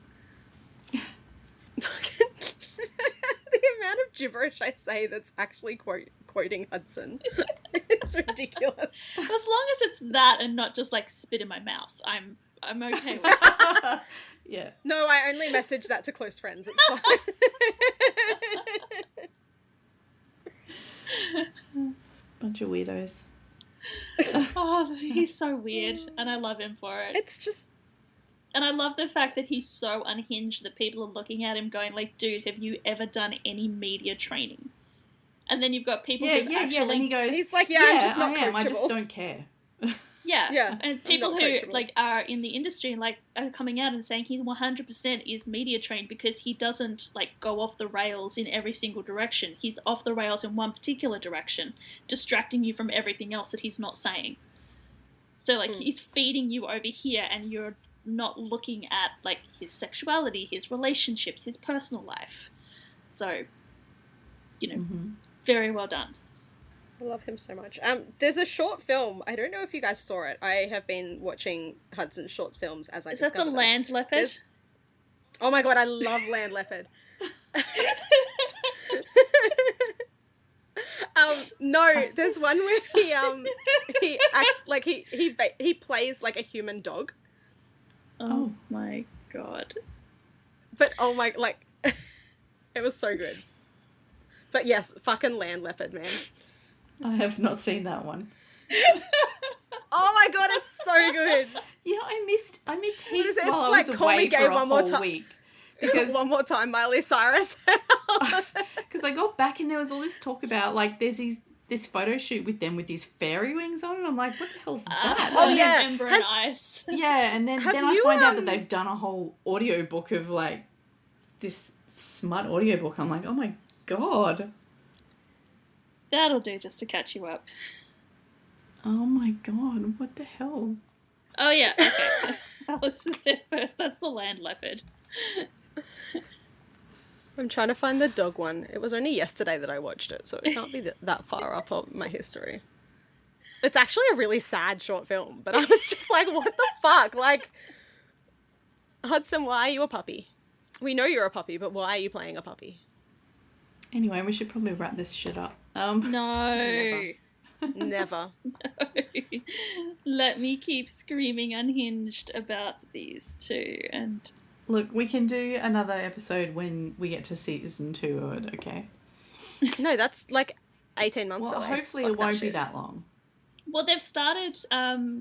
gibberish I say that's actually quoting Hudson. It's ridiculous. As long as it's that and not just like spit in my mouth, I'm okay with it. Yeah. No, I only message that to close friends. It's fine. Bunch of weirdos. Oh, he's so weird, and I love him for it. It's just... And I love the fact that he's so unhinged that people are looking at him going like, dude, have you ever done any media training? And then you've got people who actually... Then he goes, he's like, I'm just not coachable. I just don't care. Yeah. And people who coachable. like are in the industry and like are coming out and saying he 100% is media trained because he doesn't like go off the rails in every single direction. He's off the rails in one particular direction, distracting you from everything else that he's not saying. So like he's feeding you over here and you're not looking at like his sexuality, his relationships, his personal life. So, very well done. I love him so much. There's a short film. I don't know if you guys saw it. I have been watching Hudson's short films as I discovered them. Is that the Land Leopard? Oh my god, I love Land Leopard. No, there's one where he acts like he plays like a human dog. Oh my god. But it was so good. But yes, fucking Land Leopard, man. I have not seen that one. Oh my god, it's so good. You know, I missed heaps It's while like I was Call Me away Gay for a one more whole time. week. Because One more time, Miley Cyrus. because I got back and there was all this talk about like there's this photo shoot with them with these fairy wings on, and I'm like, what the hell's that? Oh, yeah. Ember and Ice. Yeah, and then I find out that they've done a whole audiobook of like this smut audiobook. I'm like, oh my god. That'll do just to catch you up. Oh my god, what the hell? Oh yeah, okay. Alice is there first. That's the Land Leopard. I'm trying to find the dog one. It was only yesterday that I watched it, so it can't be that far up on my history. It's actually a really sad short film, but I was just like, what the fuck? Like, Hudson, why are you a puppy? We know you're a puppy, but why are you playing a puppy? Anyway, we should probably wrap this shit up. No. Never. No. Let me keep screaming unhinged about these two. And Look, we can do another episode when we get to season 2 of it, okay? No, that's like 18 months Well, away. hopefully Fuck it won't that be shit. that long. well, they've started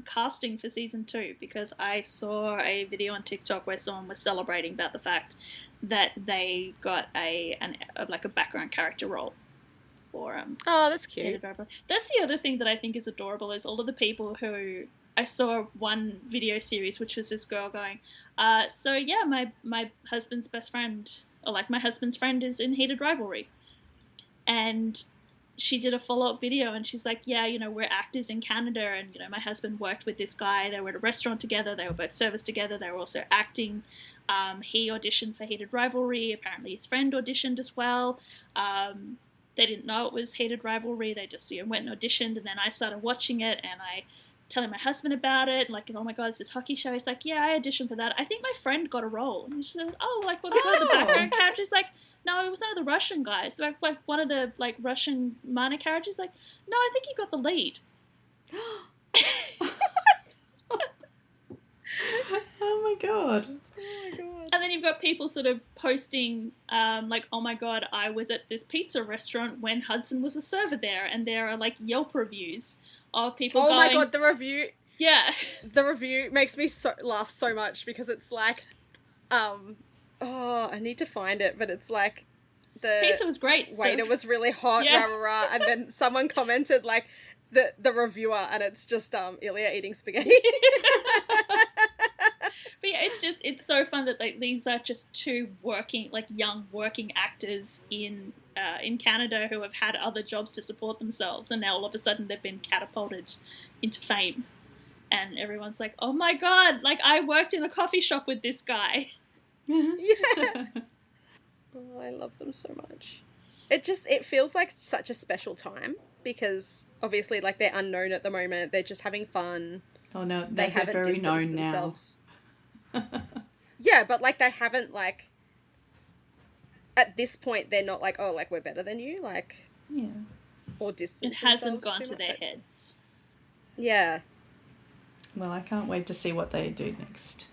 casting for season 2 because I saw a video on TikTok where someone was celebrating about the fact that they got a background character role for Oh, that's cute. That's the other thing that I think is adorable is all of the people who I saw one video series which was this girl going, so yeah, my husband's best friend, or like my husband's friend is in Heated Rivalry, and she did a follow-up video and she's like, yeah, we're actors in Canada and my husband worked with this guy, they were at a restaurant together, they were both service together, they were also acting. He auditioned for Heated Rivalry, apparently his friend auditioned as well. They didn't know it was Heated Rivalry. They just went and auditioned, and then I started watching it, and I telling my husband about it, like, oh my god, it's this hockey show. He's like, yeah, I auditioned for that. I think my friend got a role. And she's like, oh, like, what about the background character? He's like, no, it was one of the Russian guys. Like one of the like Russian minor characters. Like, no, I think he got the lead. Oh my god. And then you've got people sort of posting, like, oh my god, I was at this pizza restaurant when Hudson was a server there, and there are like Yelp reviews of people going, my god, the review. Yeah. The review makes me laugh so much because it's like, I need to find it, but it's like the pizza was great. waiter was really hot, Yeah. rah, rah, rah, and then someone commented like the reviewer, and it's just Ilya eating spaghetti. But yeah, it's so fun that like these are just two young working actors in Canada who have had other jobs to support themselves, and now all of a sudden they've been catapulted into fame, and everyone's like, oh my god, like I worked in a coffee shop with this guy. Yeah. Oh, I love them so much. It feels like such a special time because obviously like they're unknown at the moment. They're just having fun. Oh no, They they're haven't very distanced known themselves. Yeah, but like they haven't like at this point they're not like, oh, like we're better than you, like, Yeah. or distance. It hasn't themselves gone too to much. their heads. Yeah. Well, I can't wait to see what they do next.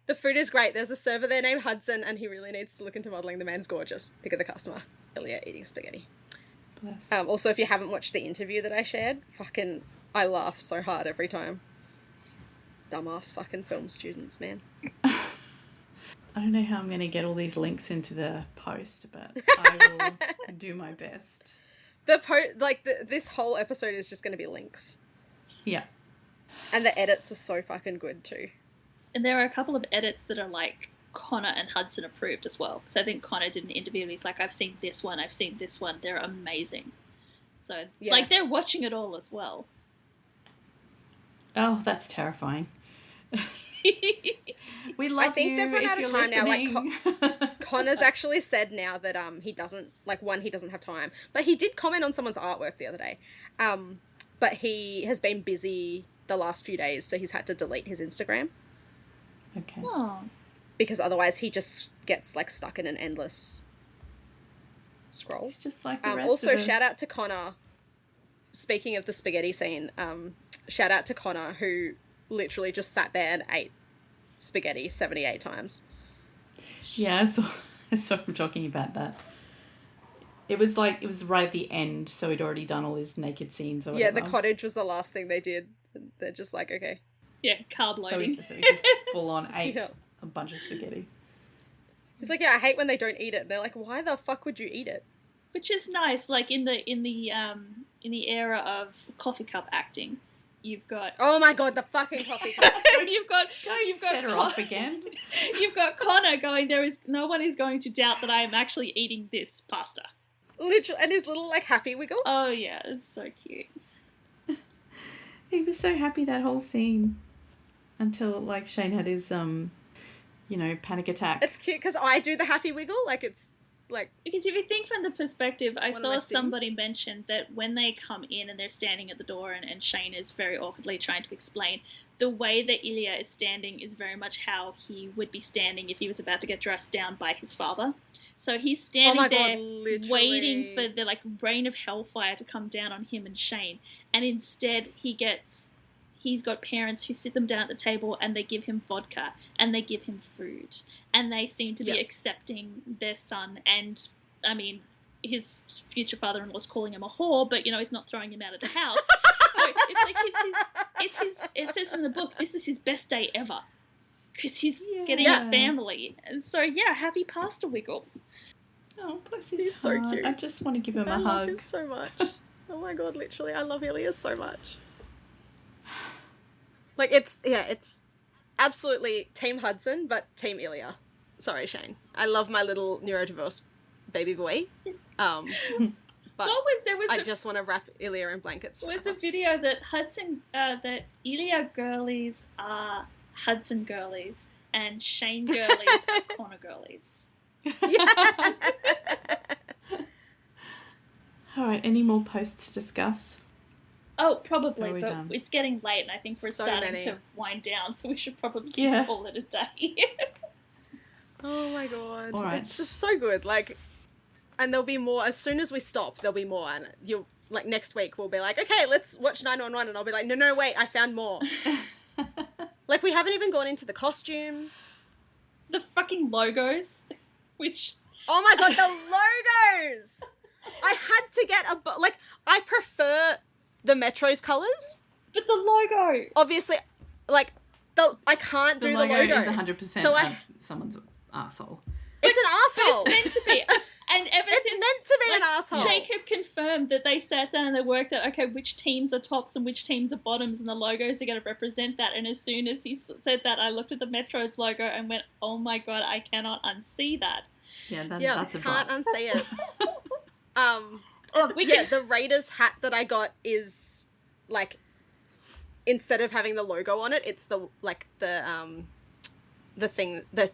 The food is great. There's a server there named Hudson, and he really needs to look into modelling. The man's gorgeous. Pick of the customer. Ilya eating spaghetti. Bless. Also, if you haven't watched the interview that I shared, fucking, I laugh so hard every time. Dumbass fucking film students, man. I don't know how I'm going to get all these links into the post, but I will do my best. This whole episode is just going to be links. Yeah. And the edits are so fucking good too. And there are a couple of edits that are like Connor and Hudson approved as well. Because I think Connor did an interview and he's like, I've seen this one. They're amazing. So, Yeah. like, they're watching it all as well. Oh, that's terrifying. We love I think you they've run if out of you're time now. listening. Connor's actually said now that he doesn't have time. But he did comment on someone's artwork the other day. But he has been busy the last few days, so he's had to delete his Instagram. Okay. Oh. Because otherwise he just gets like stuck in an endless scroll. It's just like the rest Also, of us. shout out to Connor. Speaking of the spaghetti scene, shout out to Connor who literally just sat there and ate spaghetti 78 times. Yeah, I saw him talking about that. It was right at the end, so he'd already done all his naked scenes or Yeah, whatever. the cottage was the last thing they did. They're just like, okay. Yeah, carb So loading. he just full on ate Yeah. a bunch of spaghetti. He's like, yeah, I hate when they don't eat it. They're like, why the fuck would you eat it? Which is nice. Like in the era of coffee cup acting, you've got Oh my god, the fucking coffee cup. you've got Set her off again. You've got Connor going, no one is going to doubt that I am actually eating this pasta. Literally, and his little like happy wiggle. Oh yeah, it's so cute. He was so happy that whole scene until like Shane had his panic attack. It's cute because I do the happy wiggle. Like it's like Because if you think from the perspective, I One of saw my somebody Sims. mention that when they come in and they're standing at the door and Shane is very awkwardly trying to explain, the way that Ilya is standing is very much how he would be standing if he was about to get dressed down by his father. So he's standing my God, there literally. waiting for the like rain of hellfire to come down on him and Shane, and instead he's got parents who sit them down at the table and they give him vodka and they give him food and they seem to be Yep. accepting their son. And I mean, his future father-in-law's calling him a whore, but he's not throwing him out of the house. So it's like it says in the book, this is his best day ever because he's getting Yeah. a family. And so yeah, happy pasta wiggle. Oh, bless his He's so heart. cute. I just want to give him I a love hug. him so much. Oh my god, literally, I love Ilya so much. Like it's absolutely Team Hudson, but Team Ilya. Sorry, Shane. I love my little neurodiverse baby boy. But There was I just want to wrap Ilya in blankets. was forever. the video that that Ilya girlies are Hudson girlies and Shane girlies are Connor girlies. All right, any more posts to discuss? Oh, probably, Are we but done? it's getting late and I think we're So starting many. to wind down, so we should probably Yeah. call it a day. Oh my god. All right. It's just so good. Like, and there'll be more as soon as we stop. There'll be more, and you'll like next week we'll be like, okay, let's watch 911, and I'll be like, no, wait, I found more. Like we haven't even gone into the costumes. The fucking logos, which Oh my god, the logos! I had to get I prefer the Metro's colours. but the logo. Obviously, like I can't do the logo. is 100% So someone's arsehole. It's an asshole. It's meant to be. And ever It's since meant to be an asshole. Jacob confirmed that they sat down and they worked out, okay, which teams are tops and which teams are bottoms, and the logos are going to represent that. And as soon as he said that, I looked at the Metro's logo and went, oh my god, I cannot unsee that. Yeah, Yeah, that's a can't bot. unsee it. We Yeah, can, the Raiders hat that I got is like instead of having the logo on it, it's the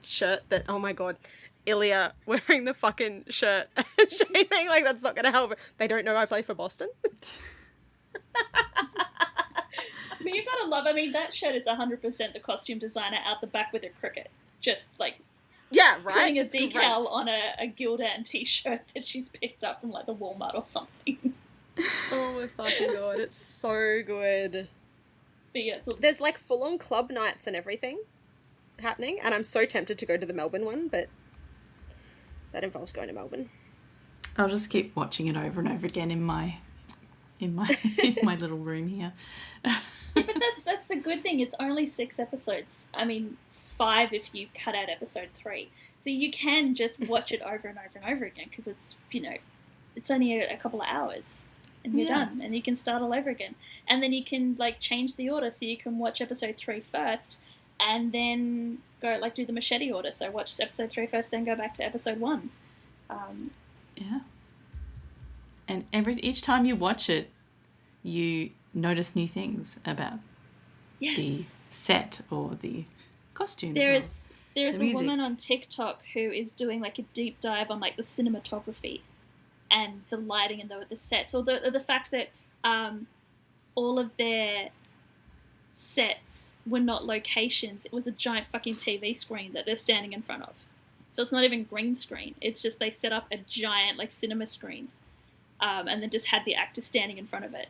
shirt that, oh my god, Ilya wearing the fucking shirt and Shane being like, that's not gonna help. They don't know I play for Boston. but you gotta love, I mean, that shirt is 100% the costume designer out the back with a cricket. Just like Yeah, right? putting a It's decal great. on a Gildan t-shirt that she's picked up from like the Walmart or something. Oh my fucking god, it's so good. But yeah, look, There's like full-on club nights and everything happening, and I'm so tempted to go to the Melbourne one, but that involves going to Melbourne. I'll just keep watching it over and over again in my in my little room here. yeah, but that's the good thing. It's only 6 episodes. I mean, 5 if you cut out episode 3. So you can just watch it over and over and over again because it's, it's only a couple of hours and you're done, and you can start all over again. And then you can like change the order, so you can watch episode 3 first and then go like do the machete order. So watch episode 3 first, then go back to episode 1. Yeah. And each time you watch it, you notice new things about the set or the costumes. There is the a woman on TikTok who is doing like a deep dive on like the cinematography and the lighting and the sets, or the fact that all of their sets were not locations. It was a giant fucking TV screen that they're standing in front of. So it's not even green screen. It's just they set up a giant like cinema screen, and then just had the actors standing in front of it.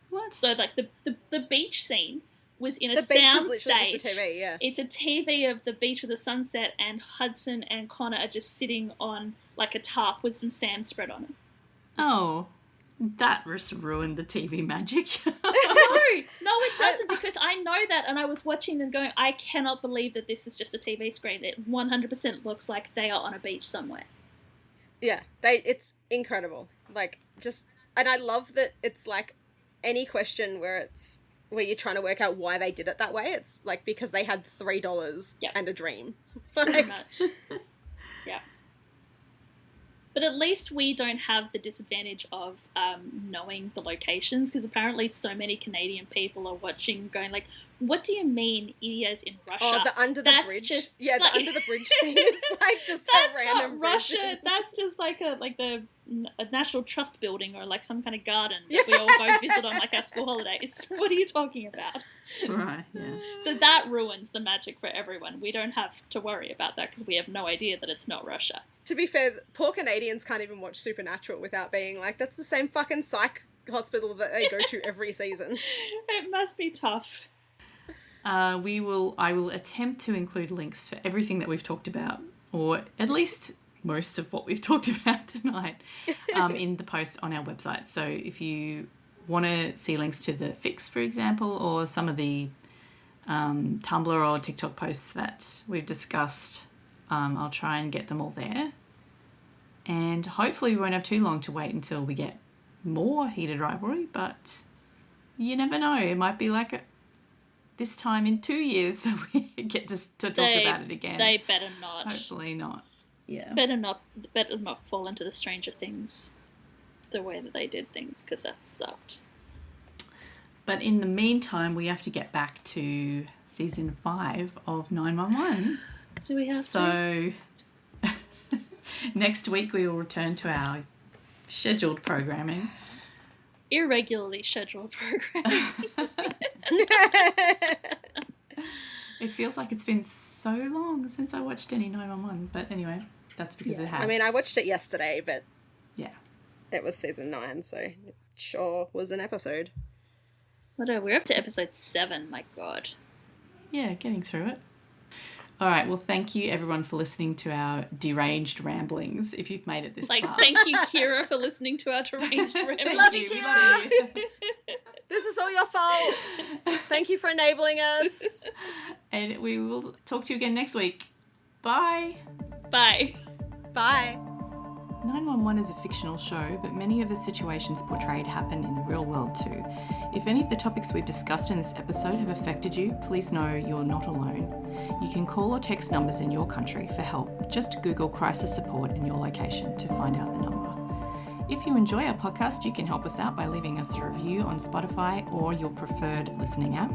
What? So like the beach scene was in a The beach is sound literally stage. just a TV, yeah. It's a TV of the beach with the sunset, and Hudson and Connor are just sitting on like a tarp with some sand spread on it. Oh, that just ruined the TV magic. No, it doesn't, because I know that, and I was watching them going, I cannot believe that this is just a TV screen. It 100% looks like they are on a beach somewhere. Yeah, it's incredible. Like, just, and I love that it's like any question where you're trying to work out why they did it that way. It's like because they had $3 and a dream. Pretty much. Yeah. But at least we don't have the disadvantage of knowing the locations, because apparently so many Canadian people are watching going like, what do you mean India's in Russia? Oh, the under the That's bridge. Just, yeah, like, the under the bridge scene is like just that's a random not bridge. Russia. That's just like a National Trust building or like some kind of garden that we all go visit on like our school holidays. What are you talking about? Right, yeah. So that ruins the magic for everyone. We don't have to worry about that because we have no idea that it's not Russia. To be fair, poor Canadians can't even watch Supernatural without being like, that's the same fucking psych hospital that they go to every season. It must be tough. I will attempt to include links for everything that we've talked about, or at least most of what we've talked about tonight, in the post on our website. So if you want to see links to the fix, for example, or some of the Tumblr or TikTok posts that we've discussed, I'll try and get them all there. And hopefully we won't have too long to wait until we get more Heated Rivalry, but you never know. It might be like this time in 2 years that we get to talk about it again. They better not. Hopefully not. Yeah. Better not fall into the Stranger Things the way that they did things, because that sucked. But in the meantime, we have to get back to season 5 of 911. So we have to. Next week we will return to our scheduled programming. Irregularly scheduled programming. It feels like it's been so long since I watched any 911, but anyway, that's because it has. I mean, I watched it yesterday, but yeah, it was season 9, so it sure was an episode. We're up to episode 7, my god. Yeah, getting through it. All right, well, thank you everyone for listening to our deranged ramblings, if you've made it this far. Thank you, Kira, for listening to our deranged ramblings. We love you, Kira! This is all your fault! Thank you for enabling us! And we will talk to you again next week. Bye! Bye. Bye! 911 is a fictional show, but many of the situations portrayed happen in the real world too. If any of the topics we've discussed in this episode have affected you, please know you're not alone. You can call or text numbers in your country for help. Just Google crisis support in your location to find out the number. If you enjoy our podcast, you can help us out by leaving us a review on Spotify or your preferred listening app,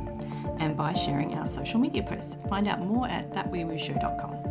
and by sharing our social media posts. Find out more at thatweewooshow.com.